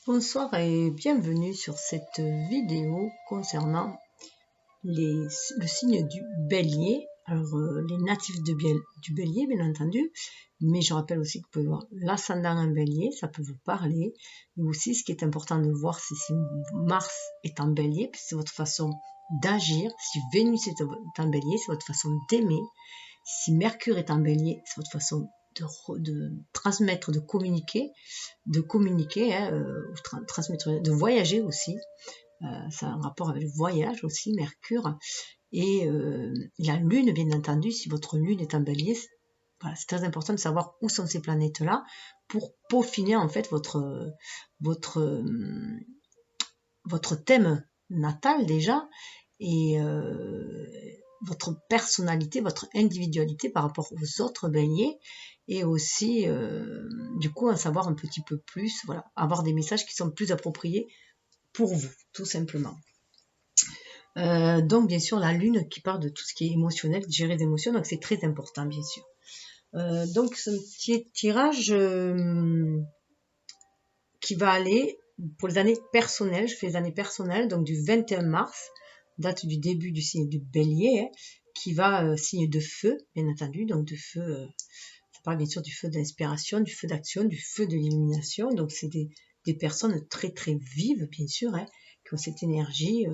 Bonsoir et bienvenue sur cette vidéo concernant le signe du Bélier. Alors, les natifs du Bélier, bien entendu, mais je rappelle aussi que vous pouvez voir l'ascendant en Bélier, ça peut vous parler. Et aussi, ce qui est important de voir, c'est si Mars est en Bélier, puis c'est votre façon d'agir. Si Vénus est en Bélier, c'est votre façon d'aimer. Si Mercure est en Bélier, c'est votre façon de transmettre, de communiquer, transmettre, de voyager aussi. Ça a un rapport avec le voyage aussi, Mercure. Et la Lune, bien entendu, si votre Lune est en Bélier, voilà, c'est très important de savoir où sont ces planètes-là pour peaufiner en fait votre thème natal déjà et votre personnalité, votre individualité par rapport aux autres béliers et aussi du coup en savoir un petit peu plus, voilà, avoir des messages qui sont plus appropriés pour vous, tout simplement. Donc bien sûr la lune qui parle de tout ce qui est émotionnel, gérer des émotions, donc c'est très important bien sûr. Donc c'est un petit tirage qui va aller pour les années personnelles, je fais les années personnelles, donc du 21 mars, date du début du signe du bélier, qui va signe de feu, bien entendu, donc de feu, ça parle bien sûr du feu d'inspiration, du feu d'action, du feu de l'illumination, donc c'est des personnes très très vives, bien sûr, qui ont cette énergie,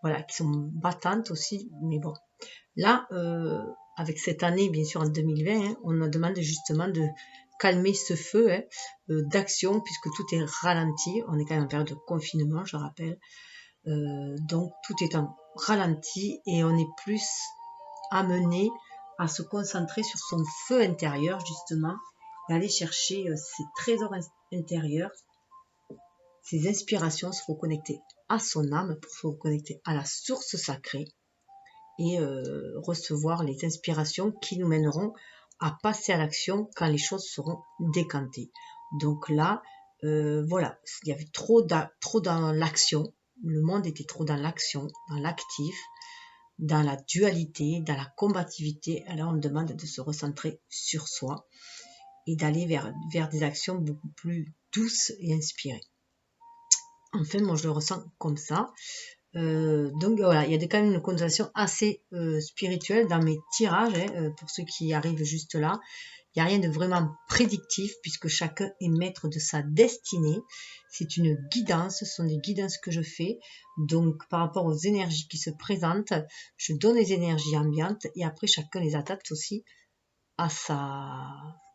voilà, qui sont battantes aussi, mais bon. Là, avec cette année, bien sûr, en 2020, on nous demande justement de calmer ce feu d'action, puisque tout est ralenti. On est quand même en période de confinement, je rappelle. Donc, tout est en ralenti et on est plus amené à se concentrer sur son feu intérieur, justement, et aller chercher ses trésors intérieurs, ses inspirations, se reconnecter à son âme pour se reconnecter à la source sacrée et recevoir les inspirations qui nous mèneront à passer à l'action quand les choses seront décantées. Donc là, voilà, il y avait trop dans l'action, le monde était trop dans l'action, dans l'actif, dans la dualité, dans la combativité. Alors on demande de se recentrer sur soi et d'aller vers des actions beaucoup plus douces et inspirées. Enfin, moi je le ressens comme ça. Donc voilà, il y a quand même une connotation assez spirituelle dans mes tirages, pour ceux qui arrivent juste là. Il n'y a rien de vraiment prédictif puisque chacun est maître de sa destinée. C'est une guidance, ce sont des guidances que je fais. Donc par rapport aux énergies qui se présentent, je donne les énergies ambiantes et après chacun les adapte aussi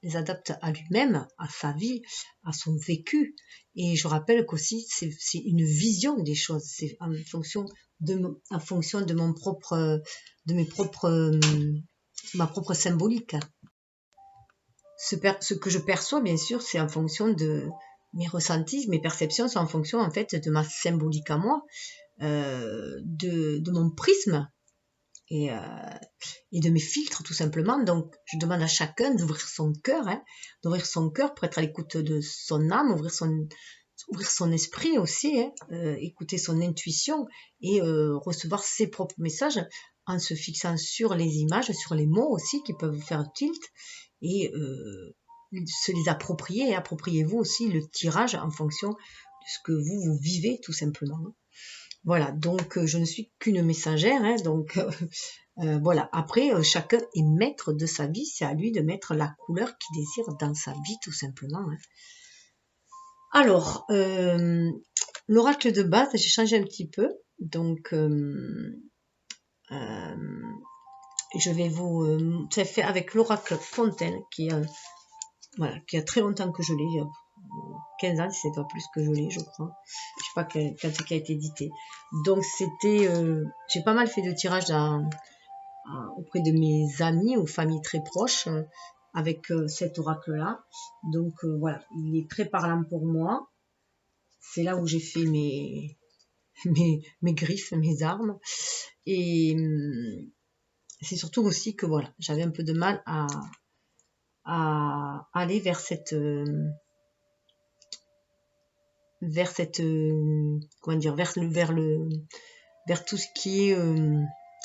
les adapte à lui-même, à sa vie, à son vécu. Et je rappelle qu'aussi c'est une vision des choses, c'est en fonction de ma propre symbolique. Ce que je perçois, bien sûr, c'est en fonction de mes ressentis, mes perceptions sont en fonction en fait de ma symbolique à moi, de mon prisme et de mes filtres tout simplement. Donc je demande à chacun d'ouvrir son cœur, pour être à l'écoute de son âme, ouvrir son esprit aussi, écouter son intuition et recevoir ses propres messages en se fixant sur les images, sur les mots aussi qui peuvent vous faire tilt et se les approprier et appropriez-vous aussi le tirage en fonction de ce que vous vivez tout simplement. Voilà, donc je ne suis qu'une messagère, donc voilà. Après, chacun est maître de sa vie, c'est à lui de mettre la couleur qu'il désire dans sa vie tout simplement. Alors, l'oracle de base, j'ai changé un petit peu, donc je vais vous... c'est fait avec l'oracle Fontaine, qui a très longtemps que je l'ai, il y a 15 ans, si c'est pas plus que je l'ai, je crois. Je sais pas quand c'est qui a été édité. Donc c'était... j'ai pas mal fait de tirages auprès de mes amis ou familles très proches avec cet oracle-là. Donc voilà, il est très parlant pour moi. C'est là où j'ai fait mes griffes, mes armes. Et c'est surtout aussi que voilà, j'avais un peu de mal à aller vers comment dire, vers tout ce qui est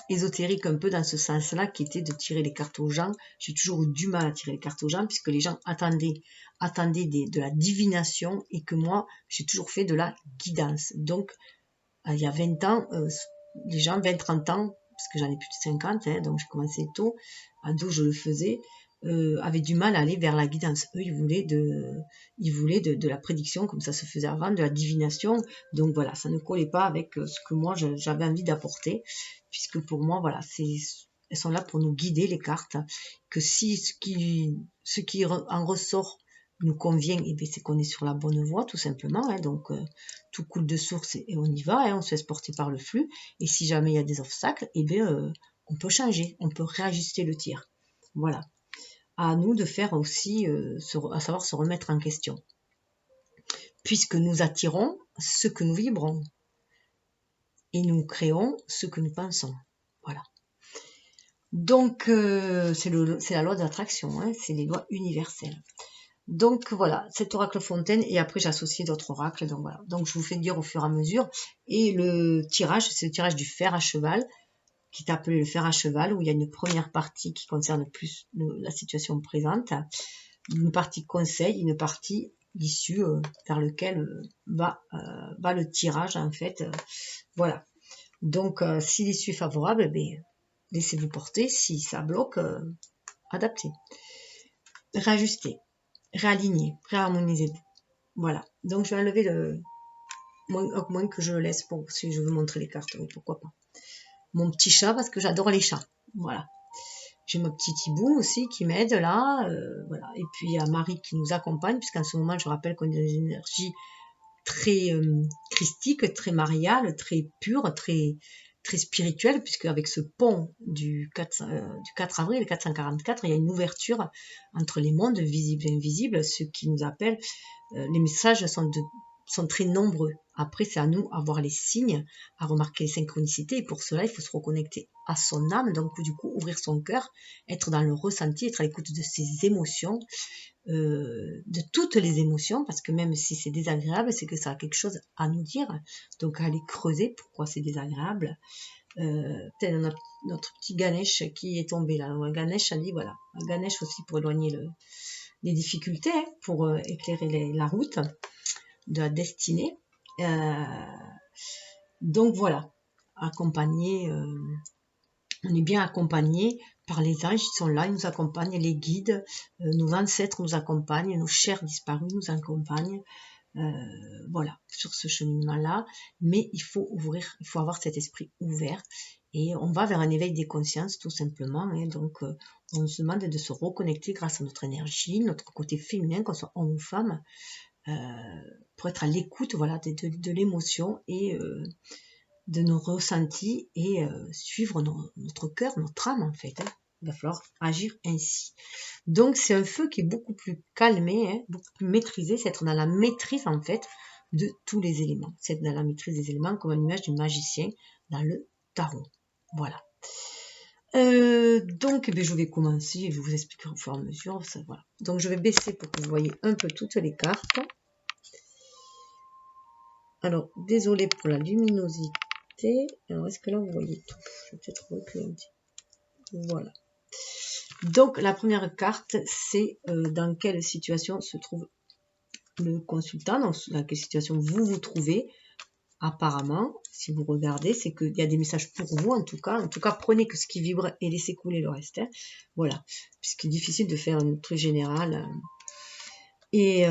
ésotérique un peu dans ce sens-là, qui était de tirer les cartes aux gens. J'ai toujours eu du mal à tirer les cartes aux gens, puisque les gens attendaient de la divination, et que moi, j'ai toujours fait de la guidance. Donc, il y a 20 ans, les gens, 20-30 ans, parce que j'en ai plus de 50, hein, donc j'ai commencé tôt, ado je le faisais, avaient du mal à aller vers la guidance. Eux, ils voulaient de la prédiction, comme ça se faisait avant, de la divination. Donc voilà, ça ne collait pas avec ce que moi j'avais envie d'apporter, puisque pour moi, voilà, elles sont là pour nous guider, les cartes, que si ce qui en ressort nous convient, et bien c'est qu'on est sur la bonne voie, tout simplement, hein, donc tout coule de source et on y va, hein, on se laisse porter par le flux, et si jamais il y a des obstacles, et bien on peut changer, on peut réajuster le tir. Voilà. À nous de faire aussi, à savoir se remettre en question. Puisque nous attirons ce que nous vibrons. Et nous créons ce que nous pensons. Voilà. Donc, c'est la loi de l'attraction, hein, c'est les lois universelles. Donc voilà, cet oracle fontaine, et après j'ai associé d'autres oracles, donc voilà. Donc je vous fais dire au fur et à mesure. Et le tirage, c'est le tirage du fer à cheval, qui est appelé le fer à cheval, où il y a une première partie qui concerne plus la situation présente, une partie conseil, une partie issue vers lequel va le tirage en fait. Voilà. Donc si l'issue est favorable, ben, laissez-vous porter. Si ça bloque, adaptez, réajustez, réalignez, réharmonisez-vous. Voilà. Donc je vais enlever au moins que je le laisse pour si je veux montrer les cartes, oui, pourquoi pas. Mon petit chat, parce que j'adore les chats. Voilà. J'ai mon petit hibou aussi qui m'aide là. Voilà. Et puis il y a Marie qui nous accompagne, puisqu'en ce moment, je rappelle qu'on a des énergies très christiques, très mariales, très pures, très spirituelles, puisque avec ce pont du 4 avril 444, il y a une ouverture entre les mondes visibles et invisibles, ce qui nous appelle, les messages sont très nombreux. Après, c'est à nous à voir les signes, à remarquer les synchronicités, et pour cela, il faut se reconnecter à son âme, donc du coup, ouvrir son cœur, être dans le ressenti, être à l'écoute de ses émotions, de toutes les émotions, parce que même si c'est désagréable, c'est que ça a quelque chose à nous dire, donc aller creuser pourquoi c'est désagréable. Peut-être notre petit Ganesh qui est tombé là, Ganesh a dit voilà, Ganesh aussi pour éloigner les difficultés, hein, pour éclairer la route de la destinée. Donc voilà, accompagné, on est bien accompagné par les anges, ils sont là, ils nous accompagnent, les guides, nos ancêtres nous accompagnent, nos chers disparus nous accompagnent, voilà, sur ce cheminement-là. Mais il faut avoir cet esprit ouvert, et on va vers un éveil des consciences tout simplement, hein. Donc on se demande de se reconnecter grâce à notre énergie, notre côté féminin, qu'on soit homme ou femme, pour être à l'écoute, voilà, de l'émotion et de nos ressentis, et suivre notre cœur, notre âme en fait, hein. Il va falloir agir ainsi. Donc c'est un feu qui est beaucoup plus calmé, hein, beaucoup plus maîtrisé, c'est être dans la maîtrise en fait de tous les éléments. C'est être dans la maîtrise des éléments, comme l'image du magicien dans le tarot. Voilà. Donc je vais commencer et je vous expliquerai au fur et à mesure. Ça, voilà. Donc je vais baisser pour que vous voyez un peu toutes les cartes. Alors, désolé pour la luminosité. Alors, est-ce que là, vous voyez tout? Je vais peut-être reculer un petit peu. Voilà. Donc, la première carte, c'est dans quelle situation se trouve le consultant, dans quelle situation vous vous trouvez. Apparemment, si vous regardez, c'est qu'il y a des messages pour vous, en tout cas. En tout cas, prenez que ce qui vibre et laissez couler le reste. Hein. Voilà. Puisqu'il est difficile de faire un truc général. Et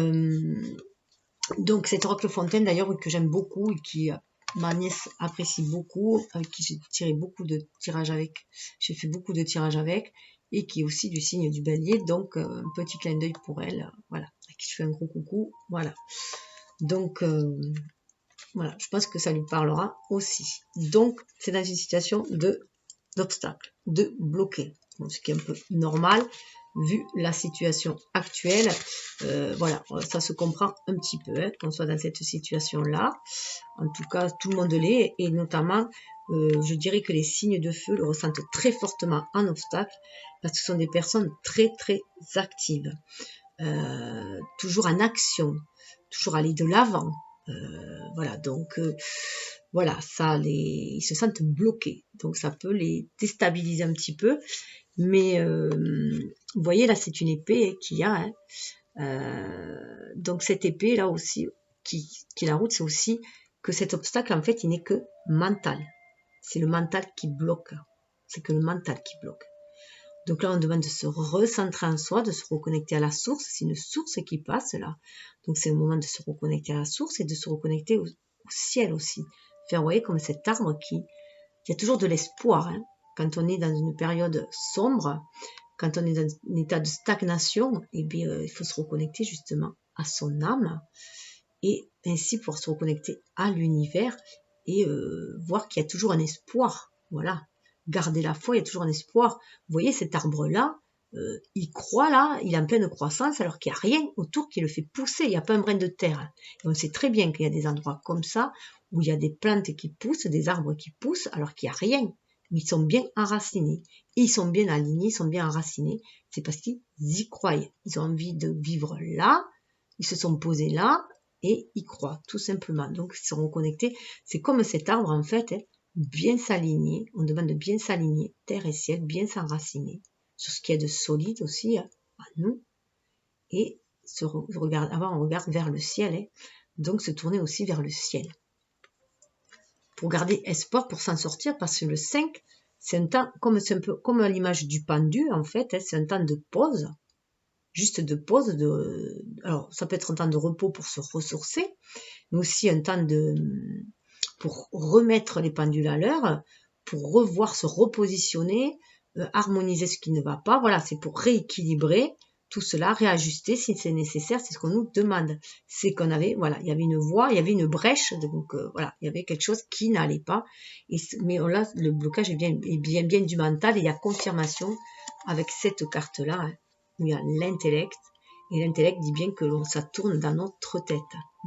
donc, cet oracle fontaine, d'ailleurs, que j'aime beaucoup et qui ma nièce apprécie beaucoup, avec qui j'ai tiré beaucoup de tirages avec. J'ai fait beaucoup de tirages avec, et qui est aussi du signe du bélier. Donc, un petit clin d'œil pour elle. Voilà. À qui je fais un gros coucou. Voilà. Donc, voilà. Je pense que ça lui parlera aussi. Donc, c'est dans une situation d'obstacle, de bloqué. Bon, ce qui est un peu normal, vu la situation actuelle. Voilà, ça se comprend un petit peu, hein, qu'on soit dans cette situation-là. En tout cas, tout le monde l'est, et notamment, je dirais que les signes de feu le ressentent très fortement en obstacle, parce que ce sont des personnes très, très actives. Toujours en action, toujours aller de l'avant, Voilà, donc voilà, ils se sentent bloqués. Donc ça peut les déstabiliser un petit peu. Mais vous voyez, là, c'est une épée qu'il y a. Hein. Donc cette épée, là aussi, qui la route, c'est aussi que cet obstacle, en fait, il n'est que mental. C'est le mental qui bloque. C'est que le mental qui bloque. Donc là, on demande de se recentrer en soi, de se reconnecter à la source. C'est une source qui passe là. Donc c'est le moment de se reconnecter à la source et de se reconnecter au ciel aussi. Faire, vous voyez, comme cet arbre il y a toujours de l'espoir. Hein. Quand on est dans une période sombre, quand on est dans un état de stagnation, eh bien, il faut se reconnecter justement à son âme et ainsi pouvoir se reconnecter à l'univers et voir qu'il y a toujours un espoir. Voilà. Garder la foi, il y a toujours un espoir. Vous voyez cet arbre-là, il croît là, il est en pleine croissance alors qu'il n'y a rien autour qui le fait pousser, il n'y a pas un brin de terre. Et on sait très bien qu'il y a des endroits comme ça où il y a des plantes qui poussent, des arbres qui poussent alors qu'il n'y a rien. Mais ils sont bien enracinés. Et ils sont bien alignés, ils sont bien enracinés. C'est parce qu'ils y croient. Ils ont envie de vivre là, ils se sont posés là et ils croient tout simplement. Donc ils seront connectés. C'est comme cet arbre en fait, hein, bien s'aligner. On demande de bien s'aligner, terre et ciel, bien s'enraciner sur ce qu'il y a de solide aussi à nous et avoir un regard vers le ciel. Hein. Donc se tourner aussi vers le ciel. Pour garder espoir, pour s'en sortir, parce que le 5, c'est un temps, c'est un peu comme à l'image du pendu, en fait, hein, c'est un temps de pause, juste de pause, alors ça peut être un temps de repos pour se ressourcer, mais aussi un temps pour remettre les pendules à l'heure, pour revoir, se repositionner, harmoniser ce qui ne va pas, voilà, c'est pour rééquilibrer tout cela, réajuster si c'est nécessaire, c'est ce qu'on nous demande. C'est qu'on avait, voilà, il y avait une voie, il y avait une brèche, donc voilà, il y avait quelque chose qui n'allait pas. Mais là, le blocage est bien du mental et il y a confirmation avec cette carte-là, hein, où il y a l'intellect. Et l'intellect dit bien que ça tourne dans notre tête.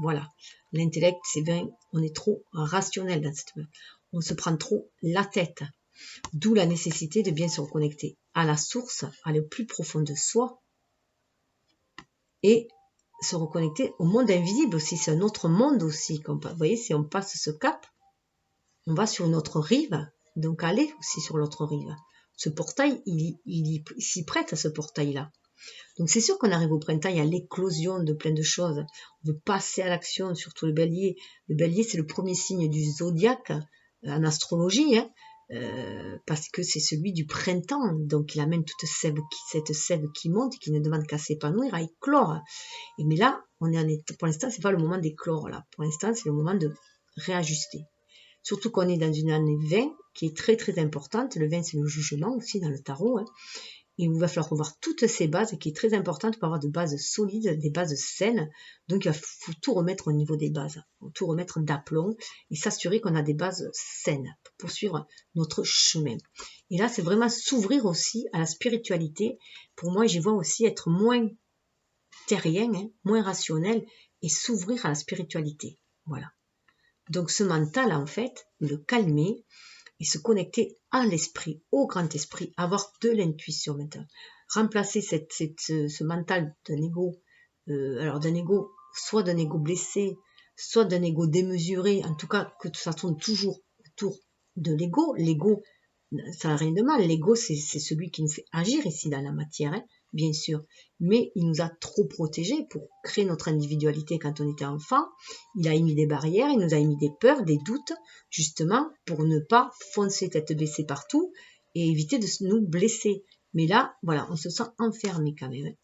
Voilà. L'intellect, c'est bien, on est trop rationnel dans cette, on se prend trop la tête. D'où la nécessité de bien se reconnecter à la source, aller au plus profond de soi, et se reconnecter au monde invisible aussi, c'est un autre monde aussi. Vous voyez, si on passe ce cap, on va sur une autre rive, donc aller aussi sur l'autre rive. Ce portail, il s'y prête à ce portail-là. Donc c'est sûr qu'on arrive au printemps, il y a l'éclosion de plein de choses. On veut passer à l'action, surtout le bélier. Le bélier, c'est le premier signe du zodiaque en astrologie, hein. Parce que c'est celui du printemps, donc il amène toute cette sève qui monte et qui ne demande qu'à s'épanouir, à éclore. Et mais là, pour l'instant, c'est pas le moment d'éclore là. Pour l'instant, c'est le moment de réajuster. Surtout qu'on est dans une année 20 qui est très très importante. Le 20, c'est le jugement aussi dans le tarot. Hein. Il va falloir revoir toutes ces bases qui est très importante pour avoir de bases solides, des bases saines. Donc il faut tout remettre au niveau des bases, il faut tout remettre d'aplomb et s'assurer qu'on a des bases saines pour poursuivre notre chemin. Et là, c'est vraiment s'ouvrir aussi à la spiritualité. Pour moi, j'y vois aussi être moins terrien, hein, moins rationnel et s'ouvrir à la spiritualité. Voilà. Donc ce mental, en fait, le calmer et se connecter à l'esprit, au grand esprit, avoir de l'intuition maintenant. Remplacer ce mental d'un ego, alors d'un ego, soit d'un ego blessé, soit d'un ego démesuré, en tout cas que ça tourne toujours autour de l'ego. L'ego, ça n'a rien de mal, l'ego c'est celui qui nous fait agir ici dans la matière, hein, bien sûr, mais il nous a trop protégés pour créer notre individualité quand on était enfant. Il a émis des barrières, il nous a émis des peurs, des doutes, justement pour ne pas foncer tête baissée partout et éviter de nous blesser. Mais là, voilà, on se sent enfermé quand même.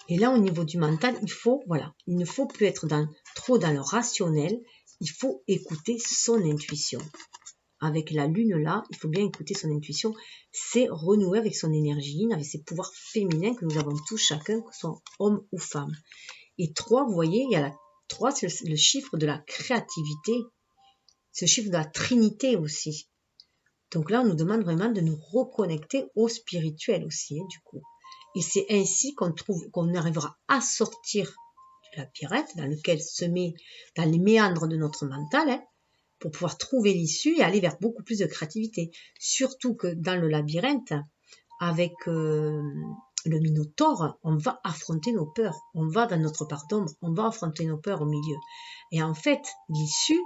Et là, au niveau du mental, il ne faut plus être trop dans le rationnel, il faut écouter son intuition. Avec la lune là, il faut bien écouter son intuition, c'est renouer avec son énergie, avec ses pouvoirs féminins que nous avons tous chacun, que ce soit homme ou femme. Et 3, vous voyez, il y a la 3, c'est le chiffre de la créativité, c'est le chiffre de la trinité aussi. Donc là, on nous demande vraiment de nous reconnecter au spirituel aussi, hein, du coup. Et c'est ainsi qu'on arrivera à sortir du labyrinthe dans lequel se met, dans les méandres de notre mental, hein, pour pouvoir trouver l'issue et aller vers beaucoup plus de créativité. Surtout que dans le labyrinthe, avec le Minotaure, on va affronter nos peurs. On va dans notre part d'ombre, on va affronter nos peurs au milieu. Et en fait, l'issue,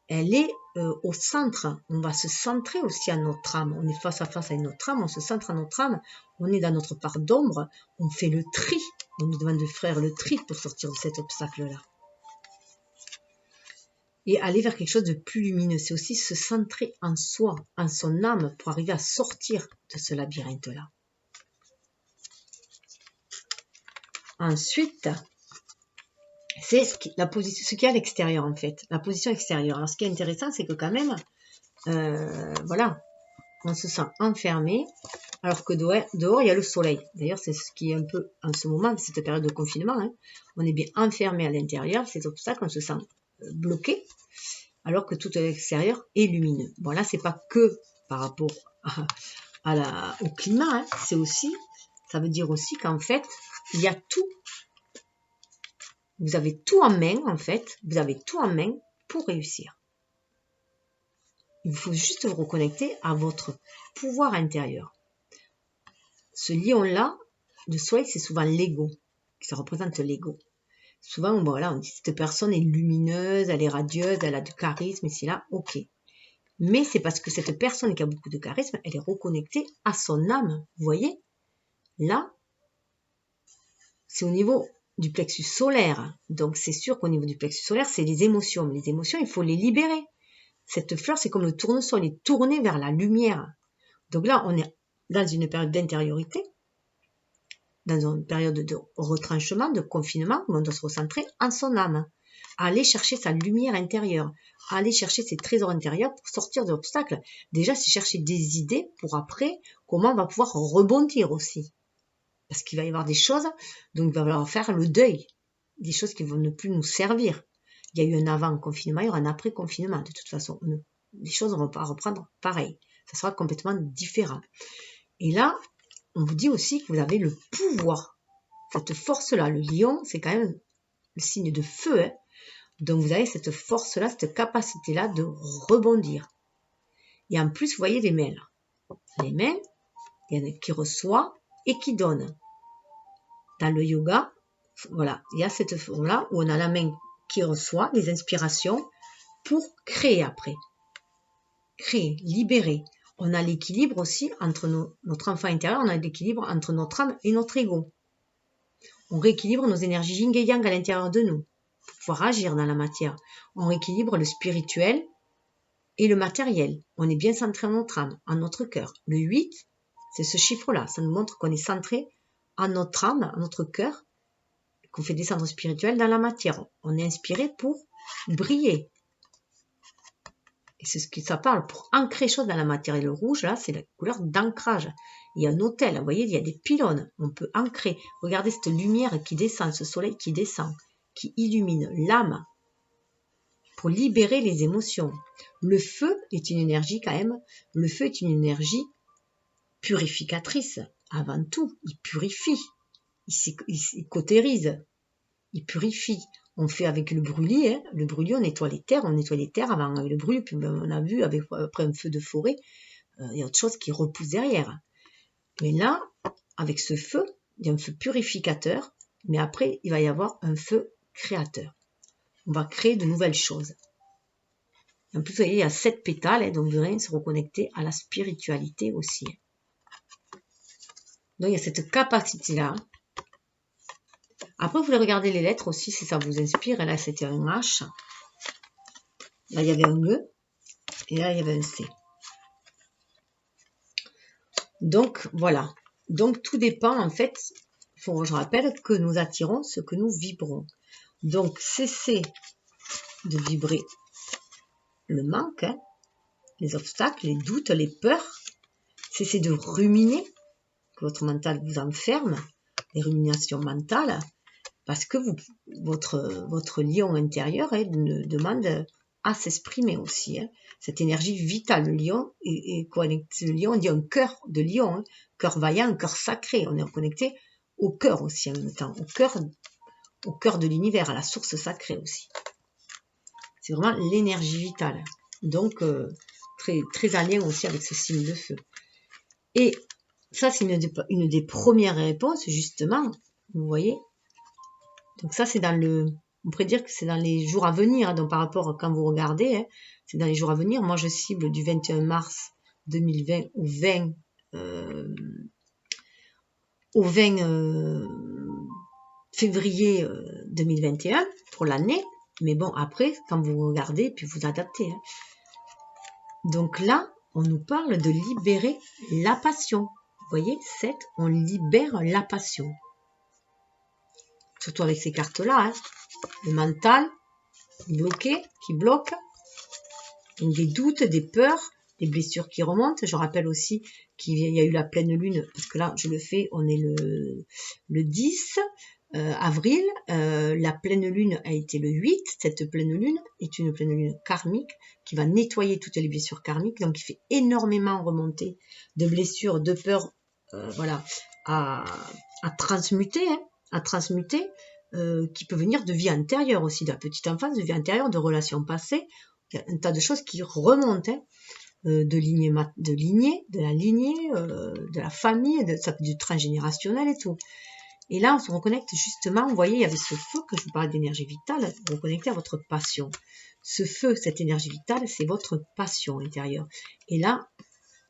elle est au centre. On va se centrer aussi à notre âme. On est face à face à notre âme, on se centre à notre âme. On est dans notre part d'ombre, on fait le tri. On nous demande de faire le tri pour sortir de cet obstacle-là. Et aller vers quelque chose de plus lumineux. C'est aussi se centrer en soi, en son âme, pour arriver à sortir de ce labyrinthe-là. Ensuite, c'est ce qu'il y a à l'extérieur, en fait. La position extérieure. Alors, ce qui est intéressant, c'est que quand même, voilà, on se sent enfermé, alors que dehors, il y a le soleil. D'ailleurs, c'est ce qui est un peu, en ce moment, cette période de confinement, hein, on est bien enfermé à l'intérieur. C'est pour ça qu'on se sent bloqué, alors que tout à l'extérieur est lumineux. Bon, là, c'est pas que par rapport au climat, hein, c'est aussi, ça veut dire aussi qu'en fait, il y a tout. Vous avez tout en main, en fait. Vous avez tout en main pour réussir. Il faut juste vous reconnecter à votre pouvoir intérieur. Ce lion-là, de soleil, c'est souvent l'ego. Ça représente l'ego. Souvent, voilà, on dit cette personne est lumineuse, elle est radieuse, elle a du charisme, ici là, ok. Mais c'est parce que cette personne qui a beaucoup de charisme, elle est reconnectée à son âme. Vous voyez? Là, c'est au niveau du plexus solaire. Donc, c'est sûr qu'au niveau du plexus solaire, c'est les émotions. Mais les émotions, il faut les libérer. Cette fleur, c'est comme le tournesol, elle est tournée vers la lumière. Donc là, on est dans une période d'intériorité, dans une période de retranchement, de confinement, où on doit se recentrer en son âme. Aller chercher sa lumière intérieure, aller chercher ses trésors intérieurs pour sortir de l'obstacle. Déjà, c'est chercher des idées pour après, comment on va pouvoir rebondir aussi. Parce qu'il va y avoir des choses, donc il va falloir faire le deuil, des choses qui vont ne plus nous servir. Il y a eu un avant-confinement, il y aura un après-confinement. De toute façon, les choses ne vont pas reprendre pareil. Ça sera complètement différent. Et là, on vous dit aussi que vous avez le pouvoir. Cette force-là, le lion, c'est quand même le signe de feu. Hein. Donc vous avez cette force-là, cette capacité-là de rebondir. Et en plus, vous voyez les mains là. Les mains, il y en a qui reçoit et qui donne. Dans le yoga, voilà, il y a cette forme-là où on a la main qui reçoit les inspirations pour créer après. Créer, libérer. On a l'équilibre aussi entre notre enfant intérieur, on a l'équilibre entre notre âme et notre ego. On rééquilibre nos énergies yin et yang à l'intérieur de nous pour pouvoir agir dans la matière. On rééquilibre le spirituel et le matériel. On est bien centré en notre âme, en notre cœur. Le 8, c'est ce chiffre-là. Ça nous montre qu'on est centré en notre âme, en notre cœur, qu'on fait descendre spirituel dans la matière. On est inspiré pour briller. Et c'est ce que ça parle, pour ancrer choses dans la matière. Et le rouge, là, c'est la couleur d'ancrage. Il y a un hôtel, vous voyez, il y a des pylônes. On peut ancrer. Regardez cette lumière qui descend, ce soleil qui descend, qui illumine l'âme pour libérer les émotions. Le feu est une énergie quand même. Le feu est une énergie purificatrice. Avant tout, il purifie. Il cautérise. Il purifie. On fait avec le brûlis, hein. Le brûlis, on nettoie les terres avant avec le brûlis, puis on a vu après un feu de forêt, il y a autre chose qui repousse derrière. Mais là, avec ce feu, il y a un feu purificateur, mais après, il va y avoir un feu créateur. On va créer de nouvelles choses. En plus, vous voyez, il y a 7 pétales, hein, donc vous verrez se reconnecter à la spiritualité aussi. Donc, il y a cette capacité-là. Après, vous voulez regarder les lettres aussi, si ça vous inspire. Et là, c'était un H. Là, il y avait un E. Et là, il y avait un C. Donc, voilà. Donc, tout dépend, en fait, je rappelle que nous attirons ce que nous vibrons. Donc, cessez de vibrer le manque, hein, les obstacles, les doutes, les peurs. Cessez de ruminer, que votre mental vous enferme, les ruminations mentales. Parce que votre lion intérieur demande à s'exprimer aussi. Hein. Cette énergie vitale, le lion est connecté. Le lion, on dit un cœur de lion, hein. Cœur vaillant, un cœur sacré. On est connecté au cœur aussi en même temps, au cœur de l'univers, à la source sacrée aussi. C'est vraiment l'énergie vitale. Donc, très, très en lien aussi avec ce signe de feu. Et Ça, c'est une des premières réponses, justement. Vous voyez? Donc ça, c'est dans le... On pourrait dire que c'est dans les jours à venir. Hein, donc par rapport à quand vous regardez, hein, c'est dans les jours à venir. Moi, je cible du 21 mars 2020 au 20 février 2021 pour l'année. Mais bon, après, quand vous regardez, puis vous adaptez. Hein. Donc là, on nous parle de libérer la passion. Vous voyez, 7, on libère la passion. Surtout avec ces cartes-là. Hein. Le mental bloqué, qui bloque. Des doutes, des peurs, des blessures qui remontent. Je rappelle aussi qu'il y a eu la pleine lune, parce que là, je le fais, on est le 10 avril. La pleine lune a été le 8. Cette pleine lune est une pleine lune karmique qui va nettoyer toutes les blessures karmiques. Donc, il fait énormément remonter de blessures, de peurs, voilà, à transmuter, hein, à transmuter, qui peut venir de vie antérieure aussi, de la petite enfance, de vie antérieure, de relations passées. Il y a un tas de choses qui remontent, hein, de la lignée, de la famille, du transgénérationnel et tout. Et là, on se reconnecte justement, vous voyez, il y avait ce feu que je vous parlais d'énergie vitale, vous reconnectez à votre passion. Ce feu, cette énergie vitale, c'est votre passion intérieure. Et là,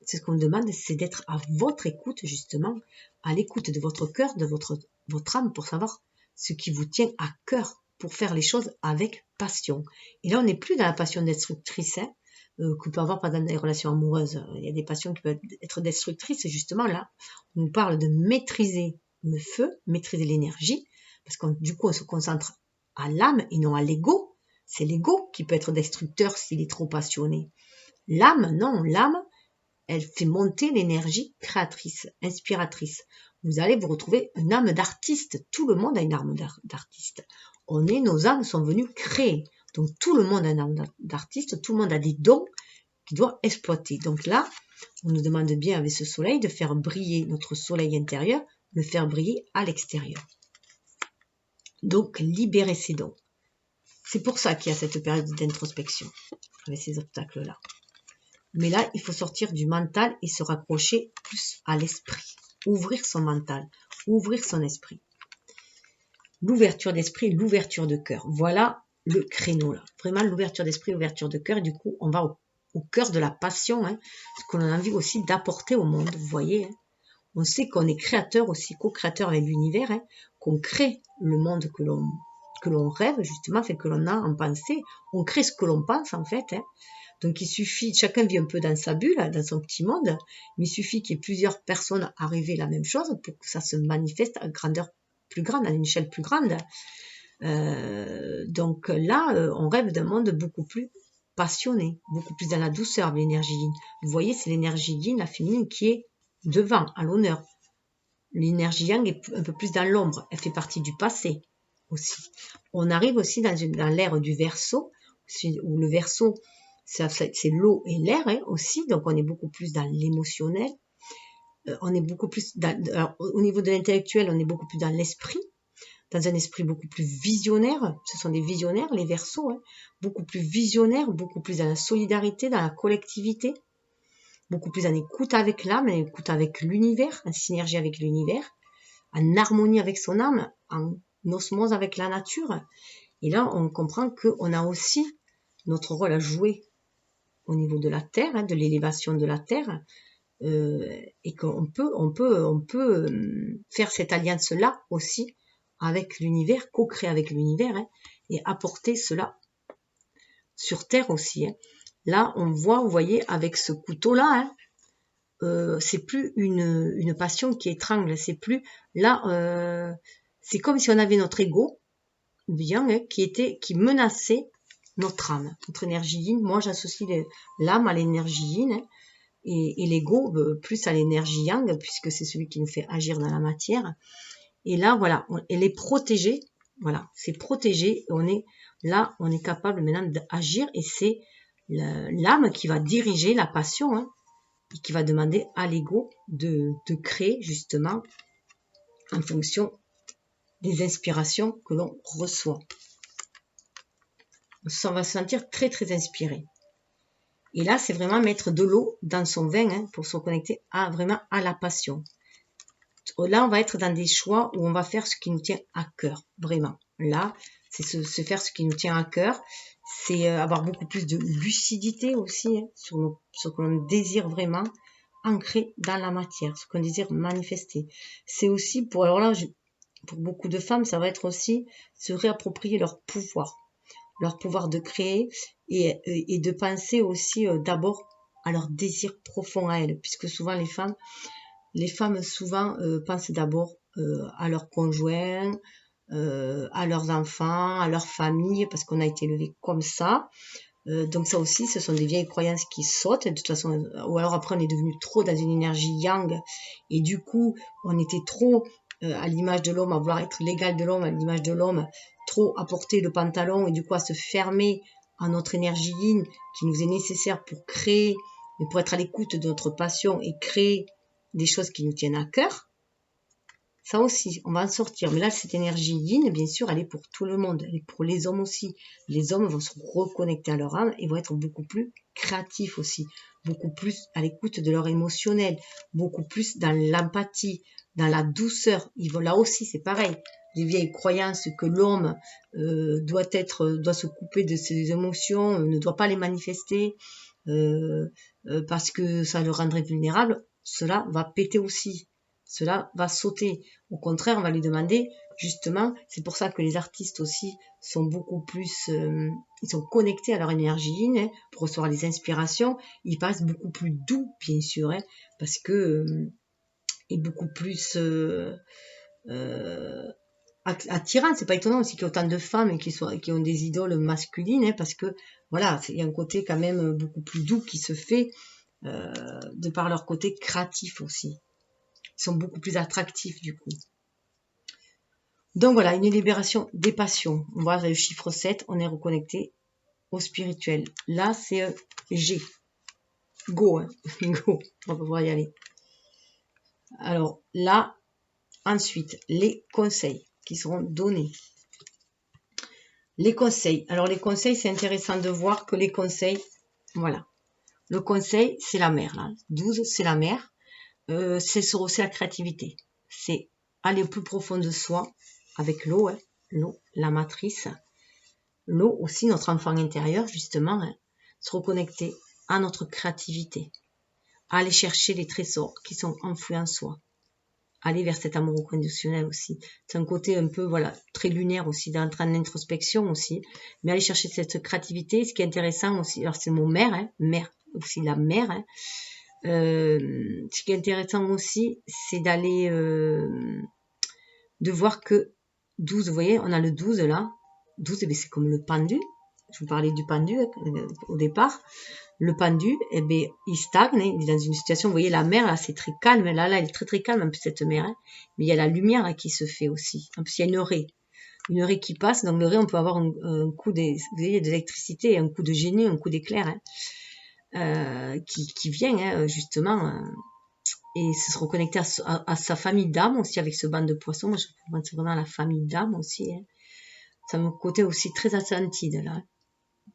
c'est ce qu'on demande, c'est d'être à votre écoute, justement, à l'écoute de votre cœur, de votre âme, pour savoir ce qui vous tient à cœur, pour faire les choses avec passion. Et là, on n'est plus dans la passion destructrice, hein, que peut avoir pendant des relations amoureuses. Il y a des passions qui peuvent être destructrices, et justement, là, on nous parle de maîtriser le feu, maîtriser l'énergie, parce que du coup, on se concentre à l'âme et non à l'ego. C'est l'ego qui peut être destructeur s'il est trop passionné. L'âme, non, l'âme, elle fait monter l'énergie créatrice, inspiratrice. Vous allez vous retrouver une âme d'artiste. Tout le monde a une âme d'artiste. Nos âmes sont venues créer. Donc tout le monde a une âme d'artiste, tout le monde a des dons qu'il doit exploiter. Donc là, on nous demande bien avec ce soleil de faire briller notre soleil intérieur, le faire briller à l'extérieur. Donc libérer ses dons. C'est pour ça qu'il y a cette période d'introspection, avec ces obstacles-là. Mais là, il faut sortir du mental et se raccrocher plus à l'esprit. Ouvrir son mental, ouvrir son esprit. L'ouverture d'esprit, l'ouverture de cœur. Voilà le créneau là. Vraiment l'ouverture d'esprit, l'ouverture de cœur. Du coup, on va au cœur de la passion, hein, ce qu'on a envie aussi d'apporter au monde. Vous voyez, hein. On sait qu'on est créateur aussi, co-créateur avec l'univers, hein, qu'on crée le monde que l'on rêve, justement, fait que l'on a en pensée. On crée ce que l'on pense, en fait, hein. Donc il suffit, chacun vit un peu dans sa bulle, dans son petit monde, mais il suffit qu'il y ait plusieurs personnes à rêver la même chose pour que ça se manifeste à grandeur plus grande, à une échelle plus grande. Donc là, on rêve d'un monde beaucoup plus passionné, beaucoup plus dans la douceur, l'énergie yin. Vous voyez, c'est l'énergie yin, la féminine, qui est devant, à l'honneur. L'énergie yang est un peu plus dans l'ombre, elle fait partie du passé aussi. On arrive aussi dans l'ère du Verseau, où le Verseau, c'est l'eau et l'air, hein, aussi, donc on est beaucoup plus dans l'émotionnel, on est beaucoup plus alors, au niveau de l'intellectuel, on est beaucoup plus dans l'esprit, dans un esprit beaucoup plus visionnaire. Ce sont des visionnaires, les Verseaux, hein, beaucoup plus visionnaires, beaucoup plus dans la solidarité, dans la collectivité, beaucoup plus en écoute avec l'âme, en écoute avec l'univers, en synergie avec l'univers, en harmonie avec son âme, en osmose avec la nature. Et là, on comprend qu'on a aussi notre rôle à jouer au niveau de la terre, hein, de l'élévation de la terre, et qu'on peut faire cette alliance-là aussi avec l'univers, co-créer avec l'univers, hein, et apporter cela sur terre aussi. Hein. Là, on voit, vous voyez, avec ce couteau-là, hein, c'est plus une passion qui étrangle, c'est plus là, c'est comme si on avait notre ego bien, hein, qui menaçait notre âme, notre énergie yin. Moi, j'associe l'âme à l'énergie yin, hein, et l'ego plus à l'énergie yang, puisque c'est celui qui nous fait agir dans la matière. Et là, voilà, elle est protégée. Voilà, c'est protégé. On est capable maintenant d'agir, et c'est l'âme qui va diriger la passion, hein, et qui va demander à l'ego de créer justement en fonction des inspirations que l'on reçoit. On va se sentir très très inspiré. Et là, c'est vraiment mettre de l'eau dans son vin hein, pour se reconnecter vraiment à la passion. Là, on va être dans des choix où on va faire ce qui nous tient à cœur, vraiment. Là, c'est se faire ce qui nous tient à cœur. C'est avoir beaucoup plus de lucidité aussi hein, sur ce que l'on désire vraiment ancrer dans la matière, ce qu'on désire manifester. C'est aussi pour, alors là, pour beaucoup de femmes, ça va être aussi se réapproprier leur pouvoir de créer et de penser aussi d'abord à leur désir profond à elles, puisque souvent les femmes souvent pensent d'abord à leur conjoint, à leurs enfants, à leur famille, parce qu'on a été élevé comme ça. Donc ça aussi, ce sont des vieilles croyances qui sautent, de toute façon, ou alors après on est devenu trop dans une énergie yang, et du coup on était trop à l'image de l'homme, à vouloir être l'égal de l'homme, à l'image de l'homme, trop à porter le pantalon, et du coup à se fermer à notre énergie yin, qui nous est nécessaire pour créer, mais pour être à l'écoute de notre passion, et créer des choses qui nous tiennent à cœur. Ça aussi, on va en sortir. Mais là, cette énergie yin, bien sûr, elle est pour tout le monde. Elle est pour les hommes aussi. Les hommes vont se reconnecter à leur âme et vont être beaucoup plus créatifs aussi. Beaucoup plus à l'écoute de leur émotionnel. Beaucoup plus dans l'empathie, dans la douceur. Ils vont là aussi, c'est pareil. Les vieilles croyances que l'homme doit se couper de ses émotions, ne doit pas les manifester parce que ça le rendrait vulnérable. Cela va péter aussi. Cela va sauter. Au contraire, on va lui demander, justement, c'est pour ça que les artistes aussi sont beaucoup plus, ils sont connectés à leur énergie yin, hein, pour recevoir les inspirations. Ils paraissent beaucoup plus doux, bien sûr, hein, parce que et beaucoup plus attirant. C'est pas étonnant aussi qu'il y ait autant de femmes qui ont des idoles masculines, hein, parce que voilà, il y a un côté quand même beaucoup plus doux qui se fait de par leur côté créatif aussi. Ils sont beaucoup plus attractifs du coup. Donc voilà, une libération des passions. On voit le chiffre 7, on est reconnecté au spirituel. Là, c'est G. Go, hein. Go, on va pouvoir y aller. Alors là, ensuite, les conseils qui seront donnés. Les conseils. Alors les conseils, c'est intéressant de voir que les conseils, voilà. Le conseil, c'est la mer. Là. 12, c'est la mer. C'est sur aussi la créativité. C'est aller au plus profond de soi avec l'eau, hein, l'eau, la matrice. L'eau aussi, notre enfant intérieur, justement, hein, se reconnecter à notre créativité, à aller chercher les trésors qui sont enfouis en soi, aller vers cet amour inconditionnel aussi. C'est un côté un peu, voilà, très lunaire aussi, d'entrer en introspection aussi, mais aller chercher cette créativité. Ce qui est intéressant aussi, alors c'est le mot mer, hein, mer, aussi la mer, hein. Ce qui est intéressant aussi, c'est d'aller, de voir que 12, vous voyez, on a le 12 là, 12, eh bien, c'est comme le pendu. Je vous parlais du pendu au départ. Le pendu, eh bien, il stagne, hein, il est dans une situation, vous voyez, la mer, là, c'est très calme. Là, elle est très, très calme, un peu cette mer. Hein. Mais il y a la lumière là, qui se fait aussi. En plus, il y a une raie qui passe. Donc, le raie, on peut avoir un coup d'électricité, un coup de génie, un coup d'éclair hein, qui vient, hein, justement, et se reconnecter à sa famille d'âme aussi avec ce banc de poissons. Moi, je pense vraiment à la famille d'âme aussi. Hein. C'est un côté aussi très Atlantide, là.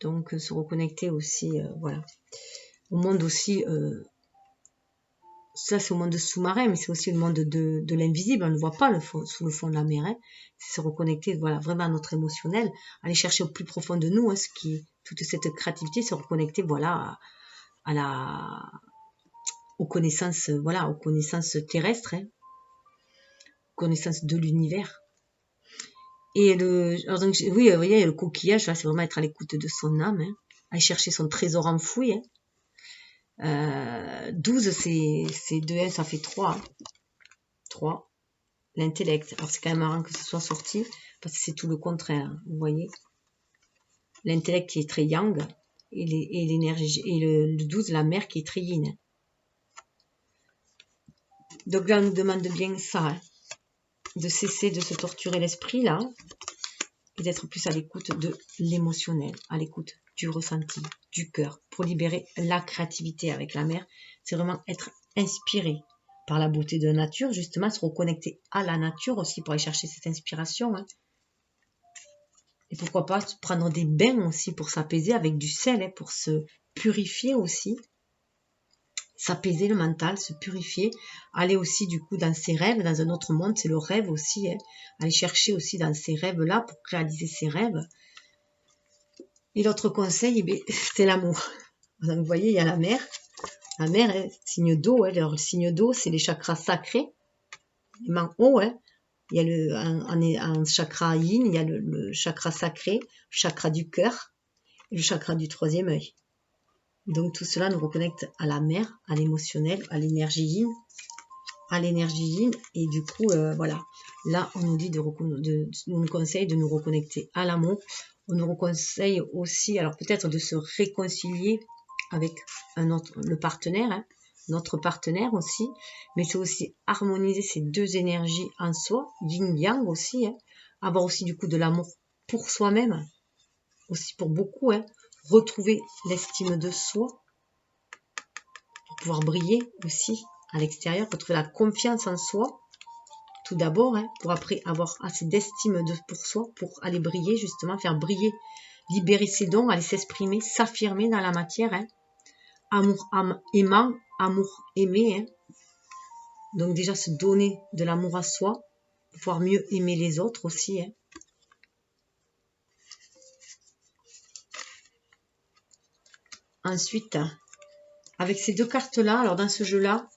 Donc, se reconnecter aussi, voilà. Au monde aussi, ça c'est au monde sous-marin, mais c'est aussi le monde de l'invisible. On ne voit pas sous le fond de la mer. Hein. C'est se reconnecter, voilà, vraiment à notre émotionnel, aller chercher au plus profond de nous, hein, toute cette créativité, se reconnecter, voilà, aux connaissances, voilà, aux connaissances terrestres, hein, connaissances de l'univers. Et alors donc, oui, vous voyez, le coquillage, là, c'est vraiment être à l'écoute de son âme, hein, aller chercher son trésor enfoui. Hein. 12, c'est 2, ça fait 3. 3. L'intellect. Alors, c'est quand même marrant que ce soit sorti, parce que c'est tout le contraire, vous voyez. L'intellect qui est très yang, et l'énergie, et le 12, la mer qui est très yin. Donc là, on nous demande bien ça, hein, de cesser de se torturer l'esprit, là, et d'être plus à l'écoute de l'émotionnel, à l'écoute du ressenti, du cœur, pour libérer la créativité avec la mer. C'est vraiment être inspiré par la beauté de la nature, justement, se reconnecter à la nature aussi pour aller chercher cette inspiration. Hein. Et pourquoi pas prendre des bains aussi pour s'apaiser avec du sel, hein, pour se purifier aussi, s'apaiser le mental, se purifier, aller aussi du coup dans ses rêves, dans un autre monde, c'est le rêve aussi, hein. Aller chercher aussi dans ces rêves-là pour réaliser ses rêves. Et l'autre conseil, eh bien, c'est l'amour. Donc vous voyez, il y a la mer. La mer, hein, signe d'eau, hein. Le signe d'eau, c'est les chakras sacrés, les mains haut, hein. Il y a un chakra yin, il y a le chakra sacré, le chakra du cœur et le chakra du troisième œil. Donc tout cela nous reconnecte à la mer, à l'émotionnel, à l'énergie yin, et du coup voilà, là on nous dit on nous conseille de nous reconnecter à l'amour. On nous conseille aussi, alors peut-être de se réconcilier avec le partenaire, hein, notre partenaire aussi, mais c'est aussi harmoniser ces deux énergies en soi, yin yang aussi, hein, avoir aussi du coup de l'amour pour soi-même, aussi pour beaucoup, hein, retrouver l'estime de soi, pour pouvoir briller aussi à l'extérieur, retrouver la confiance en soi, tout d'abord, hein, pour après avoir assez d'estime pour soi, pour aller briller, justement, faire briller, libérer ses dons, aller s'exprimer, s'affirmer dans la matière, hein. Amour aimant, amour aimé, hein. Donc déjà se donner de l'amour à soi, pour pouvoir mieux aimer les autres aussi, hein. Ensuite, avec ces deux cartes-là, alors dans ce jeu-là,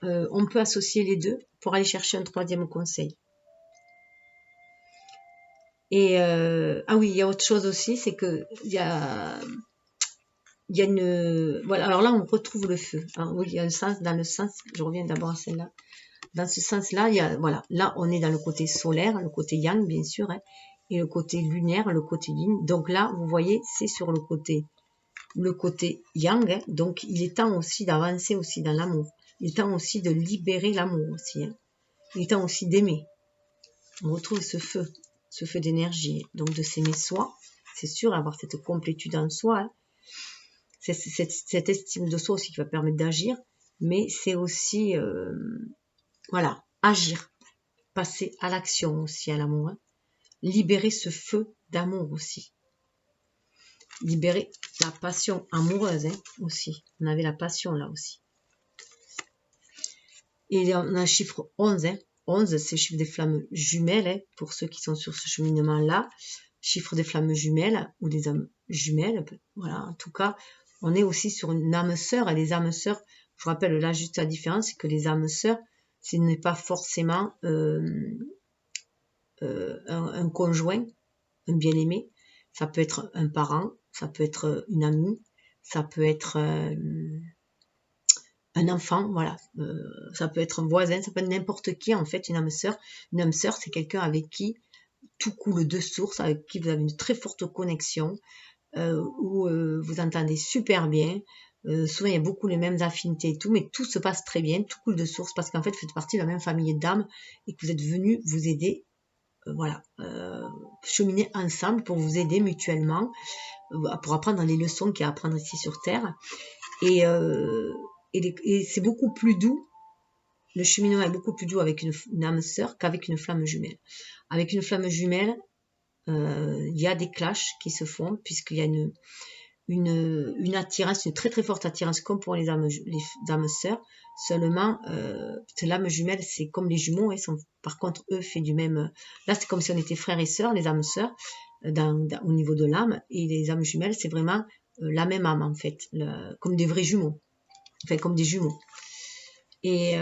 on peut associer les deux pour aller chercher un troisième conseil. Et ah oui, il y a autre chose aussi, c'est que il y a une voilà, alors là on retrouve le feu. Alors oui, il y a un sens, dans le sens, je reviens d'abord à celle-là. Dans ce sens-là, il y a voilà, là on est dans le côté solaire, le côté yang bien sûr, hein, et le côté lunaire, le côté yin. Donc là, vous voyez, c'est sur le côté yang, hein, donc il est temps aussi d'avancer aussi dans l'amour. Il est temps aussi de libérer l'amour aussi, hein. Il est temps aussi d'aimer. On retrouve ce feu d'énergie, donc de s'aimer soi, c'est sûr, avoir cette complétude en soi, hein. C'est cette estime de soi aussi qui va permettre d'agir, mais c'est aussi, voilà, agir, passer à l'action aussi, à l'amour, hein. Libérer ce feu d'amour aussi. Libérer la passion amoureuse, hein, aussi. On avait la passion là aussi. Et on a un chiffre 11, hein. 11, c'est le chiffre des flammes jumelles, hein, pour ceux qui sont sur ce cheminement-là. Chiffre des flammes jumelles ou des âmes jumelles. Voilà, en tout cas, on est aussi sur une âme sœur. Et les âmes sœurs, je vous rappelle là juste la différence, c'est que les âmes sœurs, ce n'est pas forcément un conjoint, un bien-aimé. Ça peut être un parent, ça peut être une amie, ça peut être un enfant, voilà. Ça peut être un voisin, ça peut être n'importe qui en fait, une âme sœur. Une âme sœur, c'est quelqu'un avec qui tout coule de source, avec qui vous avez une très forte connexion, où vous entendez super bien. Souvent, il y a beaucoup les mêmes affinités et tout, mais tout se passe très bien, tout coule de source, parce qu'en fait, vous faites partie de la même famille d'âmes et que vous êtes venus vous aider, voilà, cheminer ensemble pour vous aider mutuellement, pour apprendre les leçons qu'il y a à apprendre ici sur Terre. Et c'est beaucoup plus doux. Le cheminement est beaucoup plus doux avec une âme sœur qu'avec une flamme jumelle. Avec une flamme jumelle, il y a des clashs qui se font, puisqu'il y a une attirance, une très très forte attirance, comme pour les âmes sœurs. Seulement, l'âme jumelle, c'est comme les jumeaux, par contre, eux, fait du même. Là, c'est comme si on était frères et sœurs, les âmes sœurs, au niveau de l'âme, et les âmes jumelles, c'est vraiment la même âme, en fait, comme des vrais jumeaux, enfin, comme des jumeaux. Et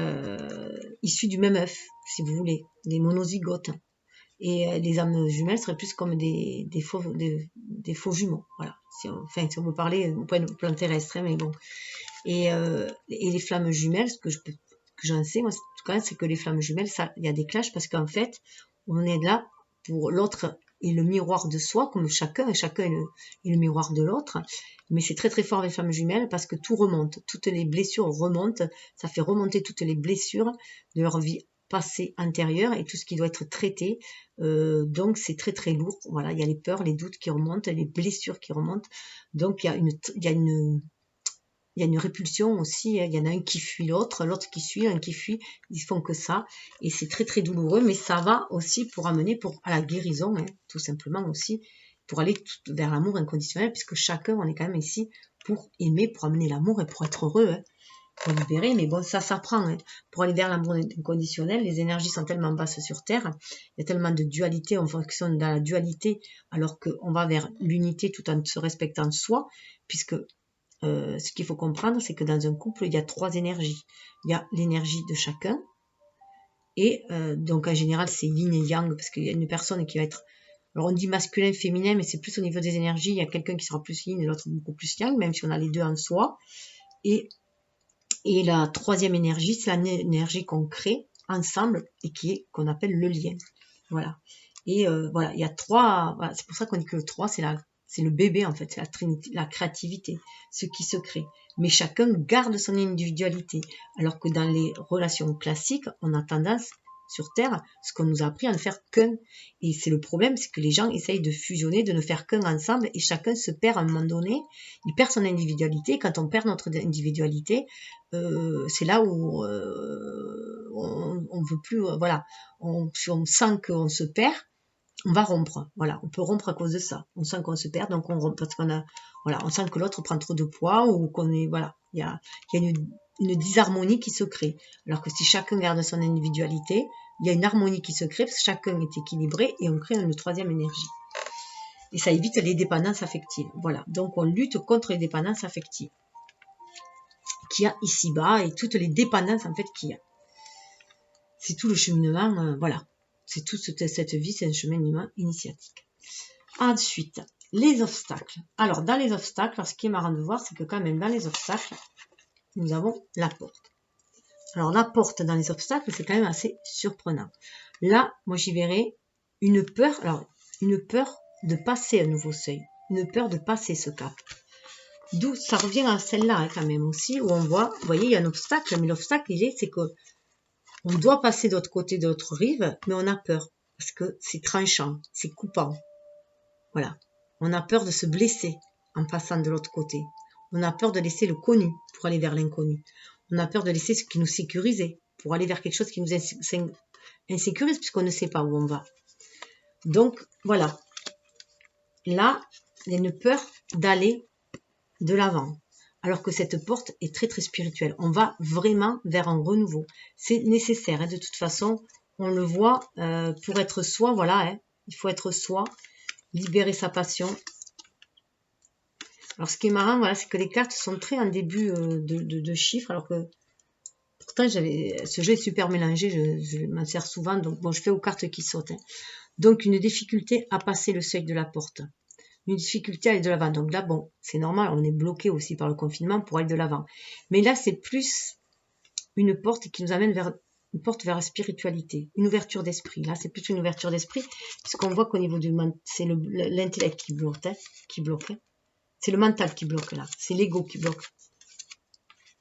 issus du même œuf, si vous voulez, des monozygotes. Et les âmes jumelles seraient plus comme des faux jumeaux, voilà. Si on veut parler au plan terrestre, hein, mais bon. Et les flammes jumelles, ce que j'en sais, moi, en tout cas, c'est que les flammes jumelles, il y a des clashs parce qu'en fait, on est là pour l'autre est le miroir de soi, comme chacun est le miroir de l'autre. Mais c'est très très fort les flammes jumelles parce que tout remonte, toutes les blessures remontent, ça fait remonter toutes les blessures de leur vie passée antérieure et tout ce qui doit être traité. Donc c'est très très lourd. Voilà, il y a les peurs, les doutes qui remontent, les blessures qui remontent. Donc il y a une répulsion aussi, il y en a un qui fuit l'autre qui suit, un qui fuit, ils font que ça, et c'est très très douloureux, mais ça va aussi pour amener à la guérison, hein, tout simplement aussi, pour aller vers l'amour inconditionnel, puisque chacun, on est quand même ici pour aimer, pour amener l'amour et pour être heureux, hein, pour libérer. Mais bon, ça s'apprend. Hein. Pour aller vers l'amour inconditionnel, les énergies sont tellement basses sur Terre, il y a tellement de dualité, on fonctionne dans la dualité, alors qu'on va vers l'unité tout en se respectant soi, puisque ce qu'il faut comprendre, c'est que dans un couple, il y a 3 énergies. Il y a l'énergie de chacun, et donc en général, c'est yin et yang, parce qu'il y a une personne qui va être... Alors on dit masculin, féminin, mais c'est plus au niveau des énergies. Il y a quelqu'un qui sera plus yin et l'autre beaucoup plus yang, même si on a les deux en soi. Et la 3e énergie, c'est l'énergie qu'on crée ensemble et qu'on appelle le lien. Voilà. Et voilà, il y a 3... Voilà, c'est pour ça qu'on dit que le 3, c'est le bébé, en fait. C'est la trinité, la créativité, ce qui se crée. Mais chacun garde son individualité. Alors que dans les relations classiques, on a tendance, sur Terre, ce qu'on nous a appris à ne faire qu'un. Et c'est le problème, c'est que les gens essayent de fusionner, de ne faire qu'un ensemble, et chacun se perd à un moment donné. Il perd son individualité. Et quand on perd notre individualité, c'est là où on veut plus, voilà, si on sent qu'on se perd, on va rompre. Voilà, on peut rompre à cause de ça. On sent qu'on se perd, donc on rompt parce qu'on a, voilà, on sent que l'autre prend trop de poids ou qu'on est, voilà, il y a une disharmonie qui se crée. Alors que si chacun garde son individualité, il y a une harmonie qui se crée parce que chacun est équilibré et on crée une 3e énergie. Et ça évite les dépendances affectives. Voilà, donc on lutte contre les dépendances affectives qu'il y a ici-bas et toutes les dépendances en fait qu'il y a. C'est tout le cheminement, voilà. C'est toute cette vie, c'est un cheminement initiatique. Ensuite, les obstacles. Alors, dans les obstacles, ce qui est marrant de voir, c'est que quand même dans les obstacles, nous avons la porte. Alors, la porte dans les obstacles, c'est quand même assez surprenant. Là, moi, j'y verrais une peur, alors, une peur de passer un nouveau seuil, une peur de passer ce cap. D'où ça revient à celle-là, hein, quand même aussi, où on voit, vous voyez, il y a un obstacle, mais l'obstacle, c'est que on doit passer de l'autre côté de l'autre rive, mais on a peur, parce que c'est tranchant, c'est coupant. Voilà. On a peur de se blesser en passant de l'autre côté. On a peur de laisser le connu pour aller vers l'inconnu. On a peur de laisser ce qui nous sécurisait pour aller vers quelque chose qui nous insécurise, puisqu'on ne sait pas où on va. Donc, voilà. Là, il y a une peur d'aller de l'avant. Alors que cette porte est très très spirituelle. On va vraiment vers un renouveau. C'est nécessaire. Hein, de toute façon, on le voit, pour être soi, voilà, hein, il faut être soi, libérer sa passion. Alors ce qui est marrant, voilà, c'est que les cartes sont très en début de chiffres, alors que pourtant ce jeu est super mélangé, je m'en sers souvent, donc bon, je fais aux cartes qui sautent. Hein. Donc une difficulté à passer le seuil de la porte. Une difficulté à aller de l'avant. Donc là, bon, c'est normal, on est bloqué aussi par le confinement pour aller de l'avant. Mais là, c'est plus une porte qui nous amène vers une porte vers la spiritualité, une ouverture d'esprit. Là, c'est plus une ouverture d'esprit, puisqu'on voit qu'au niveau du c'est l'intellect qui bloque, hein, C'est le mental qui bloque là, c'est l'ego qui bloque.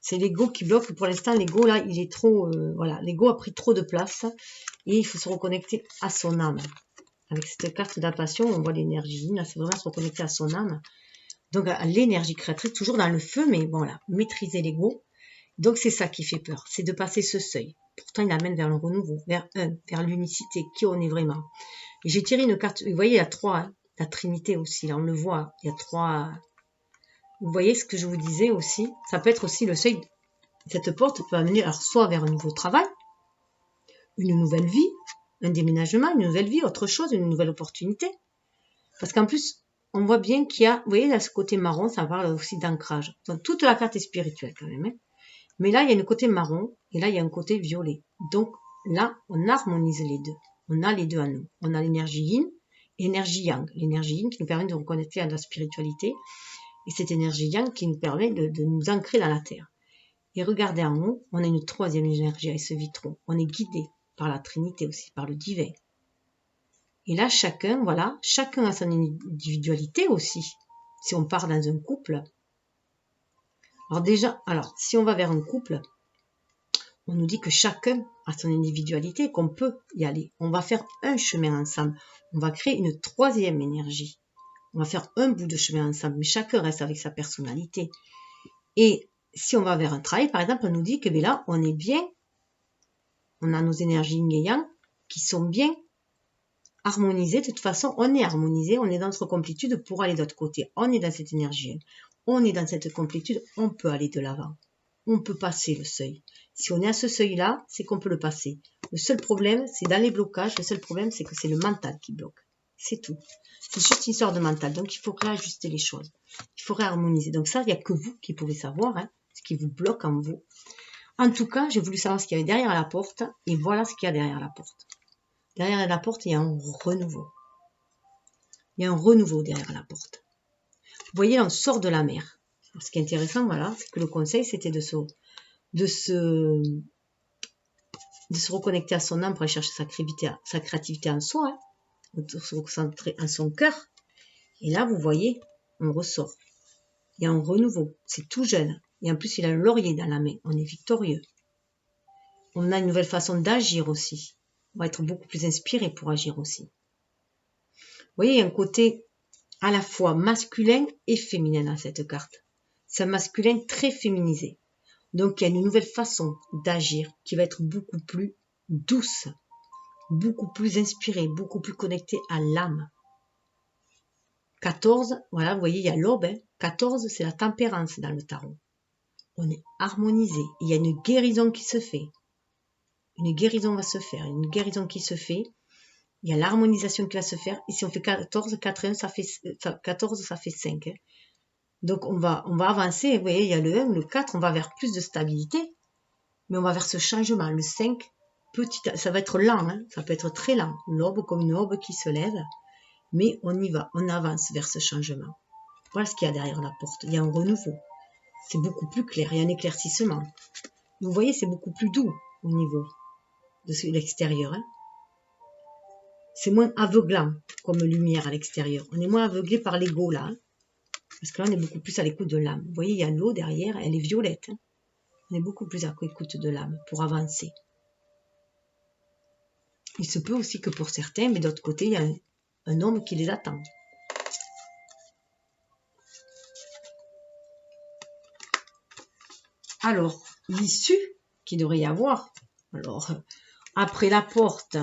C'est l'ego qui bloque. Pour l'instant, l'ego là, il est trop, voilà, l'ego a pris trop de place et il faut se reconnecter à son âme. Avec cette carte d'ascension, on voit l'énergie. Là, c'est vraiment se reconnecter à son âme. Donc, à l'énergie créatrice, toujours dans le feu, mais bon, là, maîtriser l'ego. Donc, c'est ça qui fait peur. C'est de passer ce seuil. Pourtant, il amène vers le renouveau, vers l'unicité, qui on est vraiment. Et j'ai tiré une carte. Vous voyez, il y a 3, hein, la Trinité aussi. Là, on le voit. Il y a 3. Vous voyez ce que je vous disais aussi. Ça peut être aussi le seuil. Cette porte peut amener, alors, soit vers un nouveau travail, une nouvelle vie, un déménagement, une nouvelle vie, autre chose, une nouvelle opportunité. Parce qu'en plus, on voit bien qu'il y a, vous voyez, là, ce côté marron, ça parle aussi d'ancrage. Donc, toute la carte est spirituelle quand même. Hein. Mais là, il y a un côté marron, et là, il y a un côté violet. Donc, là, on harmonise les deux. On a les deux à nous. On a l'énergie yin et l'énergie yang. L'énergie yin qui nous permet de reconnecter à la spiritualité, et cette énergie yang qui nous permet de nous ancrer dans la terre. Et regardez en haut, on a une 3e énergie avec ce vitron. On est guidé par la Trinité aussi, par le divin. Et là, chacun, voilà, chacun a son individualité aussi. Si on part dans un couple. Alors déjà, si on va vers un couple, on nous dit que chacun a son individualité et qu'on peut y aller. On va faire un chemin ensemble. On va créer une 3e énergie. On va faire un bout de chemin ensemble, mais chacun reste avec sa personnalité. Et si on va vers un travail, par exemple, on nous dit que là, on est bien, on a nos énergies yin et yang qui sont bien harmonisées. De toute façon, on est harmonisé, on est dans notre complétude pour aller de l'autre côté. On est dans cette énergie. on est dans cette complétude, on peut aller de l'avant. On peut passer le seuil. Si on est à ce seuil-là, c'est qu'on peut le passer. Le seul problème, c'est dans les blocages, le seul problème, c'est que c'est le mental qui bloque. C'est tout. C'est juste une histoire de mental. Donc, il faut réajuster les choses. Il faut réharmoniser. Donc ça, il n'y a que vous qui pouvez savoir ce qui vous bloque en vous. En tout cas, j'ai voulu savoir ce qu'il y avait derrière la porte. Et voilà ce qu'il y a derrière la porte. Derrière la porte, il y a un renouveau. Il y a un renouveau derrière la porte. Vous voyez, là, on sort de la mer. Alors, ce qui est intéressant, voilà, c'est que le conseil, c'était de se reconnecter à son âme pour aller chercher sa créativité en soi, de se recentrer à son cœur. Et là, vous voyez, on ressort. Il y a un renouveau. C'est tout jeune. Et en plus, il a le laurier dans la main. On est victorieux. On a une nouvelle façon d'agir aussi. On va être beaucoup plus inspiré pour agir aussi. Vous voyez, il y a un côté à la fois masculin et féminin dans cette carte. C'est un masculin très féminisé. Donc, il y a une nouvelle façon d'agir qui va être beaucoup plus douce, beaucoup plus inspirée, beaucoup plus connectée à l'âme. 14, voilà, vous voyez, il y a l'aube. 14, c'est la tempérance dans le tarot. On est harmonisé. Il y a une guérison qui se fait. Une guérison va se faire. Une guérison qui se fait. Il y a l'harmonisation qui va se faire. Et si on fait 14, 4 et 1, ça fait 14, ça fait 5. Donc, on va avancer. Vous voyez, il y a le 1, le 4, on va vers plus de stabilité. Mais on va vers ce changement. Le 5, ça va être lent. Ça peut être très lent. L'aube comme une aube qui se lève. Mais on y va. On avance vers ce changement. Voilà ce qu'il y a derrière la porte. Il y a un renouveau. C'est beaucoup plus clair. Il y a un éclaircissement. Vous voyez, c'est beaucoup plus doux au niveau de l'extérieur. C'est moins aveuglant comme lumière à l'extérieur. On est moins aveuglé par l'ego là. Parce que là, on est beaucoup plus à l'écoute de l'âme. Vous voyez, il y a l'eau derrière, elle est violette. On est beaucoup plus à l'écoute de l'âme pour avancer. Il se peut aussi que pour certains, mais d'autre côté, il y a un homme qui les attend. Alors, l'issue qu'il devrait y avoir. Alors, après la porte,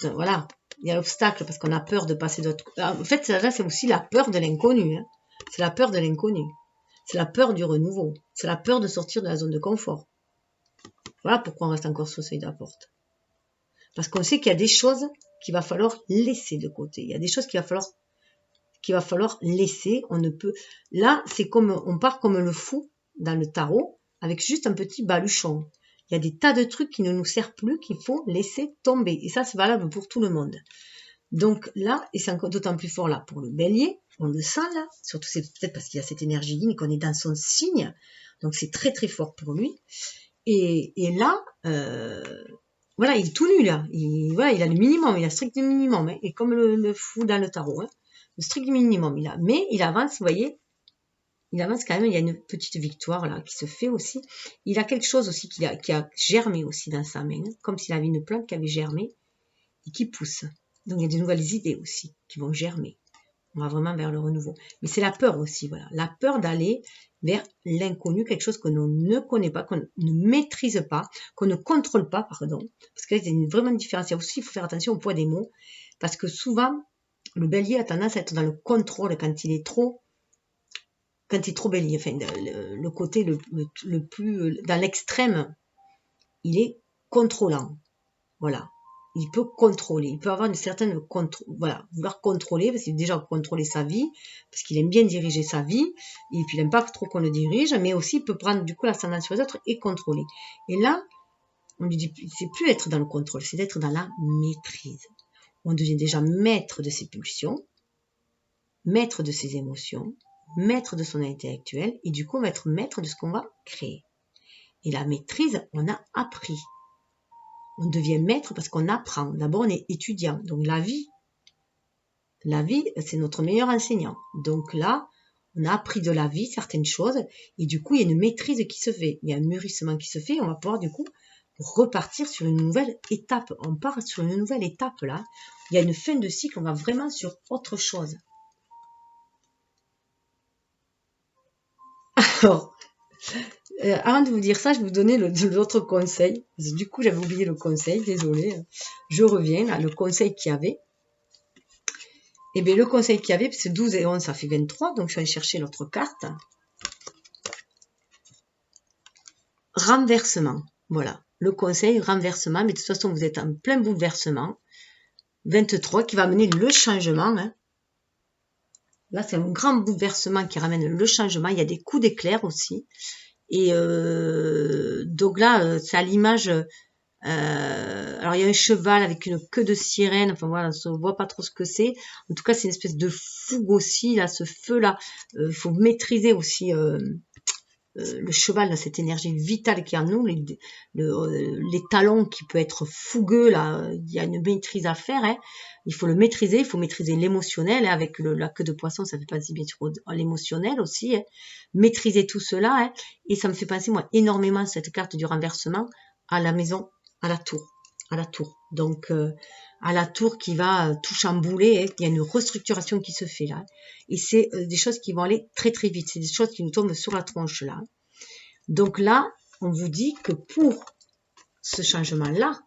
voilà, il y a l'obstacle parce qu'on a peur de passer d'autres... En fait, là, c'est aussi la peur de l'inconnu. C'est la peur de l'inconnu. C'est la peur du renouveau. C'est la peur de sortir de la zone de confort. Voilà pourquoi on reste encore sur le seuil de la porte. Parce qu'on sait qu'il y a des choses qu'il va falloir laisser de côté. Il y a des choses qu'il va falloir laisser. On ne peut... Là, c'est comme on part comme le fou dans le tarot avec juste un petit baluchon. Il y a des tas de trucs qui ne nous servent plus, qu'il faut laisser tomber. Et ça, c'est valable pour tout le monde. Donc là, et c'est d'autant plus fort là pour le bélier, on le sent là, surtout c'est peut-être parce qu'il y a cette énergie ligne qu'on est dans son signe, donc c'est très très fort pour lui. Et là, voilà, il est tout nu là, il a le minimum, il a le strict minimum, et comme le fou dans le tarot, le strict minimum il a, mais il avance, vous voyez, il avance quand même, il y a une petite victoire là qui se fait aussi. Il a quelque chose aussi qui a germé aussi dans sa main, comme s'il avait une plante qui avait germé et qui pousse. Donc il y a de nouvelles idées aussi qui vont germer. On va vraiment vers le renouveau. Mais c'est la peur aussi, voilà. La peur d'aller vers l'inconnu, quelque chose que l'on ne connaît pas, qu'on ne maîtrise pas, qu'on ne contrôle pas, pardon. Parce que là, il y a vraiment une différence. Il faut faire attention au poids des mots. Parce que souvent, le bélier a tendance à être dans le contrôle quand il est trop bélier. Enfin, le côté le plus, dans l'extrême, il est contrôlant. Voilà. Il peut contrôler, il peut avoir une certaine vouloir contrôler, parce qu'il a déjà contrôlé sa vie, parce qu'il aime bien diriger sa vie, et puis il n'aime pas trop qu'on le dirige, mais aussi il peut prendre du coup l'ascendant sur les autres et contrôler. Et là, on lui dit, c'est plus être dans le contrôle, c'est d'être dans la maîtrise. On devient déjà maître de ses pulsions, maître de ses émotions, maître de son intellectuel, et du coup on va être maître de ce qu'on va créer. Et la maîtrise, on a appris. On devient maître parce qu'on apprend. D'abord, on est étudiant. Donc, la vie, c'est notre meilleur enseignant. Donc là, on a appris de la vie certaines choses. Et du coup, il y a une maîtrise qui se fait. Il y a un mûrissement qui se fait. On va pouvoir, du coup, repartir sur une nouvelle étape. On part sur une nouvelle étape, là. Il y a une fin de cycle. On va vraiment sur autre chose. Alors... avant de vous dire ça, je vais vous donner l'autre conseil. Du coup, j'avais oublié le conseil, désolé. Je reviens à le conseil qu'il y avait. Et bien le conseil qu'il y avait, c'est 12 et 11, ça fait 23, donc je vais aller chercher l'autre carte. Renversement, voilà. Le conseil, renversement, mais de toute façon, vous êtes en plein bouleversement. 23 qui va amener le changement. Hein. Là, c'est un grand bouleversement qui ramène le changement. Il y a des coups d'éclair aussi. Et donc là, c'est à l'image... alors, il y a un cheval avec une queue de sirène. Enfin, voilà, on ne voit pas trop ce que c'est. En tout cas, c'est une espèce de fougue aussi, là, ce feu-là. Il faut maîtriser aussi... le cheval, là, cette énergie vitale qui est en nous, les talons qui peut être fougueux, là, il y a une maîtrise à faire, hein. Il faut le maîtriser, il faut maîtriser l'émotionnel, hein, avec la queue de poisson, ça fait penser bien sûr à l'émotionnel aussi, hein. Maîtriser tout cela, hein. Et ça me fait penser, moi, énormément, cette carte du renversement, à la maison, à la tour, donc, à la tour qui va tout chambouler, hein. Il y a une restructuration qui se fait là, et c'est des choses qui vont aller très très vite, c'est des choses qui nous tombent sur la tronche là. Donc là, on vous dit que pour ce changement-là,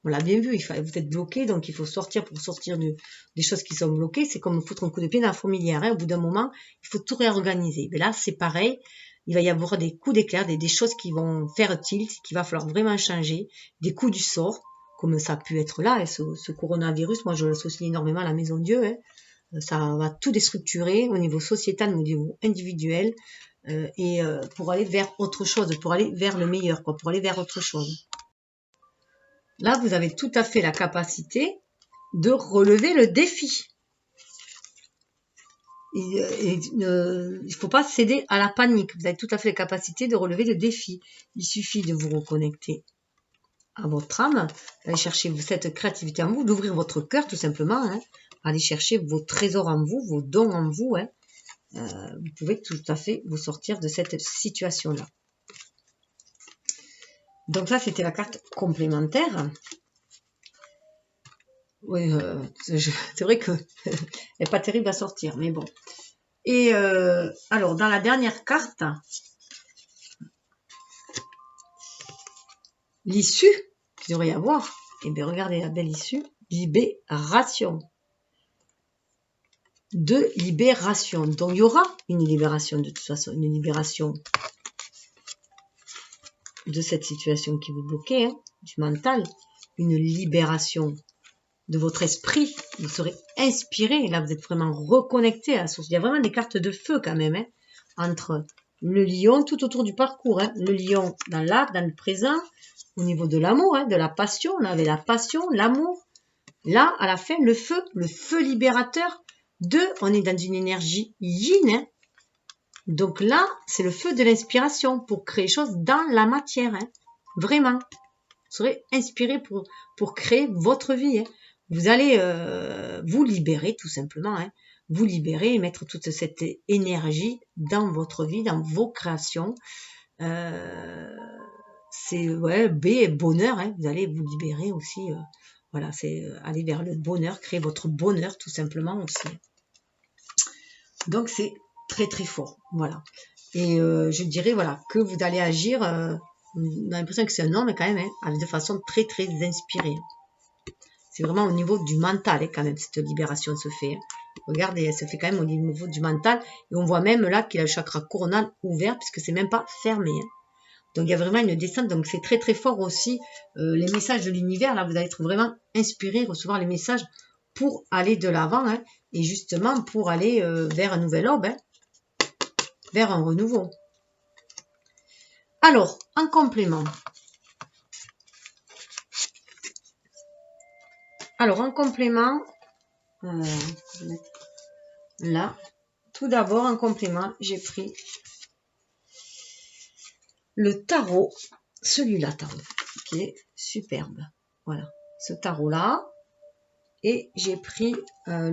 on l'a bien vu, vous êtes bloqué, donc il faut sortir pour sortir des choses qui sont bloquées. C'est comme foutre un coup de pied dans la fourmilière, hein. Au bout d'un moment, il faut tout réorganiser. Mais là, c'est pareil, il va y avoir des coups d'éclair, des choses qui vont faire tilt, qu'il va falloir vraiment changer, des coups du sort, comme ça a pu être là, hein, ce coronavirus. Moi, je l'associe énormément à la maison Dieu, hein. Ça va tout déstructurer au niveau sociétal, au niveau individuel, et pour aller vers autre chose, pour aller vers le meilleur, quoi, pour aller vers autre chose. Là, vous avez tout à fait la capacité de relever le défi. Il ne faut pas céder à la panique. Vous avez tout à fait la capacité de relever le défi. Il suffit de vous reconnecter à votre âme, aller chercher cette créativité en vous, d'ouvrir votre cœur tout simplement, hein, aller chercher vos trésors en vous, vos dons en vous, hein. Vous pouvez tout à fait vous sortir de cette situation-là. Donc ça, c'était la carte complémentaire. Oui, c'est vrai que elle n'est pas terrible à sortir, mais bon. Et alors, dans la dernière carte, l'issue qu'il devrait y avoir, et bien regardez la belle issue, libération. De libération. Donc il y aura une libération de toute façon, une libération de cette situation qui vous bloquait, hein, du mental, une libération de votre esprit, vous serez inspiré, là vous êtes vraiment reconnecté à la source. Il y a vraiment des cartes de feu quand même, hein, entre le lion tout autour du parcours, hein, le lion dans l'art, dans le présent, au niveau de l'amour, hein, de la passion, on avait la passion, l'amour, là à la fin le feu libérateur. On est dans une énergie yin, hein. Donc là, c'est le feu de l'inspiration pour créer des choses dans la matière, hein. Vraiment. Vous serez inspiré pour créer votre vie, hein. Vous allez vous libérer tout simplement, hein. Vous libérer et mettre toute cette énergie dans votre vie, dans vos créations. C'est bonheur, hein. Vous allez vous libérer aussi. Voilà, c'est aller vers le bonheur, créer votre bonheur tout simplement aussi. Donc c'est très très fort, voilà. Et je dirais voilà que vous allez agir, on a l'impression que c'est un homme quand même, hein, de façon très très inspirée. C'est vraiment au niveau du mental, hein, quand même, cette libération se fait. Hein. Regardez, elle se fait quand même au niveau du mental. Et on voit même là qu'il a le chakra coronal ouvert, puisque c'est même pas fermé. Hein. Donc il y a vraiment une descente, donc c'est très très fort aussi. Les messages de l'univers, là, vous allez être vraiment inspiré, recevoir les messages pour aller de l'avant, hein, et justement pour aller vers un nouvel orbe, hein, vers un renouveau. Alors, en complément. Alors, en complément, là, tout d'abord, en complément, j'ai pris le tarot, celui-là, tarot, qui est superbe. Voilà, ce tarot-là. Et j'ai pris un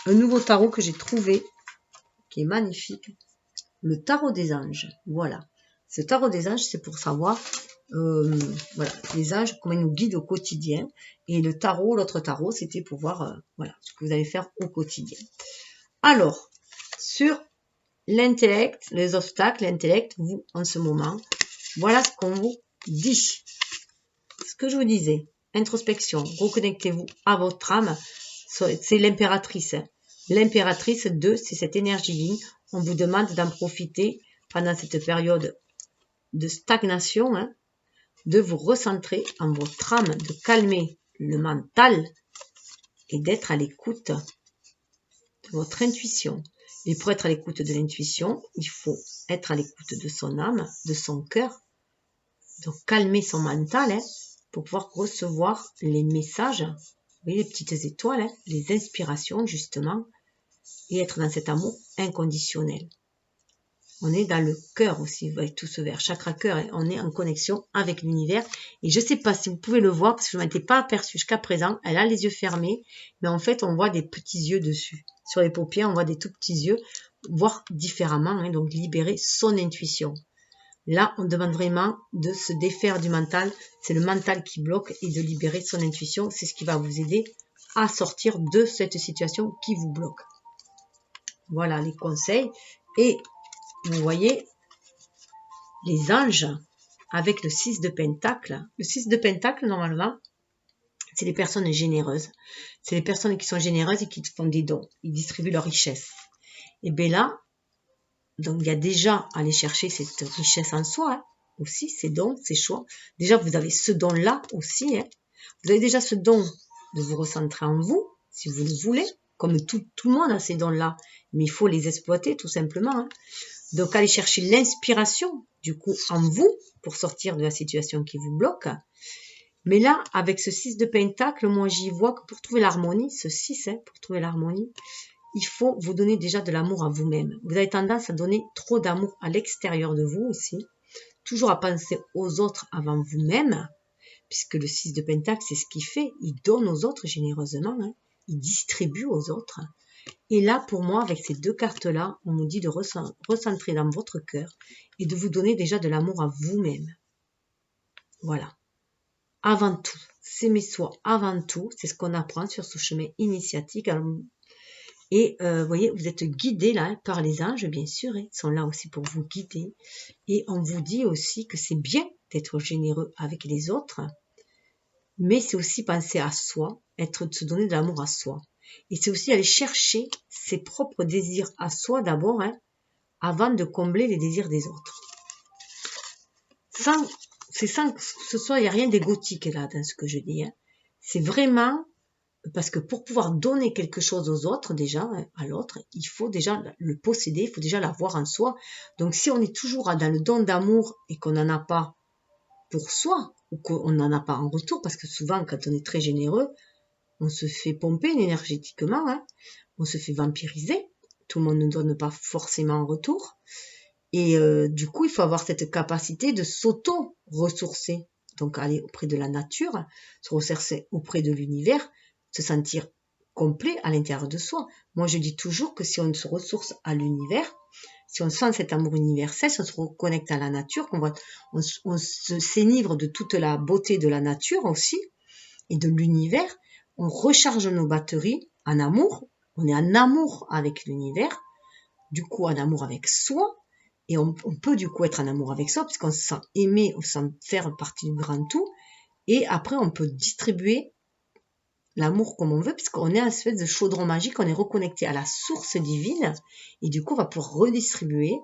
nouveau tarot que j'ai trouvé, qui est magnifique, le tarot des anges. Voilà, ce tarot des anges, c'est pour savoir, voilà, les anges, comment ils nous guident au quotidien. Et le tarot, l'autre tarot, c'était pour voir, voilà, ce que vous allez faire au quotidien. Alors, sur l'intellect, les obstacles, l'intellect, vous, en ce moment, voilà ce qu'on vous dit. Ce que je vous disais. Introspection, reconnectez-vous à votre âme, c'est l'impératrice. Hein. L'impératrice 2, c'est cette énergie ligne. On vous demande d'en profiter pendant cette période de stagnation, hein, de vous recentrer en votre âme, de calmer le mental et d'être à l'écoute de votre intuition. Et pour être à l'écoute de l'intuition, il faut être à l'écoute de son âme, de son cœur, donc calmer son mental, hein, pour pouvoir recevoir les messages, vous voyez, les petites étoiles, hein, les inspirations justement, et être dans cet amour inconditionnel. On est dans le cœur aussi, vous voyez, tout ce vert, chakra cœur, hein, on est en connexion avec l'univers. Et je ne sais pas si vous pouvez le voir, parce que je ne m'étais pas aperçue jusqu'à présent, elle a les yeux fermés, mais en fait on voit des petits yeux dessus. Sur les paupières, on voit des tout petits yeux, voir différemment, hein, donc libérer son intuition. Là, on demande vraiment de se défaire du mental. C'est le mental qui bloque et de libérer son intuition. C'est ce qui va vous aider à sortir de cette situation qui vous bloque. Voilà les conseils. Et vous voyez les anges avec le 6 de Pentacle. Le 6 de Pentacle, normalement, c'est les personnes généreuses. C'est les personnes qui sont généreuses et qui font des dons. Ils distribuent leur richesse. Et bien là, donc il y a déjà à aller chercher cette richesse en soi, hein, aussi, ces dons, ces choix. Déjà, vous avez ce don-là aussi. Hein. Vous avez déjà ce don de vous recentrer en vous, si vous le voulez, comme tout le monde a ces dons-là. Mais il faut les exploiter, tout simplement. Hein. Donc, allez chercher l'inspiration, du coup, en vous, pour sortir de la situation qui vous bloque. Mais là, avec ce 6 de Pentacle, moi, j'y vois que pour trouver l'harmonie, ce 6, hein, pour trouver l'harmonie, il faut vous donner déjà de l'amour à vous-même. Vous avez tendance à donner trop d'amour à l'extérieur de vous aussi. Toujours à penser aux autres avant vous-même, puisque le 6 de Pentacle, c'est ce qu'il fait. Il donne aux autres généreusement. Hein. Il distribue aux autres. Et là, pour moi, avec ces deux cartes-là, on nous dit de recentrer dans votre cœur et de vous donner déjà de l'amour à vous-même. Voilà. Avant tout, s'aimer soi avant tout, c'est ce qu'on apprend sur ce chemin initiatique. Et vous voyez, vous êtes guidés là par les anges, bien sûr, ils sont là aussi pour vous guider. Et on vous dit aussi que c'est bien d'être généreux avec les autres, mais c'est aussi penser à soi, se donner de l'amour à soi. Et c'est aussi aller chercher ses propres désirs à soi d'abord, hein, avant de combler les désirs des autres. Sans que ce soit, il n'y a rien d'égotique là dans ce que je dis. Hein. C'est vraiment... Parce que pour pouvoir donner quelque chose aux autres, déjà, à l'autre, il faut déjà le posséder, il faut déjà l'avoir en soi. Donc, si on est toujours dans le don d'amour et qu'on n'en a pas pour soi, ou qu'on n'en a pas en retour, parce que souvent, quand on est très généreux, on se fait pomper énergétiquement, hein, on se fait vampiriser, tout le monde ne donne pas forcément en retour. Et du coup, il faut avoir cette capacité de s'auto-ressourcer. Donc, aller auprès de la nature, se ressourcer auprès de l'univers, se sentir complet à l'intérieur de soi. Moi, je dis toujours que si on se ressource à l'univers, si on sent cet amour universel, si on se reconnecte à la nature, on se s'énivre de toute la beauté de la nature aussi, et de l'univers, on recharge nos batteries en amour, on est en amour avec l'univers, du coup en amour avec soi, et on peut du coup être en amour avec soi, parce qu'on se sent aimé, on se sent faire partie du grand tout, et après on peut distribuer l'amour comme on veut, puisqu'on est un espèce de chaudron magique, on est reconnecté à la source divine, et du coup on va pouvoir redistribuer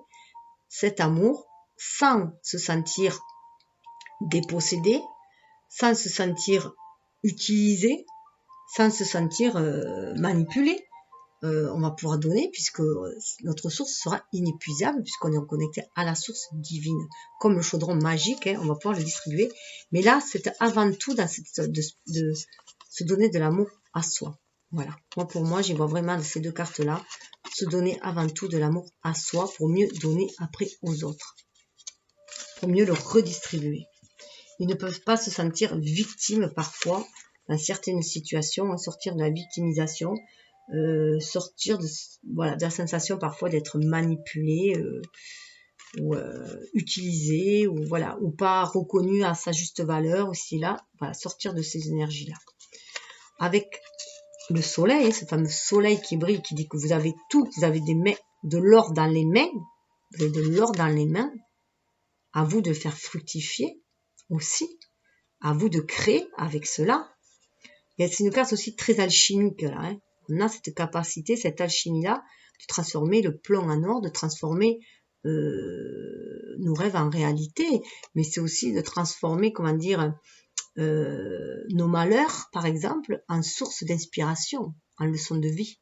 cet amour sans se sentir dépossédé, sans se sentir utilisé, sans se sentir manipulé. On va pouvoir donner puisque notre source sera inépuisable puisqu'on est reconnecté à la source divine. Comme le chaudron magique, hein, on va pouvoir le distribuer. Mais là, c'est avant tout dans de se donner de l'amour à soi. Voilà. Pour moi, j'y vois vraiment ces deux cartes-là. Se donner avant tout de l'amour à soi pour mieux donner après aux autres. Pour mieux le redistribuer. Ils ne peuvent pas se sentir victimes parfois dans certaines situations, sortir de la victimisation, sortir de la sensation parfois d'être manipulé ou utilisé ou pas reconnu à sa juste valeur aussi là, sortir de ces énergies là. Avec le soleil, ce fameux soleil qui brille, qui dit que vous avez tout, vous avez de l'or dans les mains, vous avez de l'or dans les mains, à vous de faire fructifier aussi, à vous de créer avec cela. C'est une carte aussi très alchimique, là. Hein. On a cette capacité, cette alchimie-là, de transformer le plomb en or, de transformer nos rêves en réalité, mais c'est aussi de transformer, comment dire, nos malheurs, par exemple, en source d'inspiration, en leçon de vie.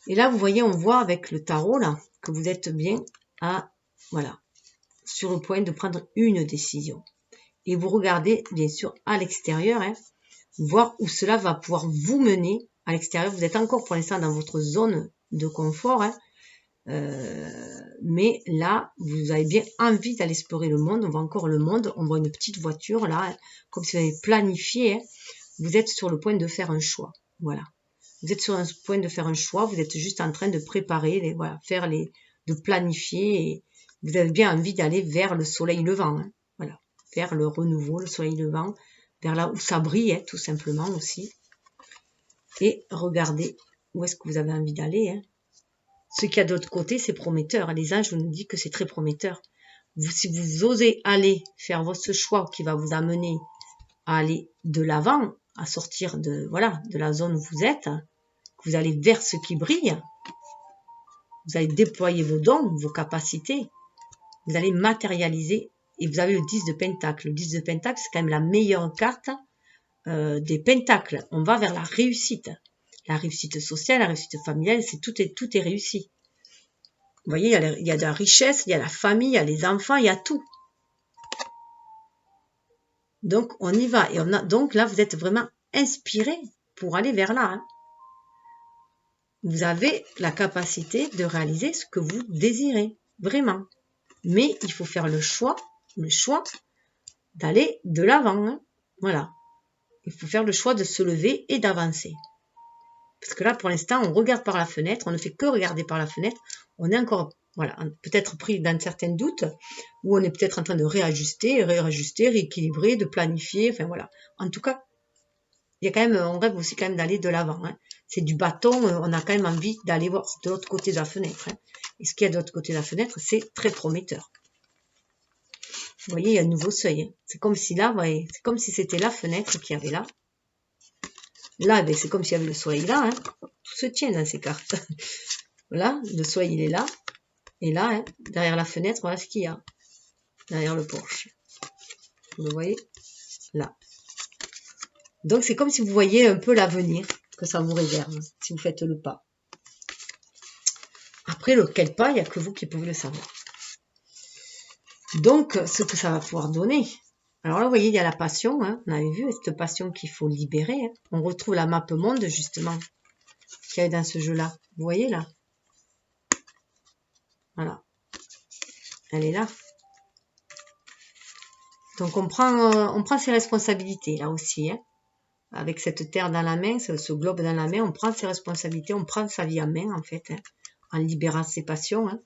Et là, vous voyez, on voit avec le tarot, là, que vous êtes bien voilà, sur le point de prendre une décision. Et vous regardez, bien sûr, à l'extérieur, hein, voir où cela va pouvoir vous mener. À l'extérieur, vous êtes encore pour l'instant dans votre zone de confort, hein, mais là, vous avez bien envie d'aller explorer le monde. On voit encore le monde, on voit une petite voiture, là, hein, comme si vous avez planifié. Hein. Vous êtes sur le point de faire un choix. Voilà. Vous êtes sur un point de faire un choix, vous êtes juste en train de préparer, voilà, de planifier. Et vous avez bien envie d'aller vers le soleil levant. Hein, voilà. Vers le renouveau, le soleil levant, vers là où ça brille, hein, tout simplement aussi. Et regardez où est-ce que vous avez envie d'aller. Hein. Ce qu'il y a de l'autre côté, c'est prometteur. Les anges nous disent que c'est très prometteur. Si vous osez aller faire ce choix qui va vous amener à aller de l'avant, à sortir de la zone où vous êtes, que vous allez vers ce qui brille, vous allez déployer vos dons, vos capacités, vous allez matérialiser. Et vous avez le 10 de Pentacle. Le 10 de Pentacle, c'est quand même la meilleure carte des Pentacles. On va vers la réussite sociale, la réussite familiale, tout est réussi. Vous voyez, il y a de la richesse, il y a la famille, il y a les enfants, il y a tout. Donc, on y va. Et donc là, vous êtes vraiment inspiré pour aller vers là. Hein. Vous avez la capacité de réaliser ce que vous désirez, vraiment. Mais il faut faire le choix d'aller de l'avant. Hein. Voilà. Il faut faire le choix de se lever et d'avancer. Parce que là, pour l'instant, on regarde par la fenêtre, on ne fait que regarder par la fenêtre. On est encore, voilà, peut-être pris dans certains doutes, ou on est peut-être en train de réajuster, rééquilibrer, de planifier, enfin voilà. En tout cas, il y a quand même, on rêve aussi quand même d'aller de l'avant. Hein. C'est du bâton, on a quand même envie d'aller voir de l'autre côté de la fenêtre. Hein. Et ce qu'il y a de l'autre côté de la fenêtre, c'est très prometteur. Vous voyez, il y a un nouveau seuil. Hein. C'est comme si là, vous voyez, c'est comme si c'était la fenêtre qu'il y avait là. Là, ben, c'est comme s'il y avait le soleil là. Hein. Tout se tient dans ces cartes. Voilà, le soleil, il est là. Et là, hein, derrière la fenêtre, voilà ce qu'il y a. Derrière le porche. Vous le voyez là. Donc, c'est comme si vous voyez un peu l'avenir que ça vous réserve, si vous faites le pas. Après, lequel pas, il n'y a que vous qui pouvez le savoir. Donc, ce que ça va pouvoir donner. Alors là, vous voyez, il y a la passion. Hein, on avait vu cette passion qu'il faut libérer. Hein. On retrouve la map monde, justement, qu'il y a dans ce jeu-là. Vous voyez, là. Voilà. Elle est là. Donc, on prend ses responsabilités, là aussi. Hein. Avec cette terre dans la main, ce globe dans la main, on prend ses responsabilités, on prend sa vie en main, en fait, hein, en libérant ses passions. Hein.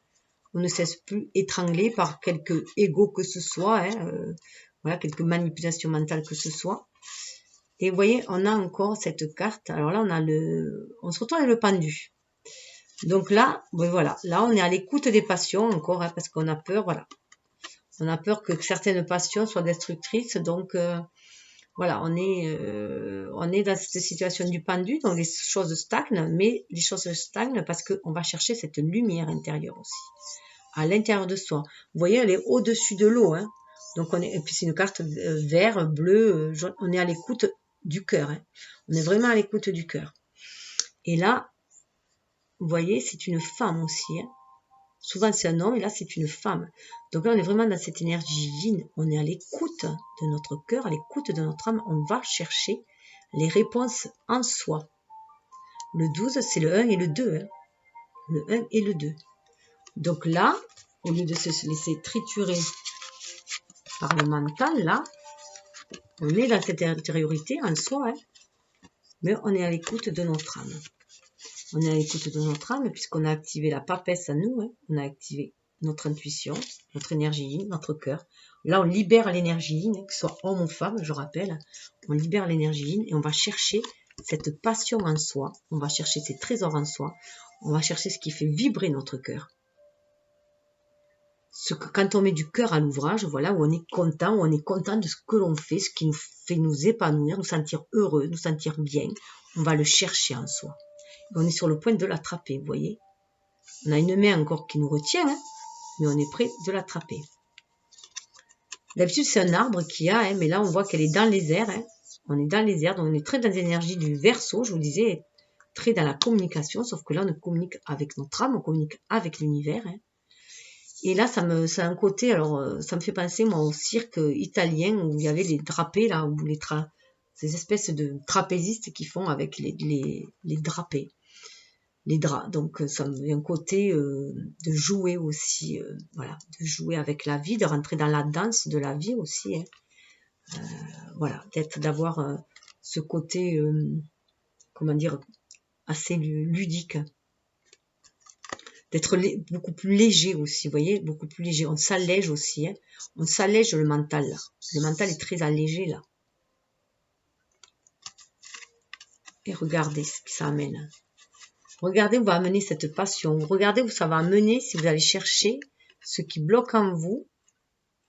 On ne cesse plus étranglé par quelque ego que ce soit, hein, voilà, quelque manipulation mentale que ce soit. Et vous voyez, on a encore cette carte. Alors là, on se retrouve avec le pendu. Donc là, ben voilà, là, on est à l'écoute des passions encore, hein, parce qu'on a peur, voilà. On a peur que certaines passions soient destructrices, donc voilà, on est dans cette situation du pendu, donc les choses stagnent, mais les choses stagnent parce qu'on va chercher cette lumière intérieure aussi, à l'intérieur de soi. Vous voyez, elle est au-dessus de l'eau, hein. Donc et puis c'est une carte vert, bleu, jaune. On est à l'écoute du cœur, hein. On est vraiment à l'écoute du cœur. Et là, vous voyez, c'est une femme aussi, hein. Souvent c'est un homme et là c'est une femme. Donc là on est vraiment dans cette énergie yin. On est à l'écoute de notre cœur, à l'écoute de notre âme. On va chercher les réponses en soi. Le 12 c'est le 1 et le 2. Hein. Le 1 et le 2. Donc là, au lieu de se laisser triturer par le mental, là, on est dans cette intériorité en soi. Hein. Mais on est à l'écoute de notre âme. On est à l'écoute de notre âme puisqu'on a activé la papesse à nous. Hein. On a activé notre intuition, notre énergie yin, notre cœur. Là, on libère l'énergie yin, que ce soit homme ou femme, je rappelle. On libère l'énergie yin et on va chercher cette passion en soi. On va chercher ces trésors en soi. On va chercher ce qui fait vibrer notre cœur. quand on met du cœur à l'ouvrage, voilà, où on est content de ce que l'on fait, ce qui nous fait nous épanouir, nous sentir heureux, nous sentir bien, on va le chercher en soi. Et on est sur le point de l'attraper, vous voyez. On a une main encore qui nous retient, hein, mais on est prêt de l'attraper. D'habitude, c'est un arbre qui a, hein, mais là, on voit qu'elle est dans les airs. Hein. On est dans les airs, donc on est très dans l'énergie du Verseau, je vous disais, très dans la communication, sauf que là, on communique avec notre âme, on communique avec l'univers. Hein. Et là, ça a un côté, alors, ça me fait penser, moi, au cirque italien, où il y avait les drapés, là, où ces espèces de trapézistes qui font avec les drapés. Les draps, donc ça a un côté de jouer aussi, voilà, de jouer avec la vie, de rentrer dans la danse de la vie aussi, hein. Voilà, d'avoir ce côté, comment dire, assez ludique, d'être beaucoup plus léger aussi, vous voyez, beaucoup plus léger, on s'allège aussi, hein. On s'allège le mental, là. Le mental est très allégé, là. Et regardez ce que ça amène. Regardez où va amener cette passion. Regardez où ça va amener si vous allez chercher ce qui bloque en vous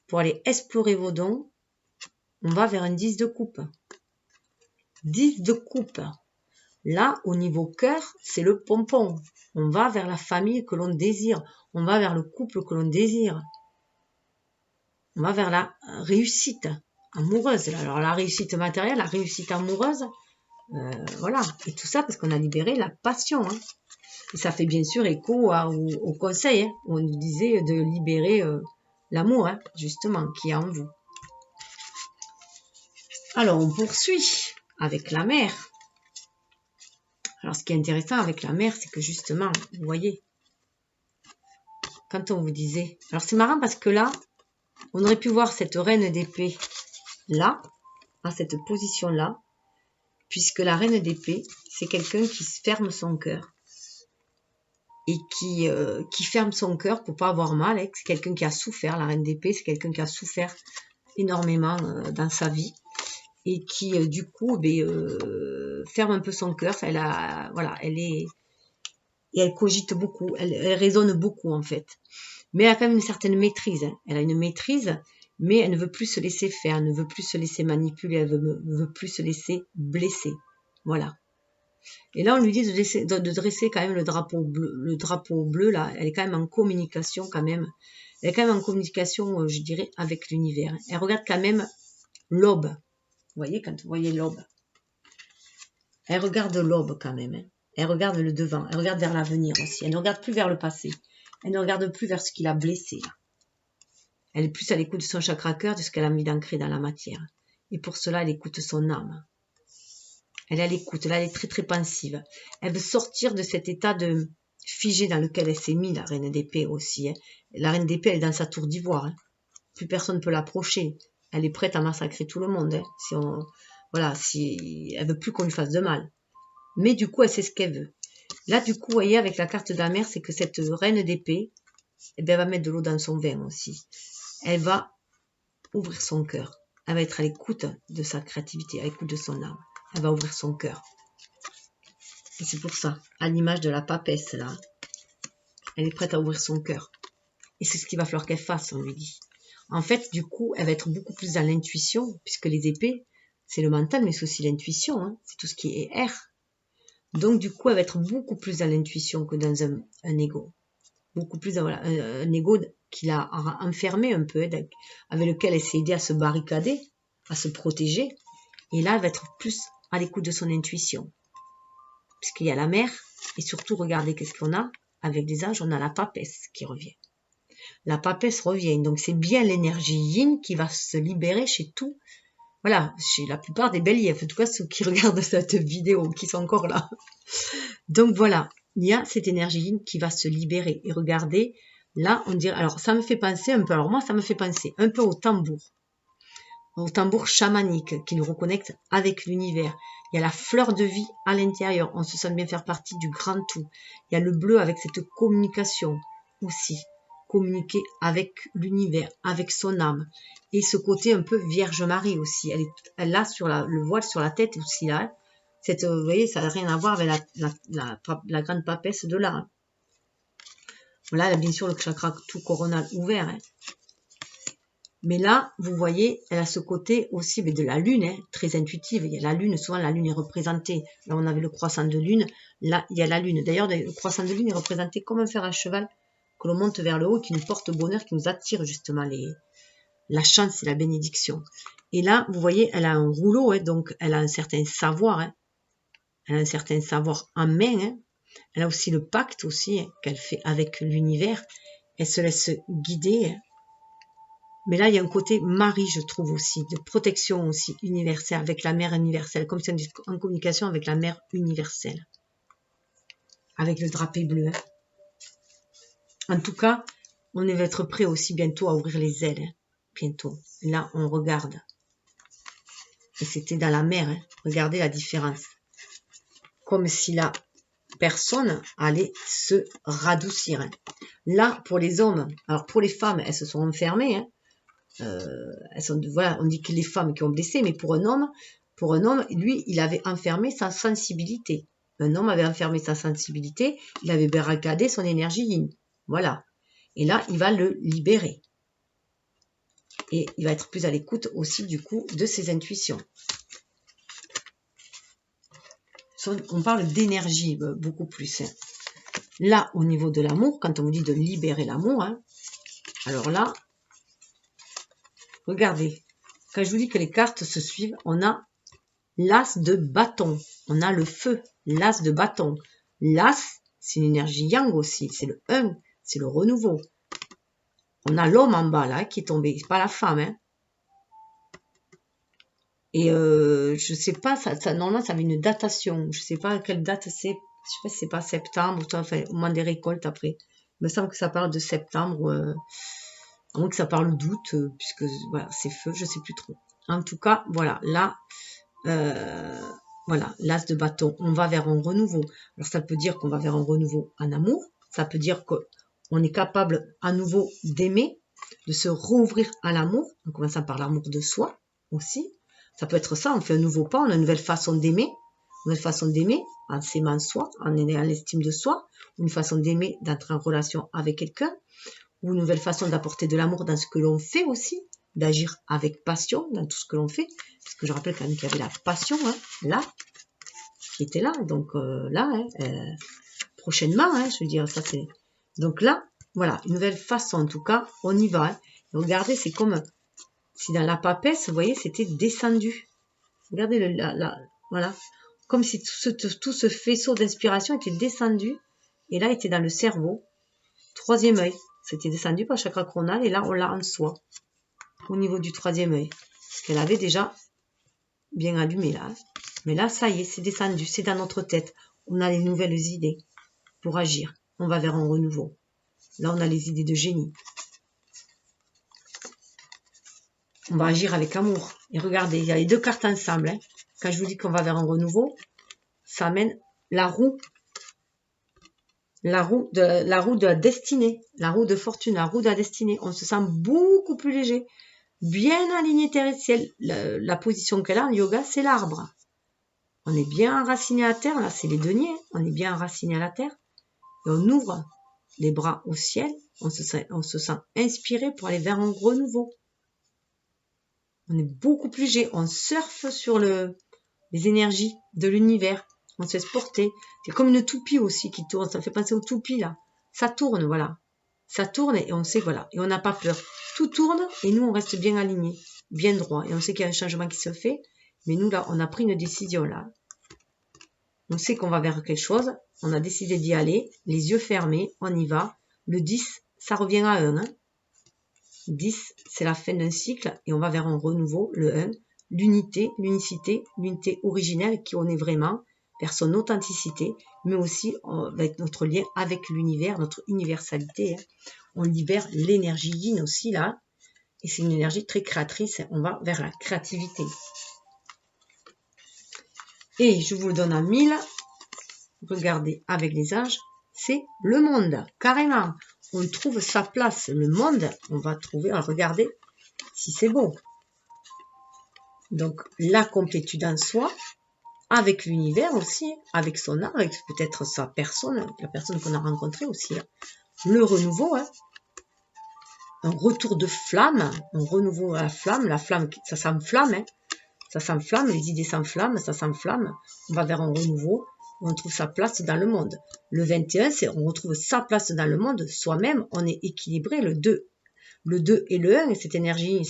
pour aller explorer vos dons. On va vers un 10 de coupe. 10 de coupe. Là, au niveau cœur, c'est le pompon. On va vers la famille que l'on désire. On va vers le couple que l'on désire. On va vers la réussite amoureuse. Alors, la réussite matérielle, la réussite amoureuse, voilà. Et tout ça parce qu'on a libéré la passion, hein. Et ça fait bien sûr écho au conseil, hein, où on nous disait de libérer l'amour, hein, justement, qui est en vous. Alors, on poursuit avec la mer. Alors, ce qui est intéressant avec la mer, c'est que justement, vous voyez, quand on vous disait... Alors, c'est marrant parce que là, on aurait pu voir cette reine d'épée là, à cette position-là, puisque la reine d'épée, c'est quelqu'un qui ferme son cœur. Et qui ferme son cœur pour pas avoir mal. Hein. C'est quelqu'un qui a souffert, la reine d'épée, c'est quelqu'un qui a souffert énormément dans sa vie et qui du coup ferme un peu son cœur. Voilà, et elle cogite beaucoup, elle raisonne beaucoup en fait. Mais elle a quand même une certaine maîtrise. Hein. Elle a une maîtrise, mais elle ne veut plus se laisser faire, elle ne veut plus se laisser manipuler, elle ne veut plus se laisser blesser. Voilà. Et là, on lui dit de dresser quand même le drapeau bleu, là, elle est quand même en communication quand même. Elle est quand même en communication, je dirais, avec l'univers. Elle regarde quand même l'aube. Vous voyez, quand vous voyez l'aube. Elle regarde l'aube quand même. Hein. Elle regarde le devant. Elle regarde vers l'avenir aussi. Elle ne regarde plus vers le passé. Elle ne regarde plus vers ce qui l'a blessée. Là. Elle est plus à l'écoute de son chakra cœur, de ce qu'elle a mis d'ancrer dans la matière. Et pour cela, elle écoute son âme. Elle est à l'écoute, là elle est très très pensive. Elle veut sortir de cet état de figé dans lequel elle s'est mise, la reine d'épée aussi. Hein. La reine d'épée, elle est dans sa tour d'ivoire. Hein. Plus personne ne peut l'approcher. Elle est prête à massacrer tout le monde. Hein. Si elle veut plus qu'on lui fasse de mal. Mais du coup, elle sait ce qu'elle veut. Là, du coup, vous voyez, avec la carte de la mer, c'est que cette reine d'épée, elle va mettre de l'eau dans son vin aussi. Elle va ouvrir son cœur. Elle va être à l'écoute de sa créativité, à l'écoute de son âme. Elle va ouvrir son cœur. Et c'est pour ça, à l'image de la papesse, là, elle est prête à ouvrir son cœur. Et c'est ce qu'il va falloir qu'elle fasse, on lui dit. En fait, du coup, elle va être beaucoup plus dans l'intuition, puisque les épées, c'est le mental, mais c'est aussi l'intuition. Hein. C'est tout ce qui est air. Donc, du coup, elle va être beaucoup plus dans l'intuition que dans un ego. Beaucoup plus dans un ego qui l'a enfermé un peu, avec lequel elle s'est aidée à se barricader, à se protéger. Et là, elle va être plus à l'écoute de son intuition. Puisqu'il y a la mer, et surtout, regardez qu'est-ce qu'on a. Avec des âges, on a la papesse qui revient. La papesse revient, donc c'est bien l'énergie yin qui va se libérer chez tout. Voilà, chez la plupart des béliers, en tout cas ceux qui regardent cette vidéo, qui sont encore là. Donc voilà, il y a cette énergie yin qui va se libérer. Et regardez, là, on dirait, alors ça me fait penser un peu, alors moi ça me fait penser un peu au tambour chamanique qui nous reconnecte avec l'univers. Il y a la fleur de vie à l'intérieur, on se sent bien faire partie du grand tout. Il y a le bleu avec cette communication aussi, communiquer avec l'univers, avec son âme. Et ce côté un peu Vierge Marie aussi, elle a sur le voile sur la tête aussi là. Vous voyez, ça n'a rien à voir avec la grande papesse de là. Là, elle a bien sûr le chakra tout coronal ouvert. Hein. Mais là, vous voyez, elle a ce côté aussi de la lune, hein, très intuitive. Il y a la lune, souvent la lune est représentée. Là, on avait le croissant de lune. Là, il y a la lune. D'ailleurs, le croissant de lune est représenté comme un fer à cheval que l'on monte vers le haut, qui nous porte bonheur, qui nous attire justement la chance et la bénédiction. Et là, vous voyez, elle a un rouleau, hein, donc elle a un certain savoir. Hein, elle a un certain savoir en main. Hein, elle a aussi le pacte aussi hein, qu'elle fait avec l'univers. Elle se laisse guider. Hein. Mais là, il y a un côté Marie, je trouve aussi, de protection aussi universelle, avec la mère universelle, comme si on est en communication avec la mère universelle, avec le drapé bleu. Hein. En tout cas, on va être prêt aussi bientôt à ouvrir les ailes. Hein. Bientôt. Là, on regarde. Et c'était dans la mer. Hein. Regardez la différence. Comme si la personne allait se radoucir. Hein. Là, pour les hommes, alors pour les femmes, elles se sont enfermées. Hein. Elles sont, voilà, on dit que les femmes qui ont blessé, mais pour un homme, lui, il avait enfermé sa sensibilité. Un homme avait enfermé sa sensibilité, il avait barricadé son énergie yin. Voilà. Et là, il va le libérer. Et il va être plus à l'écoute aussi, du coup, de ses intuitions. On parle d'énergie beaucoup plus. Hein. Là, au niveau de l'amour, quand on vous dit de libérer l'amour, hein, alors là, regardez, quand je vous dis que les cartes se suivent, on a l'as de bâton, on a le feu, l'as de bâton. L'as, c'est une énergie yang aussi, c'est le 1, c'est le renouveau. On a l'homme en bas là qui est tombé, c'est pas la femme. Hein. Et je sais pas, normalement ça avait une datation, je sais pas à quelle date c'est, je sais pas si c'est pas septembre, enfin, au moment des récoltes après. Il me semble que ça parle de septembre, à moins que ça parle d'août, puisque voilà, c'est feu, je sais plus trop. En tout cas, voilà, là, voilà, l'as de bâton, on va vers un renouveau. Alors ça peut dire qu'on va vers un renouveau en amour, ça peut dire qu'on est capable à nouveau d'aimer, de se rouvrir à l'amour, en commençant par l'amour de soi aussi. Ça peut être ça, on fait un nouveau pas, on a une nouvelle façon d'aimer, en s'aimant soi, en ayant l'estime de soi, une façon d'aimer, d'entrer en relation avec quelqu'un, ou une nouvelle façon d'apporter de l'amour dans ce que l'on fait aussi, d'agir avec passion dans tout ce que l'on fait. Parce que je rappelle quand même qu'il y avait la passion, hein, là, qui était là. Donc là, hein, prochainement, hein, je veux dire, ça c'est... Donc là, voilà, une nouvelle façon, en tout cas, on y va. Hein. Regardez, c'est comme si dans la papesse, vous voyez, c'était descendu. Regardez, voilà, comme si tout ce faisceau d'inspiration était descendu, et là, était dans le cerveau, troisième œil. C'était descendu par le chakra coronal, et là, on l'a en soi, au niveau du troisième œil. Parce qu'elle avait déjà bien allumé, là. Mais là, ça y est, c'est descendu, c'est dans notre tête. On a les nouvelles idées pour agir. On va vers un renouveau. Là, on a les idées de génie. On va agir avec amour. Et regardez, il y a les deux cartes ensemble. Hein. Quand je vous dis qu'on va vers un renouveau, ça amène la roue. La roue de la destinée. La roue de fortune, la roue de la destinée. On se sent beaucoup plus léger. Bien aligné terre et ciel. La position qu'elle a en yoga, c'est l'arbre. On est bien enraciné à la terre. Là, c'est les deniers. On est bien enraciné à la terre. Et on ouvre les bras au ciel. On se sent inspiré pour aller vers un renouveau. On est beaucoup plus léger. On surfe sur les énergies de l'univers. On se laisse porter. C'est comme une toupie aussi qui tourne. Ça fait penser aux toupies là. Ça tourne, voilà. Ça tourne et on sait, voilà. Et on n'a pas peur. Tout tourne et nous, on reste bien alignés, bien droit. Et on sait qu'il y a un changement qui se fait. Mais nous, là, on a pris une décision là. On sait qu'on va vers quelque chose. On a décidé d'y aller. Les yeux fermés. On y va. Le 10, ça revient à 1. Hein. 10, c'est la fin d'un cycle et on va vers un renouveau, le 1, l'unité, l'unicité, l'unité originelle qui on est vraiment, vers son authenticité, mais aussi avec notre lien avec l'univers, notre universalité. Hein. On libère l'énergie yin aussi là, et c'est une énergie très créatrice, on va vers la créativité. Et je vous le donne en 1000, regardez avec les âges, c'est le monde, carrément. On trouve sa place, le monde, on va trouver, regardez si c'est beau. Donc, la complétude en soi, avec l'univers aussi, avec son art, avec peut-être sa personne, la personne qu'on a rencontrée aussi. le renouveau, hein, un retour de flamme, un renouveau à la flamme, ça s'enflamme, hein, ça s'enflamme, les idées s'enflamment, ça s'enflamme, on va vers un renouveau, on trouve sa place dans le monde. Le 21, c'est on retrouve sa place dans le monde, soi-même, on est équilibré, le 2 et le 1, et cette énergie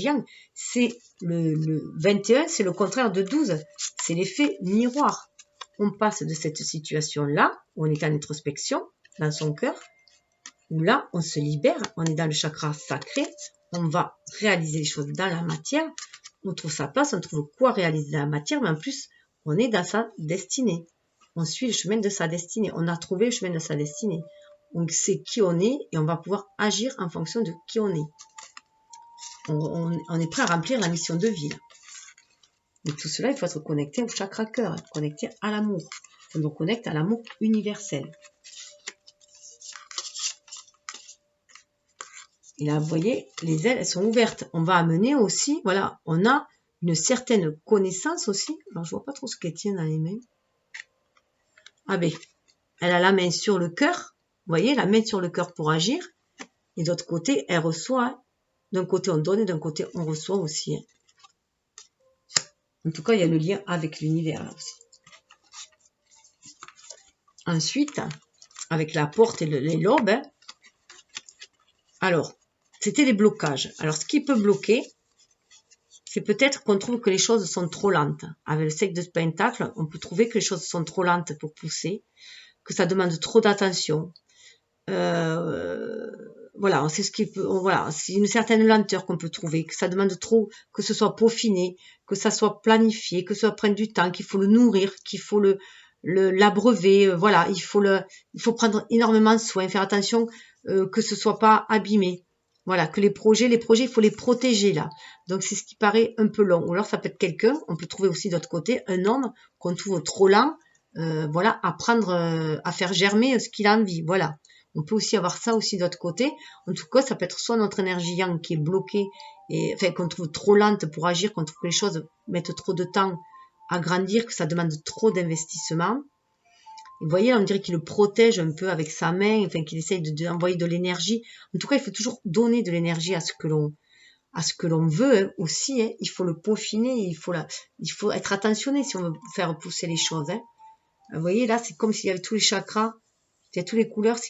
yang, c'est le 21, c'est le contraire de 12, c'est l'effet miroir. On passe de cette situation-là, où on est en introspection, dans son cœur, où là, on se libère, on est dans le chakra sacré, on va réaliser les choses dans la matière, on trouve sa place, on trouve quoi réaliser dans la matière, mais en plus, on est dans sa destinée. On suit le chemin de sa destinée, on a trouvé le chemin de sa destinée. On sait qui on est et on va pouvoir agir en fonction de qui on est. On est prêt à remplir la mission de vie. Mais tout cela, il faut être connecté au chakra cœur, connecté à l'amour. On nous connecte à l'amour universel. Et là, vous voyez, les ailes, elles sont ouvertes. On va amener aussi, voilà, on a une certaine connaissance aussi. Alors, je vois pas trop ce qu'elle tient dans les mains. Ah ben, elle a la main sur le cœur. Vous voyez, la main sur le cœur pour agir. Et d'autre côté, elle reçoit. D'un côté, on donne et d'un côté, on reçoit aussi. En tout cas, il y a le lien avec l'univers là aussi. Ensuite, avec la porte et les lobes, alors, c'était les blocages. Alors, ce qui peut bloquer, c'est peut-être qu'on trouve que les choses sont trop lentes. Avec le 5 de Pentacle, on peut trouver que les choses sont trop lentes pour pousser, que ça demande trop d'attention. Voilà, c'est ce qui peut, voilà, c'est une certaine lenteur qu'on peut trouver, que ça demande trop, que ce soit peaufiné, que ça soit planifié, que ça prenne du temps, qu'il faut le nourrir, qu'il faut l'abreuver, voilà, il faut prendre énormément soin, faire attention que ce soit pas abîmé. Voilà, que les projets, il faut les protéger là. Donc c'est ce qui paraît un peu long. Ou alors ça peut être quelqu'un, on peut trouver aussi d'autre côté un homme qu'on trouve trop lent, voilà, à prendre, à faire germer ce qu'il a envie. Voilà. On peut aussi avoir ça aussi d'autre côté. En tout cas, ça peut être soit notre énergie yang qui est bloquée, et enfin qu'on trouve trop lente pour agir, qu'on trouve que les choses mettent trop de temps à grandir, que ça demande trop d'investissement. Vous voyez, on dirait qu'il le protège un peu avec sa main, enfin qu'il essaye d'envoyer de l'énergie. En tout cas, il faut toujours donner de l'énergie à ce que l'on veut hein, aussi. Hein. Il faut le peaufiner, il faut être attentionné si on veut faire pousser les choses. Hein. Vous voyez, là, c'est comme s'il y avait tous les chakras, il y a toutes les couleurs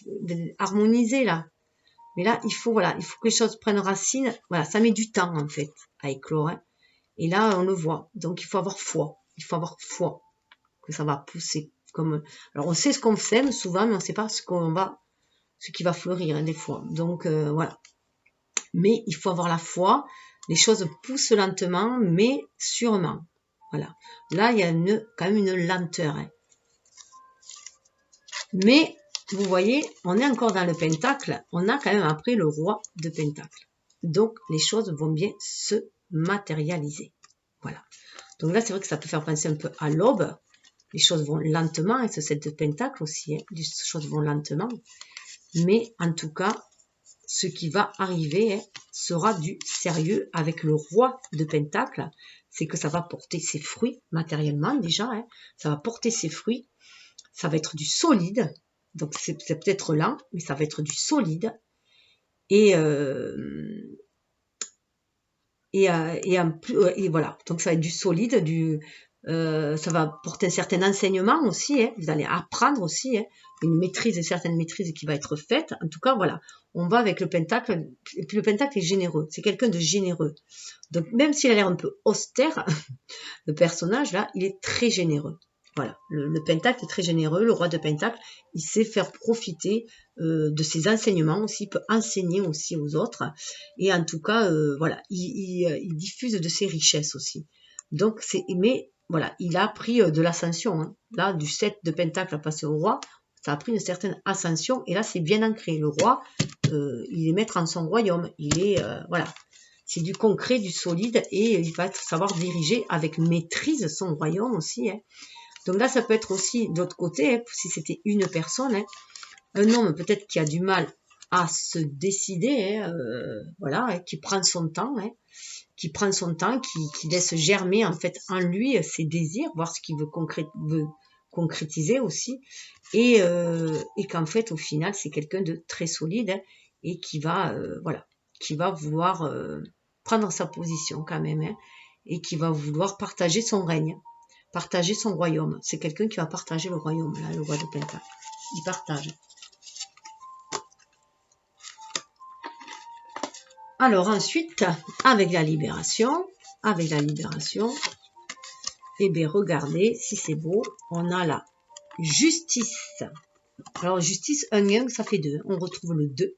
harmonisées là. Mais là, il faut que les choses prennent racine. Voilà, ça met du temps en fait à éclore. Hein. Et là, on le voit. Donc, il faut avoir foi. Il faut avoir foi que ça va pousser. Alors, on sait ce qu'on sème souvent, mais on ne sait pas ce qui va fleurir hein, des fois. Donc, voilà. Mais il faut avoir la foi. Les choses poussent lentement, mais sûrement. Voilà. Là, il y a quand même une lenteur. Hein. Mais, vous voyez, on est encore dans le pentacle. On a quand même après le roi de pentacle. Donc, les choses vont bien se matérialiser. Voilà. Donc là, c'est vrai que ça peut faire penser un peu à l'aube. Les choses vont lentement, et ce 7 de pentacle aussi, hein, les choses vont lentement. Mais en tout cas, ce qui va arriver hein, sera du sérieux avec le roi de pentacle. C'est que ça va porter ses fruits matériellement déjà. Hein, ça va porter ses fruits. Ça va être du solide. Donc c'est peut-être lent, mais ça va être du solide. Et voilà. Donc ça va être du solide, ça va porter un certain enseignement aussi. Hein. Vous allez apprendre aussi hein, une certaine maîtrise qui va être faite. En tout cas, voilà. On va avec le pentacle. Et puis le pentacle est généreux. C'est quelqu'un de généreux. Donc même s'il a l'air un peu austère, le personnage là, il est très généreux. Voilà, le pentacle est très généreux, le roi de pentacle, il sait faire profiter de ses enseignements aussi, il peut enseigner aussi aux autres, et en tout cas, voilà, il diffuse de ses richesses aussi. Donc, mais voilà, il a pris de l'ascension, hein. Là, du 7 de pentacle à passer au roi, ça a pris une certaine ascension, et là, c'est bien ancré. Le roi, il est maître en son royaume, il est, voilà, c'est du concret, du solide, et il va savoir diriger avec maîtrise son royaume aussi, hein. Donc là, ça peut être aussi de l'autre côté, hein, si c'était une personne, hein, un homme peut-être qui a du mal à se décider, hein, voilà, hein, qui prend son temps, hein, qui laisse germer en fait en lui ses désirs, voir ce qu'il veut concrétiser aussi, et qu'en fait, au final, c'est quelqu'un de très solide, hein, et qui va, voilà, qui va vouloir prendre sa position quand même, hein, et qui va vouloir partager son règne, partager son royaume. C'est quelqu'un qui va partager le royaume, là, le roi de Pentacle. Il partage. Alors ensuite, avec la libération, eh bien regardez si c'est beau, on a la justice. Alors justice, 1, ça fait 2. On retrouve le 2.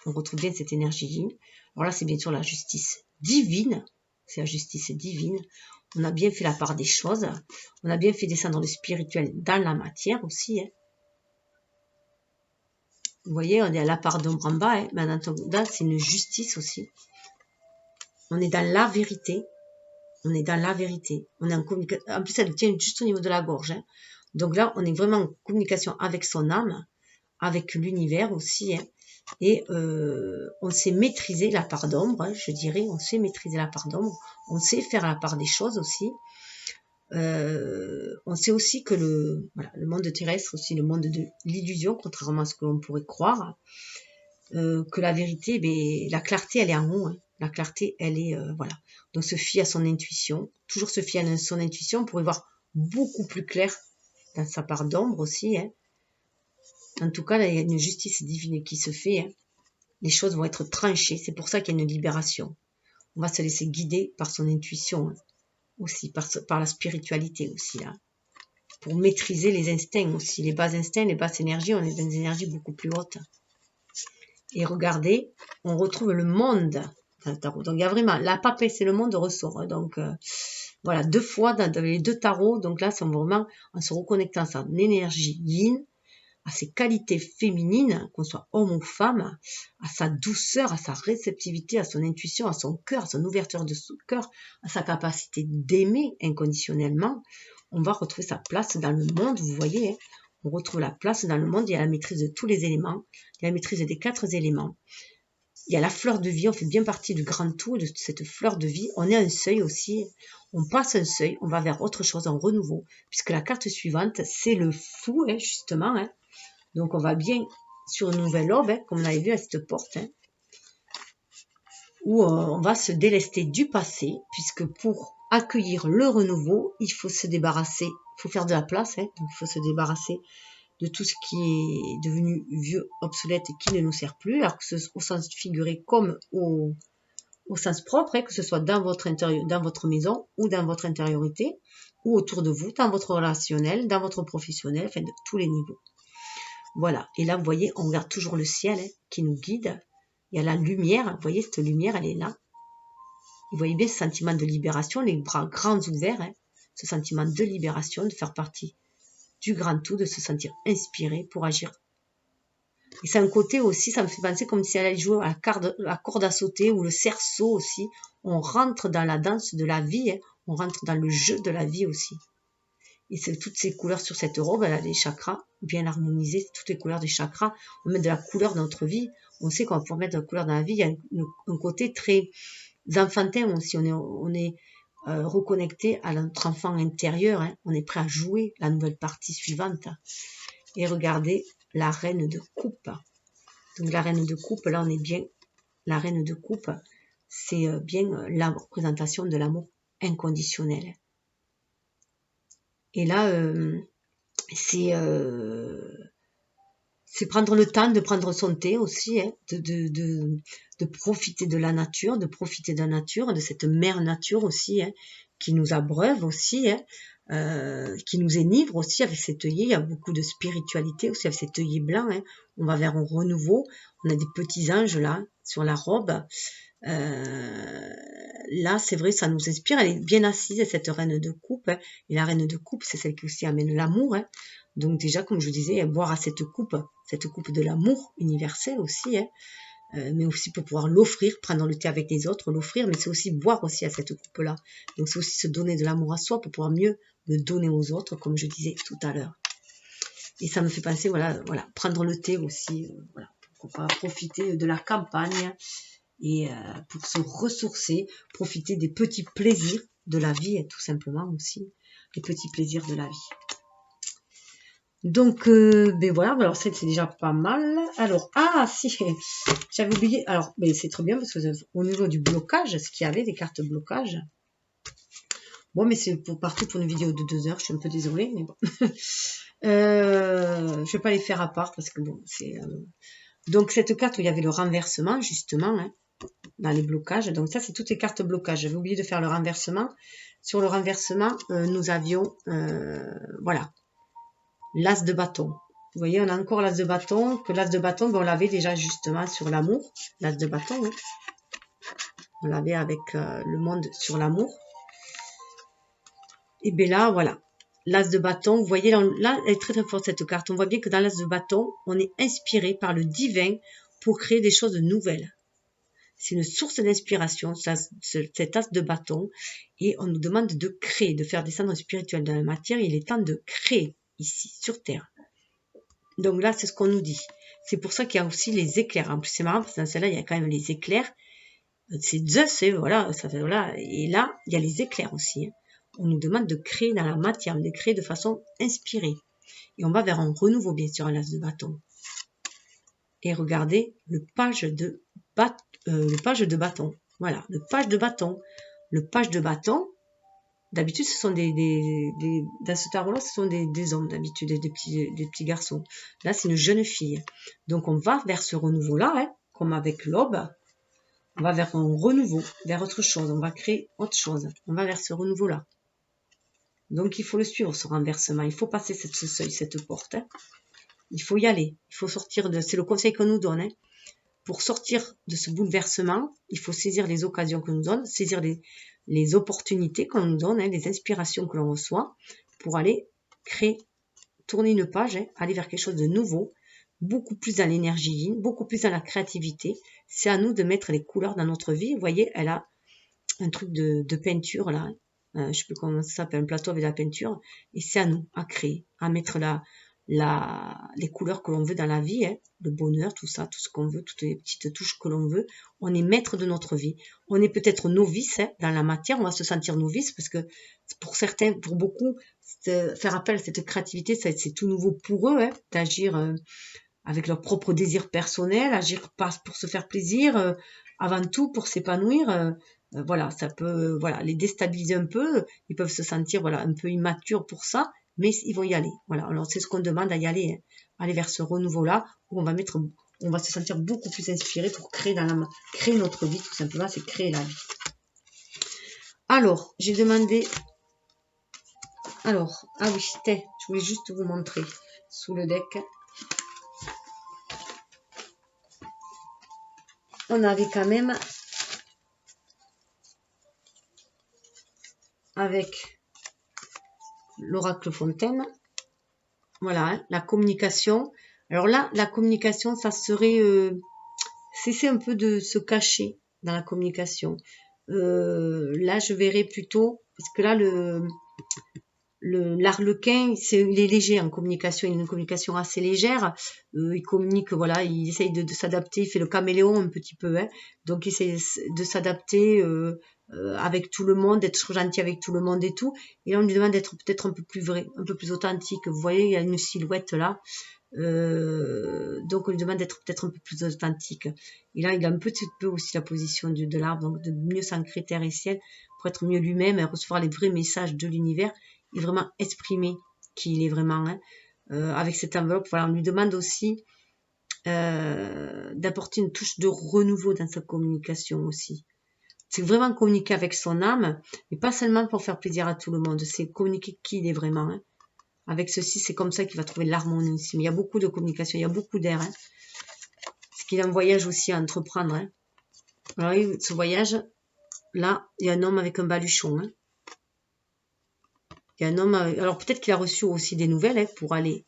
On retrouve bien cette énergie yin. Alors là, c'est bien sûr la justice divine. C'est la justice divine. On a bien fait la part des choses. On a bien fait descendre le spirituel dans la matière aussi. Hein. Vous voyez, on est à la part d'ombre en bas. Hein. Maintenant, c'est une justice aussi. On est dans la vérité. On est dans la vérité. On est en communication. En plus, elle tient juste au niveau de la gorge. Hein. Donc là, on est vraiment en communication avec son âme, avec l'univers aussi. Hein. Et on sait maîtriser la part d'ombre, hein, je dirais. On sait maîtriser la part d'ombre. On sait faire la part des choses aussi. On sait aussi que le monde terrestre, aussi le monde de l'illusion, contrairement à ce que l'on pourrait croire, que la vérité, ben, la clarté, elle est en haut. Hein. La clarté, elle est, voilà. Donc, se fier à son intuition, toujours se fier à son intuition pour y voir beaucoup plus clair dans sa part d'ombre aussi. Hein. En tout cas, là, il y a une justice divine qui se fait. Hein. Les choses vont être tranchées. C'est pour ça qu'il y a une libération. On va se laisser guider par son intuition, hein. Aussi, par la spiritualité aussi, là. Pour maîtriser les instincts aussi. Les bas instincts, les basses énergies, on est dans des énergies beaucoup plus hautes. Et regardez, on retrouve le monde dans le tarot. Donc, il y a vraiment la papesse et le monde ressort. Hein. Donc, voilà, 2 fois dans les 2 tarots. Donc là, c'est vraiment en se reconnectant à son énergie yin, à ses qualités féminines, qu'on soit homme ou femme, à sa douceur, à sa réceptivité, à son intuition, à son cœur, à son ouverture de son cœur, à sa capacité d'aimer inconditionnellement. On va retrouver sa place dans le monde, vous voyez. Hein. On retrouve la place dans le monde, il y a la maîtrise de tous les éléments, il y a la maîtrise des 4 éléments. Il y a la fleur de vie, on fait bien partie du grand tout, de cette fleur de vie. On est à un seuil aussi, on passe un seuil, on va vers autre chose, en renouveau, puisque la carte suivante, c'est le fou, hein, justement. Hein. Donc, on va bien sur une nouvelle aube, hein, comme on avait vu à cette porte, hein, où on va se délester du passé, puisque pour accueillir le renouveau, il faut se débarrasser, il faut faire de la place, hein, donc il faut se débarrasser de tout ce qui est devenu vieux, obsolète et qui ne nous sert plus, alors que ce soit au sens figuré comme au sens propre, hein, que ce soit dans votre intérieur, dans votre maison ou dans votre intériorité, ou autour de vous, dans votre relationnel, dans votre professionnel, enfin de tous les niveaux. Voilà, et là vous voyez, on regarde toujours le ciel, hein, qui nous guide. Il y a la lumière, vous voyez cette lumière, elle est là. Vous voyez bien ce sentiment de libération, les bras grands ouverts, hein, ce sentiment de libération, de faire partie du grand tout, de se sentir inspiré pour agir. Et c'est un côté aussi, ça me fait penser comme si elle allait jouer à la corde à sauter ou le cerceau aussi. On rentre dans la danse de la vie, hein, on rentre dans le jeu de la vie aussi. Et c'est toutes ces couleurs sur cette robe, elle a des chakras bien harmonisés, toutes les couleurs des chakras. On met de la couleur dans notre vie. On sait qu'on va pouvoir mettre de la couleur dans la vie. Il y a un côté très enfantin aussi. On est reconnecté à notre enfant intérieur. Hein. On est prêt à jouer la nouvelle partie suivante. Et regardez la reine de coupe. Donc la reine de coupe, là on est bien. La reine de coupe, c'est bien la représentation de l'amour inconditionnel. Et là, c'est prendre le temps de prendre son thé aussi, hein, de profiter de la nature, de cette mère nature aussi, hein, qui nous abreuve aussi, hein, qui nous énivre aussi avec cet œillet. Il y a beaucoup de spiritualité aussi avec cet œillet blanc. Hein. On va vers un renouveau. On a des petits anges là sur la robe. Là, c'est vrai, ça nous inspire. Elle est bien assise, cette reine de coupe. Hein. Et la reine de coupe, c'est celle qui aussi amène l'amour. Hein. Donc déjà, comme je vous disais, boire à cette coupe de l'amour universel aussi. Hein. Mais aussi pour pouvoir l'offrir, prendre le thé avec les autres, l'offrir, mais c'est aussi boire aussi à cette coupe-là. Donc c'est aussi se donner de l'amour à soi pour pouvoir mieux le donner aux autres, comme je disais tout à l'heure. Et ça me fait penser, voilà, prendre le thé aussi, voilà, pour pouvoir profiter de la campagne et pour se ressourcer, profiter des petits plaisirs de la vie, tout simplement aussi, les petits plaisirs de la vie. Donc, ben voilà, alors c'est déjà pas mal. Alors, ah, si, j'avais oublié. Alors, mais c'est très bien parce que au niveau du blocage, ce qu'il y avait, des cartes blocage. Bon, mais c'est pour partir pour une vidéo de 2 heures, je suis un peu désolée, mais bon. Je vais pas les faire à part parce que bon, c'est... Donc, cette carte où il y avait le renversement, justement, hein, dans les blocages. Donc, ça, c'est toutes les cartes blocage. J'avais oublié de faire le renversement. Sur le renversement, nous avions, voilà, l'as de bâton. Vous voyez, on a encore l'as de bâton, que l'as de bâton, ben, on l'avait déjà justement sur l'amour, l'as de bâton. Hein. On l'avait avec le monde sur l'amour. Et bien là, voilà, l'as de bâton, vous voyez, là, elle est très très forte cette carte. On voit bien que dans l'as de bâton, on est inspiré par le divin pour créer des choses nouvelles. C'est une source d'inspiration, cet as de bâton, et on nous demande de créer, de faire descendre le spirituel dans la matière. Il est temps de créer ici, sur Terre. Donc là, c'est ce qu'on nous dit. C'est pour ça qu'il y a aussi les éclairs. En plus, c'est marrant parce que dans celle-là, il y a quand même les éclairs. C'est Zeus, et voilà, ça fait, voilà. Et là, il y a les éclairs aussi. Hein. On nous demande de créer dans la matière, de créer de façon inspirée. Et on va vers un renouveau, bien sûr, à l'as de bâton. Et regardez le page de bâton. Voilà, le page de bâton. Le page de bâton, d'habitude, ce sont dans ce tarot-là, ce sont des hommes, d'habitude, des petits garçons. Là, c'est une jeune fille. Donc, on va vers ce renouveau-là, hein, comme avec l'aube. On va vers un renouveau, vers autre chose. On va créer autre chose. On va vers ce renouveau-là. Donc, il faut le suivre, ce renversement. Il faut passer ce seuil, cette porte. Hein. Il faut y aller. Il faut sortir de... C'est le conseil qu'on nous donne. Hein. Pour sortir de ce bouleversement, il faut saisir les occasions qu'on nous donne, saisir les opportunités qu'on nous donne, hein, les inspirations que l'on reçoit, pour aller créer, tourner une page, hein, aller vers quelque chose de nouveau, beaucoup plus dans l'énergie yin, beaucoup plus dans la créativité. C'est à nous de mettre les couleurs dans notre vie. Vous voyez, elle a un truc de peinture là, je ne sais plus comment ça s'appelle, un plateau avec de la peinture, et c'est à nous à créer, à mettre les couleurs que l'on veut dans la vie, hein, le bonheur, tout ça, tout ce qu'on veut, toutes les petites touches que l'on veut. On est maître de notre vie. On est peut-être novice hein, dans la matière, on va se sentir novice parce que pour certains, pour beaucoup, faire appel à cette créativité, c'est tout nouveau pour eux, hein, d'agir avec leur propre désir personnel, agir pas pour se faire plaisir, avant tout pour s'épanouir. Voilà, ça peut voilà, les déstabiliser un peu, ils peuvent se sentir voilà, un peu immatures pour ça, mais ils vont y aller. Voilà, alors c'est ce qu'on demande à y aller, hein. Aller vers ce renouveau-là, où on va se sentir beaucoup plus inspiré pour créer notre vie, tout simplement, c'est créer la vie. Alors, j'ai demandé, alors, ah oui, je voulais juste vous montrer, sous le deck, on avait quand même, avec l'oracle Fontaine, voilà, hein, la communication. Alors là, la communication, ça serait cesser un peu de se cacher dans la communication. Là, je verrais plutôt, parce que là, l'arlequin, il est léger en communication, il a une communication assez légère. Il communique, voilà, il essaye de s'adapter, il fait le caméléon un petit peu, hein, donc il essaye de s'adapter avec tout le monde, d'être gentil avec tout le monde et tout. Et là, on lui demande d'être peut-être un peu plus vrai, un peu plus authentique. Vous voyez, il y a une silhouette là. Donc on lui demande d'être peut-être un peu plus authentique. Et là, il a un petit peu aussi la position de l'arbre, donc de mieux s'ancrer terre et ciel pour être mieux lui-même et recevoir les vrais messages de l'univers et vraiment exprimer qui il est vraiment. Hein. Avec cette enveloppe, voilà, on lui demande aussi d'apporter une touche de renouveau dans sa communication aussi. C'est vraiment communiquer avec son âme, mais pas seulement pour faire plaisir à tout le monde, c'est communiquer qui il est vraiment. Hein. Avec ceci, c'est comme ça qu'il va trouver l'harmonie aussi. Mais il y a beaucoup de communication, il y a beaucoup d'air. Hein. Parce qu'il a un voyage aussi à entreprendre. Hein. Alors, ce voyage, là, il y a un homme avec un baluchon. Hein. Il y a un homme. Alors, peut-être qu'il a reçu aussi des nouvelles hein, pour aller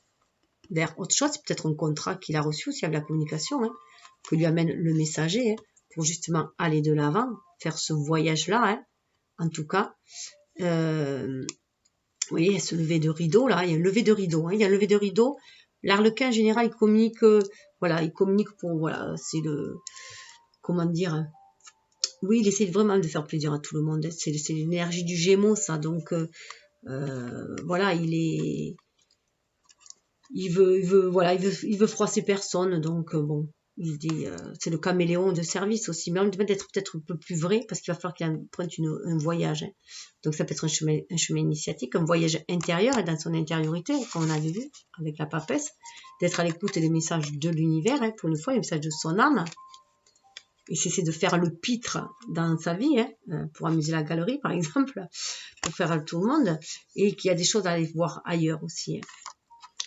vers autre chose. C'est peut-être un contrat qu'il a reçu aussi avec la communication, hein, que lui amène le messager, hein, pour justement aller de l'avant, faire ce voyage-là. Hein. En tout cas, vous voyez, il y a ce lever de rideau, là, il y a un lever de rideau. Hein, il y a un lever de rideau. L'arlequin, en général, il communique, voilà, il communique pour, voilà, c'est le, comment dire, oui, il essaie vraiment de faire plaisir à tout le monde. Hein, c'est l'énergie du Gémeaux, ça. Donc, voilà, il est, voilà, il veut froisser personne, donc bon, il dit, c'est le caméléon de service aussi, mais on demande d'être peut-être un peu plus vrai, parce qu'il va falloir qu'il emprunte un voyage, hein. Donc ça peut être un chemin initiatique, un voyage intérieur, et dans son intériorité, comme on avait vu, avec la papesse, d'être à l'écoute des messages de l'univers, hein, pour une fois, les messages de son âme, et c'est de faire le pitre dans sa vie, hein, pour amuser la galerie, par exemple, pour faire tout le monde, et qu'il y a des choses à aller voir ailleurs aussi, hein.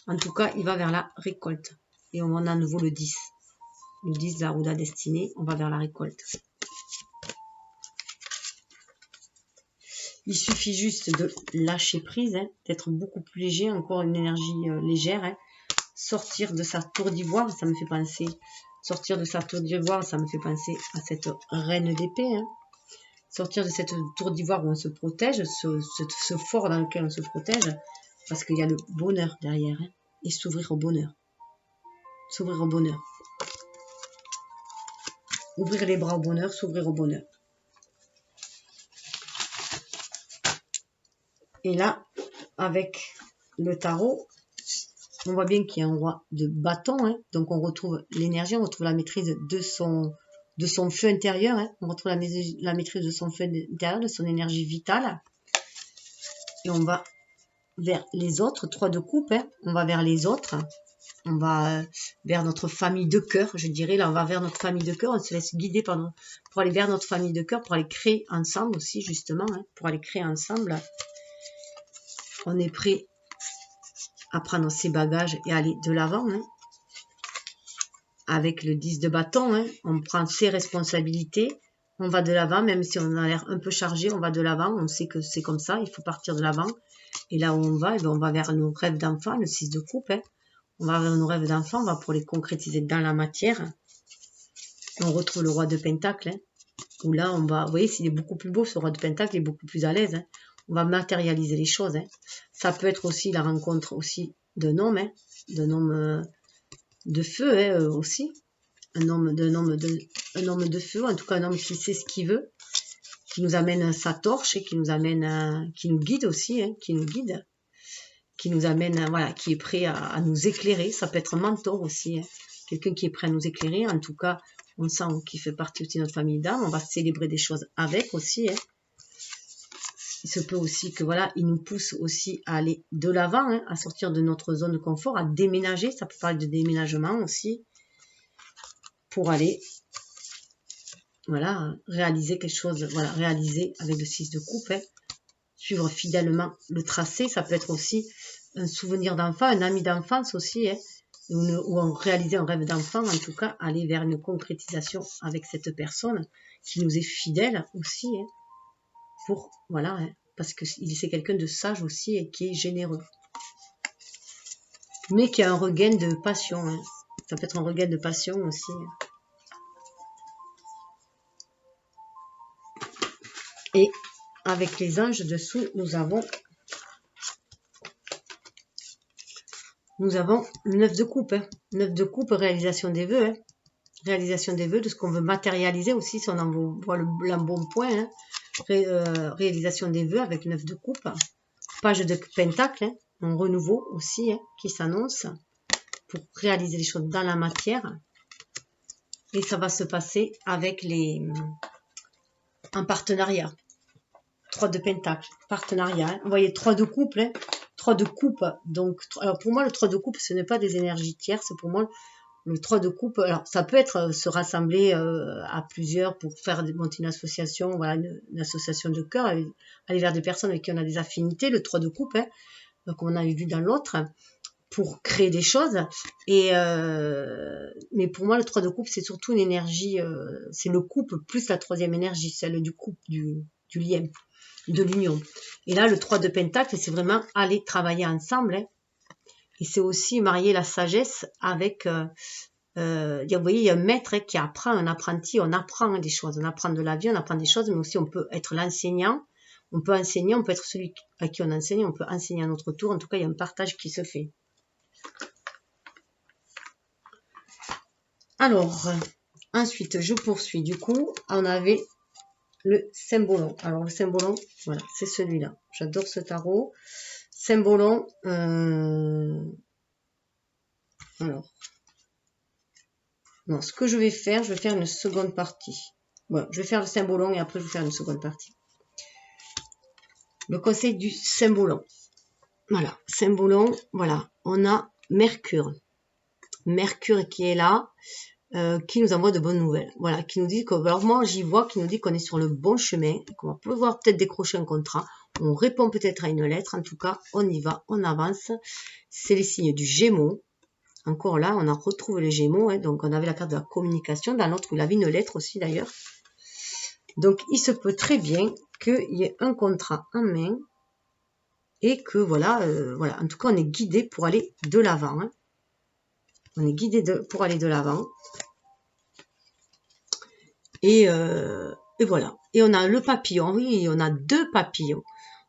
En tout cas, il va vers la récolte. Et on a à nouveau le 10. Le 10, la roue de la destinée, on va vers la récolte. Il suffit juste de lâcher prise, hein, d'être beaucoup plus léger, encore une énergie légère. Hein. Sortir de sa tour d'ivoire, ça me fait penser. Sortir de sa tour d'ivoire, ça me fait penser à cette reine d'épée. Hein. Sortir de cette tour d'ivoire où on se protège, ce fort dans lequel on se protège, parce qu'il y a le bonheur derrière. Hein, et s'ouvrir au bonheur. S'ouvrir au bonheur. Ouvrir les bras au bonheur, s'ouvrir au bonheur. Et là, avec le tarot, on voit bien qu'il y a un roi de bâton. Hein, donc on retrouve l'énergie, on retrouve la maîtrise de son feu intérieur. Hein, on retrouve la maîtrise de son feu intérieur, de son énergie vitale. Et on va vers les autres, 3 de coupe. Hein, on va vers les autres. On va vers notre famille de cœur, je dirais. Là, on va vers notre famille de cœur. On se laisse guider pour aller vers notre famille de cœur, pour aller créer ensemble aussi, justement. Hein, pour aller créer ensemble. On est prêt à prendre ses bagages et aller de l'avant. Hein. Avec le 10 de bâton, hein, on prend ses responsabilités. On va de l'avant, même si on a l'air un peu chargé, on va de l'avant. On sait que c'est comme ça, il faut partir de l'avant. Et là où on va, on va vers nos rêves d'enfant, le 6 de coupe. Hein. On va vers nos rêves d'enfant, on va pour les concrétiser dans la matière. On retrouve le roi de Pentacle, hein, où là, on va, vous voyez, s'il est beaucoup plus beau, ce roi de Pentacle, il est beaucoup plus à l'aise. Hein. On va matérialiser les choses. Hein. Ça peut être aussi la rencontre aussi d'un homme, hein, de feu hein, aussi. Un homme de feu, en tout cas un homme qui sait ce qu'il veut, qui nous amène sa torche et qui nous guide aussi, hein, qui nous amène, voilà, qui est prêt à nous éclairer. Ça peut être un mentor aussi, hein, quelqu'un qui est prêt à nous éclairer. En tout cas, on sent qu'il fait partie aussi de notre famille d'âme. On va célébrer des choses avec aussi. Hein. Il se peut aussi que voilà, il nous pousse aussi à aller de l'avant, hein, à sortir de notre zone de confort, à déménager. Ça peut parler de déménagement aussi, pour aller, voilà, réaliser quelque chose, voilà, réaliser avec le 6 de coupe, hein, suivre fidèlement le tracé. Ça peut être aussi un souvenir d'enfant, un ami d'enfance aussi, hein, ou réaliser un rêve d'enfant, en tout cas, aller vers une concrétisation avec cette personne qui nous est fidèle aussi, hein, pour, voilà, hein, parce que c'est quelqu'un de sage aussi et qui est généreux, mais qui a un regain de passion, hein. Ça peut être un regain de passion aussi. Et avec les anges dessous, nous avons le 9 de coupe. Hein. 9 de coupe, réalisation des vœux. Hein. Réalisation des vœux, de ce qu'on veut matérialiser aussi, si on en voit le bon point. Hein. Réalisation des vœux avec 9 de coupe. Page de pentacle, hein. Un renouveau aussi, hein, qui s'annonce pour réaliser les choses dans la matière. Et ça va se passer avec en partenariat. 3 de pentacle, partenariat. Hein. Vous voyez, 3 de couple, hein. 3 de coupe. Donc, alors pour moi, le 3 de coupe, ce n'est pas des énergies tierces. Pour moi, le 3 de coupe, alors ça peut être se rassembler à plusieurs pour faire monter une association, voilà, une association de cœur, aller vers des personnes avec qui on a des affinités. Le 3 de coupe, hein, comme on avait vu dans l'autre, pour créer des choses. Et mais pour moi, le 3 de coupe, c'est surtout une énergie, c'est le couple plus la troisième énergie, celle du couple, du lien, de l'union. Et là, le 3 de pentacle, c'est vraiment aller travailler ensemble. Hein. Et c'est aussi marier la sagesse avec... vous voyez, il y a un maître, hein, qui apprend, un apprenti. On apprend des choses. On apprend de la vie, on apprend des choses, mais aussi on peut être l'enseignant. On peut enseigner, on peut être celui à qui on enseigne, on peut enseigner à notre tour. En tout cas, il y a un partage qui se fait. Alors, ensuite, je poursuis. Du coup, on avait le Cymbolon. Alors, le Cymbolon, voilà, c'est celui-là. J'adore ce tarot. Cymbolon, Alors, non, ce que je vais faire une seconde partie. Bon, je vais faire le symbolon et après je vais faire une seconde partie. Le conseil du symbolon. Voilà, symbolon, voilà, on a Mercure. Mercure qui est là, qui nous envoie de bonnes nouvelles. Voilà, qui nous dit que, alors moi j'y vois, qui nous dit qu'on est sur le bon chemin, qu'on va pouvoir peut-être décrocher un contrat, on répond peut-être à une lettre, en tout cas on y va, on avance. C'est les signes du Gémeaux. Encore là, on en retrouve les Gémeaux, hein, donc on avait la carte de la communication, dans l'autre où il avait une lettre aussi d'ailleurs. Donc il se peut très bien qu'il y ait un contrat en main, et que voilà, voilà, en tout cas on est guidé pour aller de l'avant. Hein. On est guidé pour aller de l'avant. Et voilà. Et on a le papillon, oui, on a 2 papillons.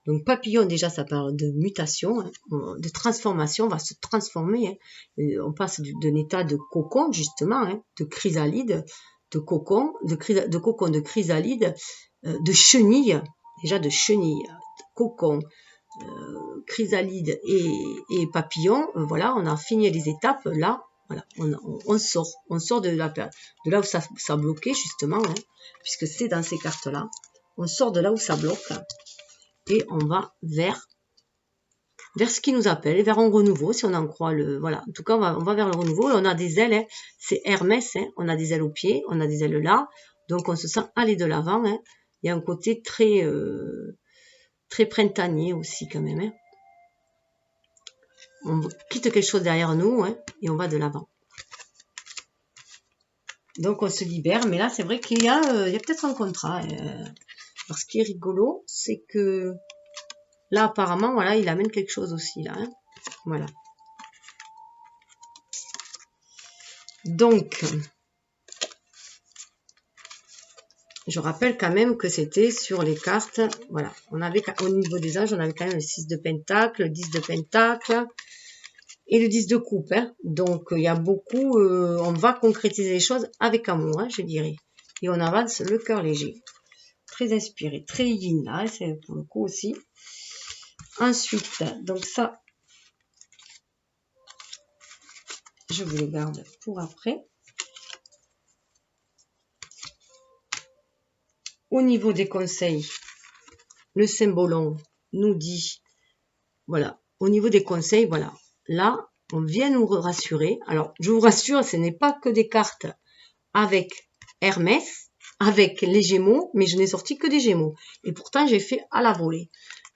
Donc papillon, déjà, ça parle de mutation, hein, de transformation, on va se transformer. Hein. On passe d'un état de cocon, justement, hein, de chrysalide, de cocon, de chrysalide, de chenille, déjà de chenille, cocon, chrysalide et papillon. Voilà, on a fini les étapes, là. Voilà, on sort de là où ça bloquait justement, hein, puisque c'est dans ces cartes-là. On sort de là où ça bloque et on va vers ce qui nous appelle, vers un renouveau, si on en croit le... Voilà, en tout cas, on va vers le renouveau. Et on a des ailes, hein, c'est Hermès, hein, on a des ailes aux pieds, on a des ailes là, donc on se sent aller de l'avant. Hein. Il y a un côté très, très printanier aussi quand même. Hein. On quitte quelque chose derrière nous, hein, et on va de l'avant. Donc on se libère, mais là c'est vrai qu'il y a peut-être un contrat. Alors ce qui est rigolo, c'est que là apparemment, voilà, il amène quelque chose aussi là. Hein. Voilà. Donc, je rappelle quand même que c'était sur les cartes, voilà, on avait au niveau des âges, on avait quand même le 6 de pentacle, le 10 de pentacle et le 10 de coupe. Hein. Donc il y a beaucoup, on va concrétiser les choses avec amour, hein, je dirais. Et on avance le cœur léger. Très inspiré, très yin là, hein, c'est pour le coup aussi. Ensuite, donc ça, je vous le garde pour après. Au niveau des conseils, le symbolon nous dit, voilà, au niveau des conseils, voilà, là, on vient nous rassurer. Alors, je vous rassure, ce n'est pas que des cartes avec Hermès, avec les Gémeaux, mais je n'ai sorti que des Gémeaux. Et pourtant, j'ai fait à la volée.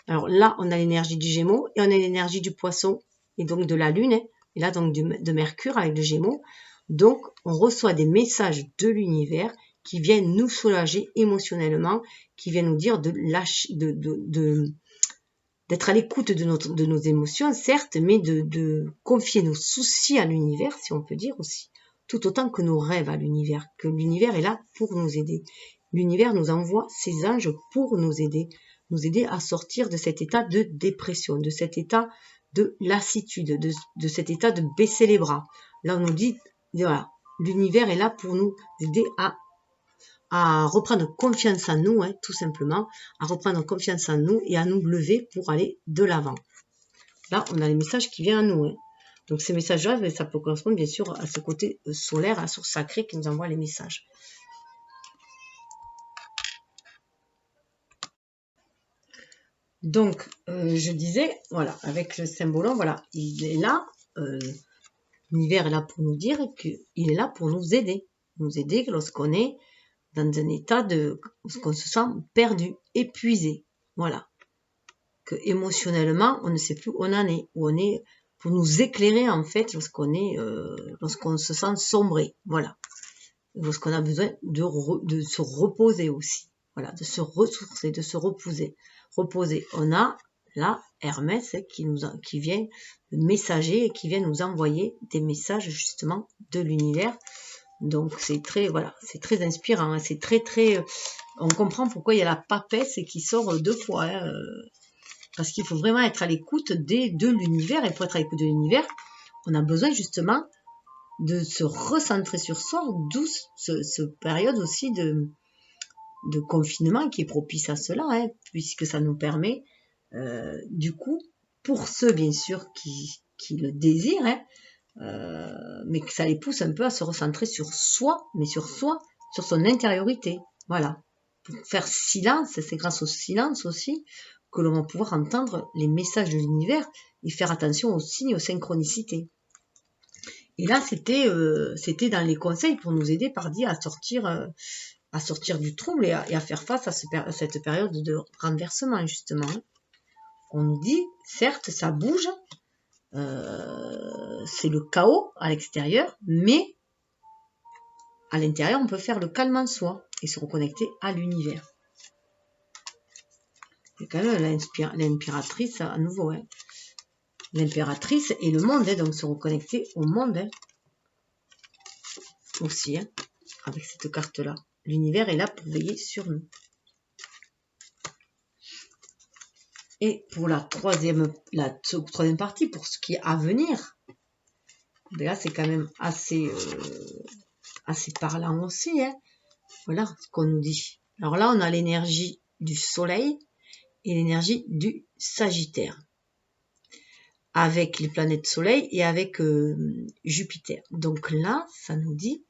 Alors là, on a l'énergie du Gémeaux et on a l'énergie du Poisson et donc de la Lune. Hein, et là, donc de Mercure avec le Gémeaux. Donc, on reçoit des messages de l'univers qui viennent nous soulager émotionnellement, qui viennent nous dire d'être à l'écoute de nos émotions, certes, mais de confier nos soucis à l'univers, si on peut dire aussi, tout autant que nos rêves à l'univers, que l'univers est là pour nous aider. L'univers nous envoie ses anges pour nous aider à sortir de cet état de dépression, de cet état de lassitude, de cet état de baisser les bras. Là, on nous dit, voilà, l'univers est là pour nous aider à reprendre confiance en nous, hein, tout simplement, à reprendre confiance en nous et à nous lever pour aller de l'avant. Là, on a les messages qui viennent à nous. Hein. Donc ces messages-là, ça peut correspondre bien sûr à ce côté solaire, à la source sacrée qui nous envoie les messages. Donc, je disais, voilà, avec le symbolon, voilà, il est là, l'univers est là pour nous dire qu'il est là pour nous aider lorsqu'on est dans un état qu'on se sent perdu, épuisé, voilà. Que émotionnellement, on ne sait plus où on en est, où on est, pour nous éclairer en fait lorsqu'on se sent sombré, voilà. Lorsqu'on a besoin de se reposer aussi, voilà, de se ressourcer, de se reposer. On a là Hermès qui vient, le messager, et qui vient nous envoyer des messages justement de l'univers. Donc c'est très, voilà, c'est très inspirant, hein, c'est très, on comprend pourquoi il y a la papesse qui sort 2 fois, hein, parce qu'il faut vraiment être à l'écoute de l'univers, et pour être à l'écoute de l'univers, on a besoin justement de se recentrer sur soi, d'où ce période aussi de confinement qui est propice à cela, hein, puisque ça nous permet, du coup, pour ceux bien sûr qui le désirent, hein, mais que ça les pousse un peu à se recentrer sur soi, mais sur soi, sur son intériorité. Voilà. Pour faire silence, c'est grâce au silence aussi que l'on va pouvoir entendre les messages de l'univers et faire attention aux signes, aux synchronicités. Et là, c'était dans les conseils pour nous aider par dire à sortir du trouble et à faire face à cette période de renversement, justement. On nous dit, certes, ça bouge, c'est le chaos à l'extérieur, mais à l'intérieur, on peut faire le calme en soi et se reconnecter à l'univers. C'est quand même l'impératrice à nouveau. Hein. L'impératrice et le monde, hein, donc se reconnecter au monde hein, aussi, hein, avec cette carte-là. L'univers est là pour veiller sur nous. Et pour la troisième partie, pour ce qui est à venir, ben là c'est quand même assez parlant aussi. Hein. Voilà ce qu'on nous dit. Alors là, on a l'énergie du soleil et l'énergie du Sagittaire. Avec les planètes soleil et avec Jupiter. Donc là, ça nous dit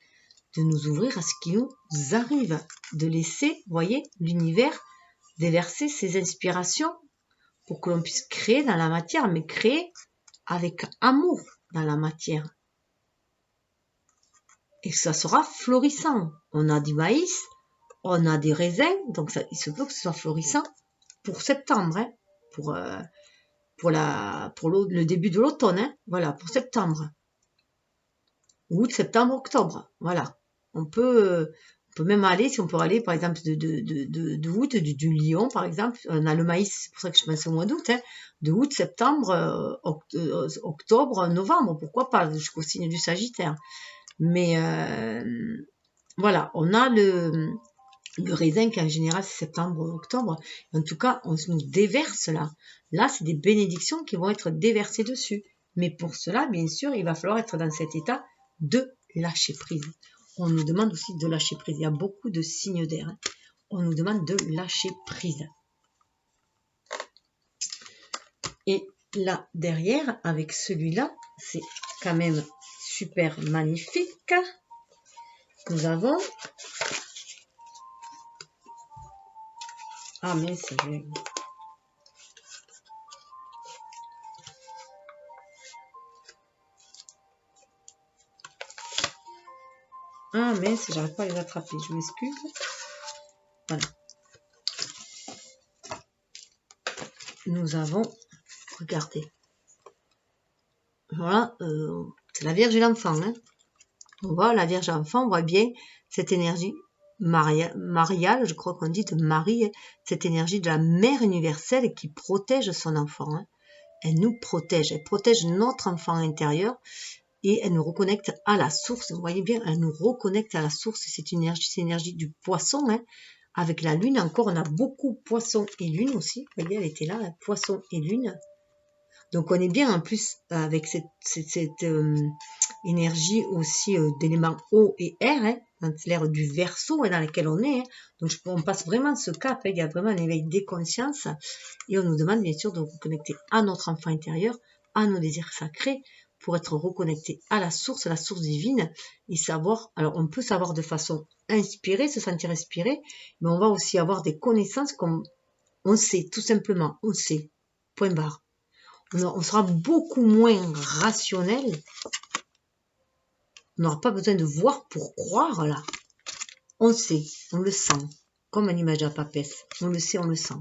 de nous ouvrir à ce qui nous arrive, de laisser, vous voyez, l'univers déverser ses inspirations pour que l'on puisse créer dans la matière, mais créer avec amour dans la matière. Et ça sera florissant. On a du maïs, on a des raisins, donc ça, il se peut que ce soit florissant pour septembre, hein, pour le début de l'automne, hein, voilà, pour septembre. Août, septembre, octobre, voilà. On peut même aller, si on peut aller, par exemple, de août, du lion, par exemple, on a le maïs, c'est pour ça que je pense au mois d'août, hein, de août, septembre, octobre, novembre, pourquoi pas, jusqu'au signe du Sagittaire. Mais voilà, on a le raisin qui en général c'est septembre, octobre. En tout cas, on se nous déverse là. Là, c'est des bénédictions qui vont être déversées dessus. Mais pour cela, bien sûr, il va falloir être dans cet état de lâcher prise. On nous demande aussi de lâcher prise. Il y a beaucoup de signes d'air. Hein. On nous demande de lâcher prise. Et là, derrière, avec celui-là, c'est quand même super magnifique. Nous avons... Ah, mais c'est... Ah, mince, j'arrive pas à les attraper, je m'excuse. Voilà. Nous avons... Regardez. Voilà, c'est la Vierge et l'enfant. Hein. On voit la Vierge et l'enfant, on voit bien cette énergie mariale, je crois qu'on dit de Marie, hein, cette énergie de la mère universelle qui protège son enfant. Hein. Elle nous protège, elle protège notre enfant intérieur et elle nous reconnecte à la source. Vous voyez bien, elle nous reconnecte à la source. C'est une énergie du poisson. Hein. Avec la lune, encore, on a beaucoup poisson et lune aussi. Vous voyez, elle était là, hein, poisson et lune. Donc on est bien en plus avec cette énergie aussi d'éléments eau et air, hein, dans l'ère du Verseau dans laquelle on est. Hein. Donc on passe vraiment ce cap, hein, il y a vraiment un éveil des consciences et on nous demande bien sûr de reconnecter à notre enfant intérieur, à nos désirs sacrés pour être reconnecté à la source divine et savoir, alors on peut savoir de façon inspirée, se sentir inspiré, mais on va aussi avoir des connaissances comme on sait, tout simplement, on sait, point barre. On sera beaucoup moins rationnel. On n'aura pas besoin de voir pour croire, là. On sait, on le sent. Comme un image à papesse. On le sait, on le sent.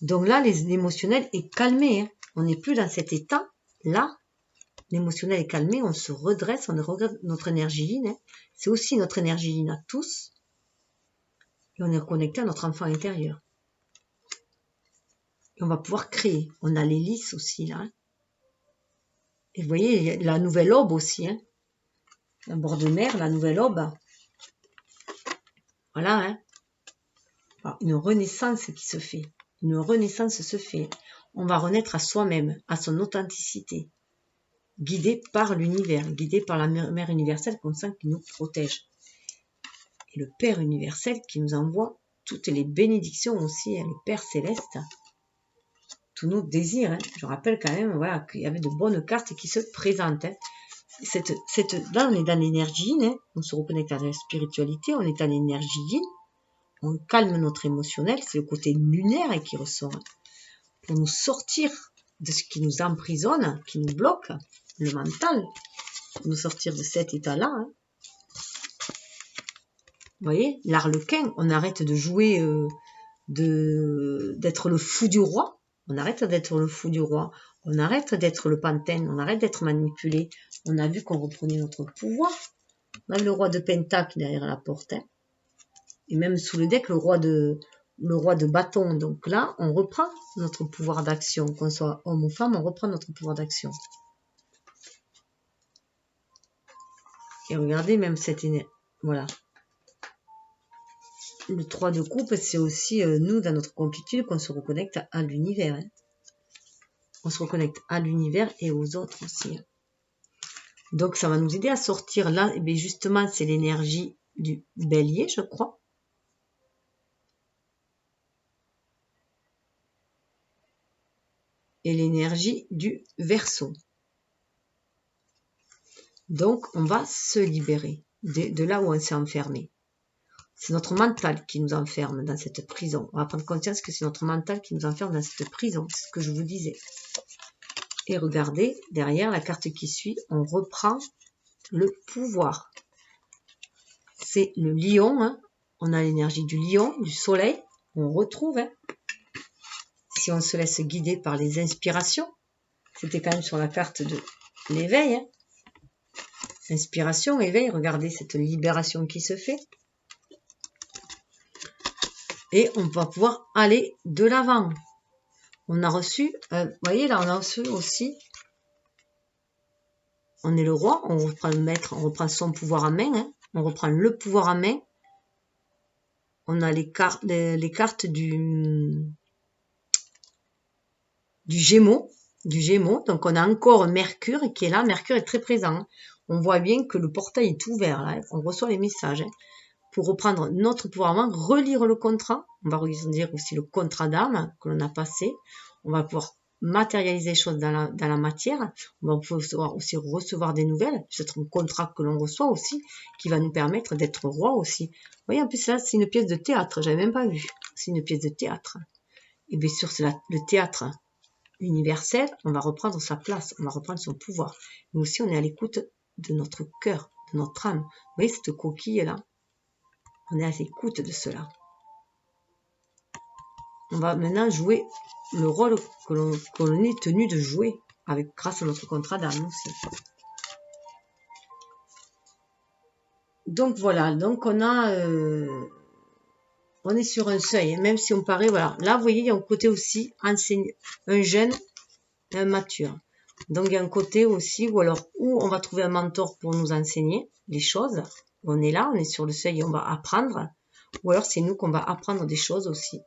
Donc là, l'émotionnel est calmé. Hein. On n'est plus dans cet état. Là, l'émotionnel est calmé. On se redresse. On regarde notre énergie yin. Hein. C'est aussi notre énergie yin à tous. Et on est connecté à notre enfant intérieur. Et on va pouvoir créer. On a l'hélice aussi, là. Hein. Et vous voyez, la nouvelle aube aussi. Hein. Un bord de mer, la nouvelle aube. Voilà, hein. Alors, une renaissance qui se fait. Une renaissance se fait. On va renaître à soi-même, à son authenticité. Guidé par l'univers, guidé par la mère universelle qu'on sent qui nous protège. Et le Père universel qui nous envoie toutes les bénédictions aussi, hein, le Père céleste. tous nos désirs. Hein. Je rappelle quand même voilà, qu'il y avait de bonnes cartes qui se présentent. Hein. Là, on est dans l'énergie yin, hein. On se reconnecte à la spiritualité, on est dans l'énergie yin, on calme notre émotionnel, c'est le côté lunaire hein, qui ressort. Hein. Pour nous sortir de ce qui nous emprisonne, qui nous bloque, le mental, pour nous sortir de cet état-là. Hein. Vous voyez, l'arlequin, on arrête de jouer, d'être le fou du roi, on arrête d'être le fou du roi, on arrête d'être le pantin, on arrête d'être manipulé, on a vu qu'on reprenait notre pouvoir, on a vu le roi de pentacle derrière la porte, hein. Et même sous le deck, le roi de bâton, donc là, on reprend notre pouvoir d'action, qu'on soit homme ou femme, on reprend notre pouvoir d'action. Et regardez même cette énergie, voilà. Le 3 de coupe, c'est aussi nous, dans notre complétude, qu'on se reconnecte à l'univers. Hein. On se reconnecte à l'univers et aux autres aussi. Hein. Donc, ça va nous aider à sortir là. Et bien justement, c'est l'énergie du bélier, je crois. Et l'énergie du verseau. Donc, on va se libérer de là où on s'est enfermé. C'est notre mental qui nous enferme dans cette prison. On va prendre conscience que c'est notre mental qui nous enferme dans cette prison. C'est ce que je vous disais. Et regardez, derrière la carte qui suit, on reprend le pouvoir. C'est le lion. Hein. On a l'énergie du lion, du soleil. On retrouve. Hein. Si on se laisse guider par les inspirations. C'était quand même sur la carte de l'éveil. Hein. Inspiration, éveil. Regardez cette libération qui se fait. Et on va pouvoir aller de l'avant. On a reçu, vous voyez là, on a reçu aussi, on est le roi, on reprend le maître, on reprend son pouvoir en main, hein, on reprend le pouvoir en main. On a les cartes du Gémeaux, donc on a encore Mercure qui est là, Mercure est très présent. Hein. On voit bien que le portail est ouvert, là, on reçoit les messages. Hein. Pour reprendre notre pouvoir en main, relire le contrat. On va relire aussi le contrat d'âme que l'on a passé. On va pouvoir matérialiser les choses dans la matière. On va pouvoir aussi recevoir des nouvelles. C'est un contrat que l'on reçoit aussi, qui va nous permettre d'être roi aussi. Vous voyez, en plus là, c'est une pièce de théâtre. J'avais même pas vu. C'est une pièce de théâtre. Et bien sûr, c'est le théâtre universel. On va reprendre sa place. On va reprendre son pouvoir. Mais aussi, on est à l'écoute de notre cœur, de notre âme. Vous voyez cette coquille là? On est à l'écoute de cela. On va maintenant jouer le rôle que l'on est tenu de jouer grâce à notre contrat d'âme aussi. Donc voilà, donc on est sur un seuil, même si on paraît, voilà. Là, vous voyez, il y a un côté aussi un jeune et un mature. Donc il y a un côté aussi où on va trouver un mentor pour nous enseigner les choses. On est là, on est sur le seuil et on va apprendre. Ou alors c'est nous qu'on va apprendre des choses aussi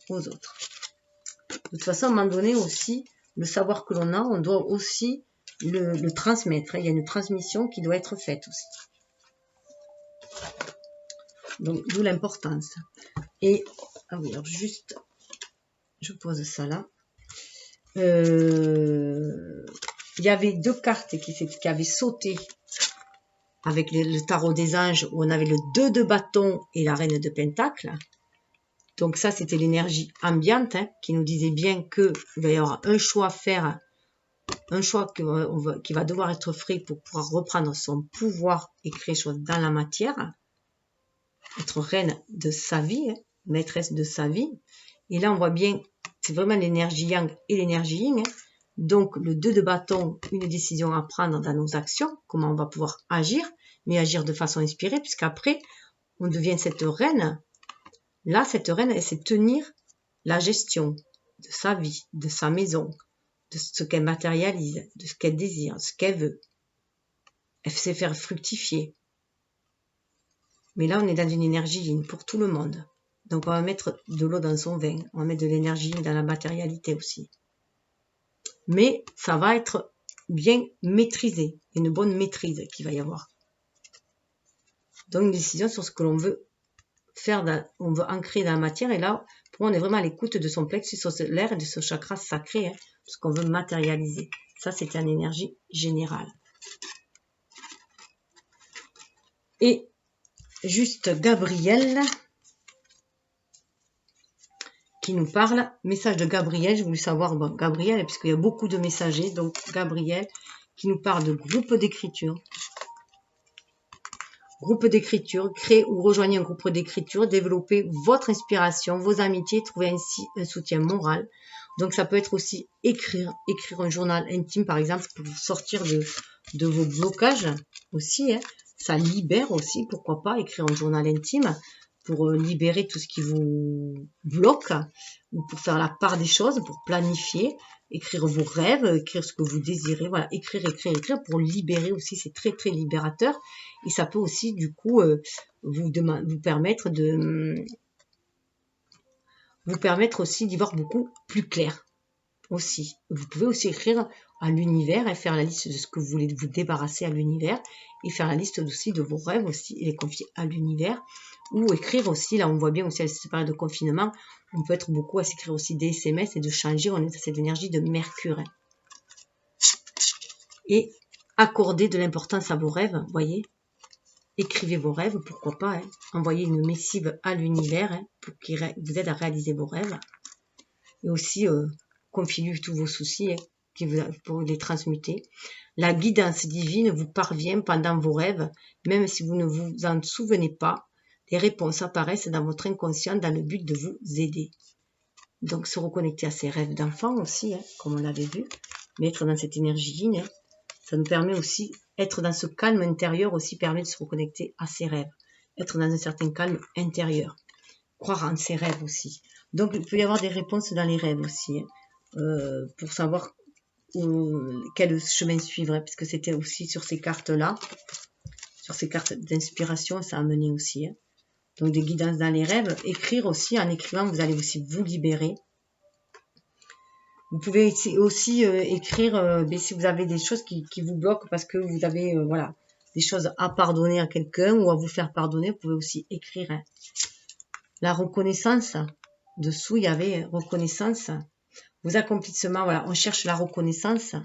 aux autres. De toute façon, à un moment donné aussi, le savoir que l'on a, on doit aussi le transmettre. Il y a une transmission qui doit être faite aussi. Donc, d'où l'importance. Et, ah oui, alors juste, je pose ça là. Il y avait deux cartes qui avaient sauté avec le tarot des anges, où on avait le 2 de bâton et la reine de pentacle. Donc ça, c'était l'énergie ambiante, hein, qui nous disait bien qu'il va y avoir un choix à faire, un choix qui va devoir être fait pour pouvoir reprendre son pouvoir et créer chose dans la matière, être reine de sa vie, hein, maîtresse de sa vie. Et là, on voit bien, c'est vraiment l'énergie yang et l'énergie yin. Hein. Donc, le 2 de bâton, une décision à prendre dans nos actions, comment on va pouvoir agir, mais agir de façon inspirée, puisqu'après, on devient cette reine. Là, cette reine, elle sait tenir la gestion de sa vie, de sa maison, de ce qu'elle matérialise, de ce qu'elle désire, ce qu'elle veut. Elle sait faire fructifier. Mais là, on est dans une énergie yin pour tout le monde. Donc, on va mettre de l'eau dans son vin. On va mettre de l'énergie dans la matérialité aussi. Mais ça va être bien maîtrisé. Une bonne maîtrise qu'il va y avoir. Donc, une décision sur ce que l'on veut on veut ancrer dans la matière. Et là, pour moi, on est vraiment à l'écoute de son plexus solaire et de ce chakra sacré, hein, ce qu'on veut matérialiser. Ça, c'était en énergie générale. Et juste Gabriel qui nous parle. Message de Gabriel, je voulais savoir, bon, Gabriel, puisqu'il y a beaucoup de messagers, donc Gabriel qui nous parle de groupe d'écriture. Groupe d'écriture, créez ou rejoignez un groupe d'écriture, développez votre inspiration, vos amitiés, trouvez ainsi un soutien moral. Donc ça peut être aussi écrire un journal intime par exemple pour sortir de vos blocages aussi. Hein. Ça libère aussi, pourquoi pas, écrire un journal intime pour libérer tout ce qui vous bloque ou pour faire la part des choses, pour planifier, écrire vos rêves, écrire ce que vous désirez, voilà, écrire pour libérer aussi, c'est très très libérateur et ça peut aussi du coup vous permettre aussi d'y voir beaucoup plus clair aussi. Vous pouvez aussi écrire à l'univers et faire la liste de ce que vous voulez vous débarrasser à l'univers et faire la liste aussi de vos rêves aussi et les confier à l'univers ou écrire aussi, là on voit bien aussi à cette période de confinement, on peut être beaucoup à s'écrire aussi des SMS et de changer, on est dans cette énergie de Mercure. Hein. Et accorder de l'importance à vos rêves, voyez. Écrivez vos rêves, pourquoi pas. Hein. Envoyez une missive à l'univers hein, pour qu'il vous aide à réaliser vos rêves. Et aussi, confiez-lui tous vos soucis hein, pour les transmuter. La guidance divine vous parvient pendant vos rêves, même si vous ne vous en souvenez pas. Les réponses apparaissent dans votre inconscient dans le but de vous aider. Donc, se reconnecter à ses rêves d'enfant aussi, hein, comme on l'avait vu, mais être dans cette énergie yin, hein, ça nous permet aussi, être dans ce calme intérieur aussi permet de se reconnecter à ses rêves, être dans un certain calme intérieur, croire en ses rêves aussi. Donc, il peut y avoir des réponses dans les rêves aussi, hein, pour savoir quel chemin suivre, hein, puisque c'était aussi sur ces cartes-là, sur ces cartes d'inspiration, ça a mené aussi, hein. Donc des guidances dans les rêves, écrire aussi, en écrivant, vous allez aussi vous libérer. Vous pouvez aussi écrire si vous avez des choses qui vous bloquent parce que vous avez voilà, des choses à pardonner à quelqu'un ou à vous faire pardonner, vous pouvez aussi écrire. Hein. La reconnaissance, dessous il y avait reconnaissance, vos accomplissements, voilà, on cherche la reconnaissance.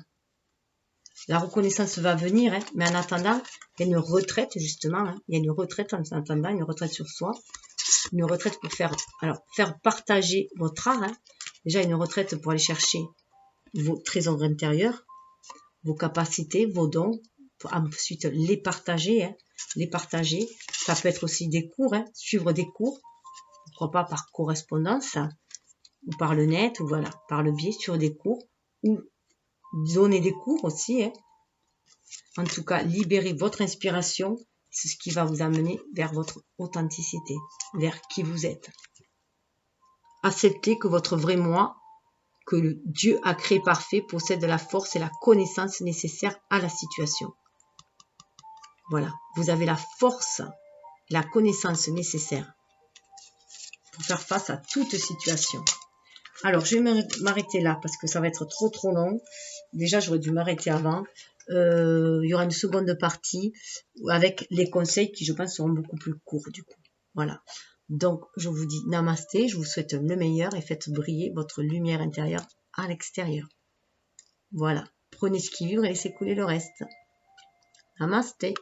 La reconnaissance va venir, hein, mais en attendant, il y a une retraite justement, hein, il y a une retraite en attendant, une retraite sur soi, une retraite pour faire partager votre art, hein. Déjà une retraite pour aller chercher vos trésors intérieurs, vos capacités, vos dons, pour ensuite les partager, hein, les partager. Ça peut être aussi des cours, hein, suivre des cours, pourquoi pas par correspondance, hein, ou par le net, ou voilà, par le biais sur des cours, ou donner des cours aussi, hein. En tout cas, libérer votre inspiration, c'est ce qui va vous amener vers votre authenticité, vers qui vous êtes. Acceptez que votre vrai moi, que le Dieu a créé parfait, possède la force et la connaissance nécessaires à la situation. Voilà, vous avez la force, la connaissance nécessaire pour faire face à toute situation. Alors, je vais m'arrêter là parce que ça va être trop long. Déjà, j'aurais dû m'arrêter avant. Il y aura une seconde partie avec les conseils qui, je pense, seront beaucoup plus courts du coup. Voilà. Donc, je vous dis namasté, je vous souhaite le meilleur et faites briller votre lumière intérieure à l'extérieur. Voilà. Prenez ce qui vibre et laissez couler le reste. Namasté.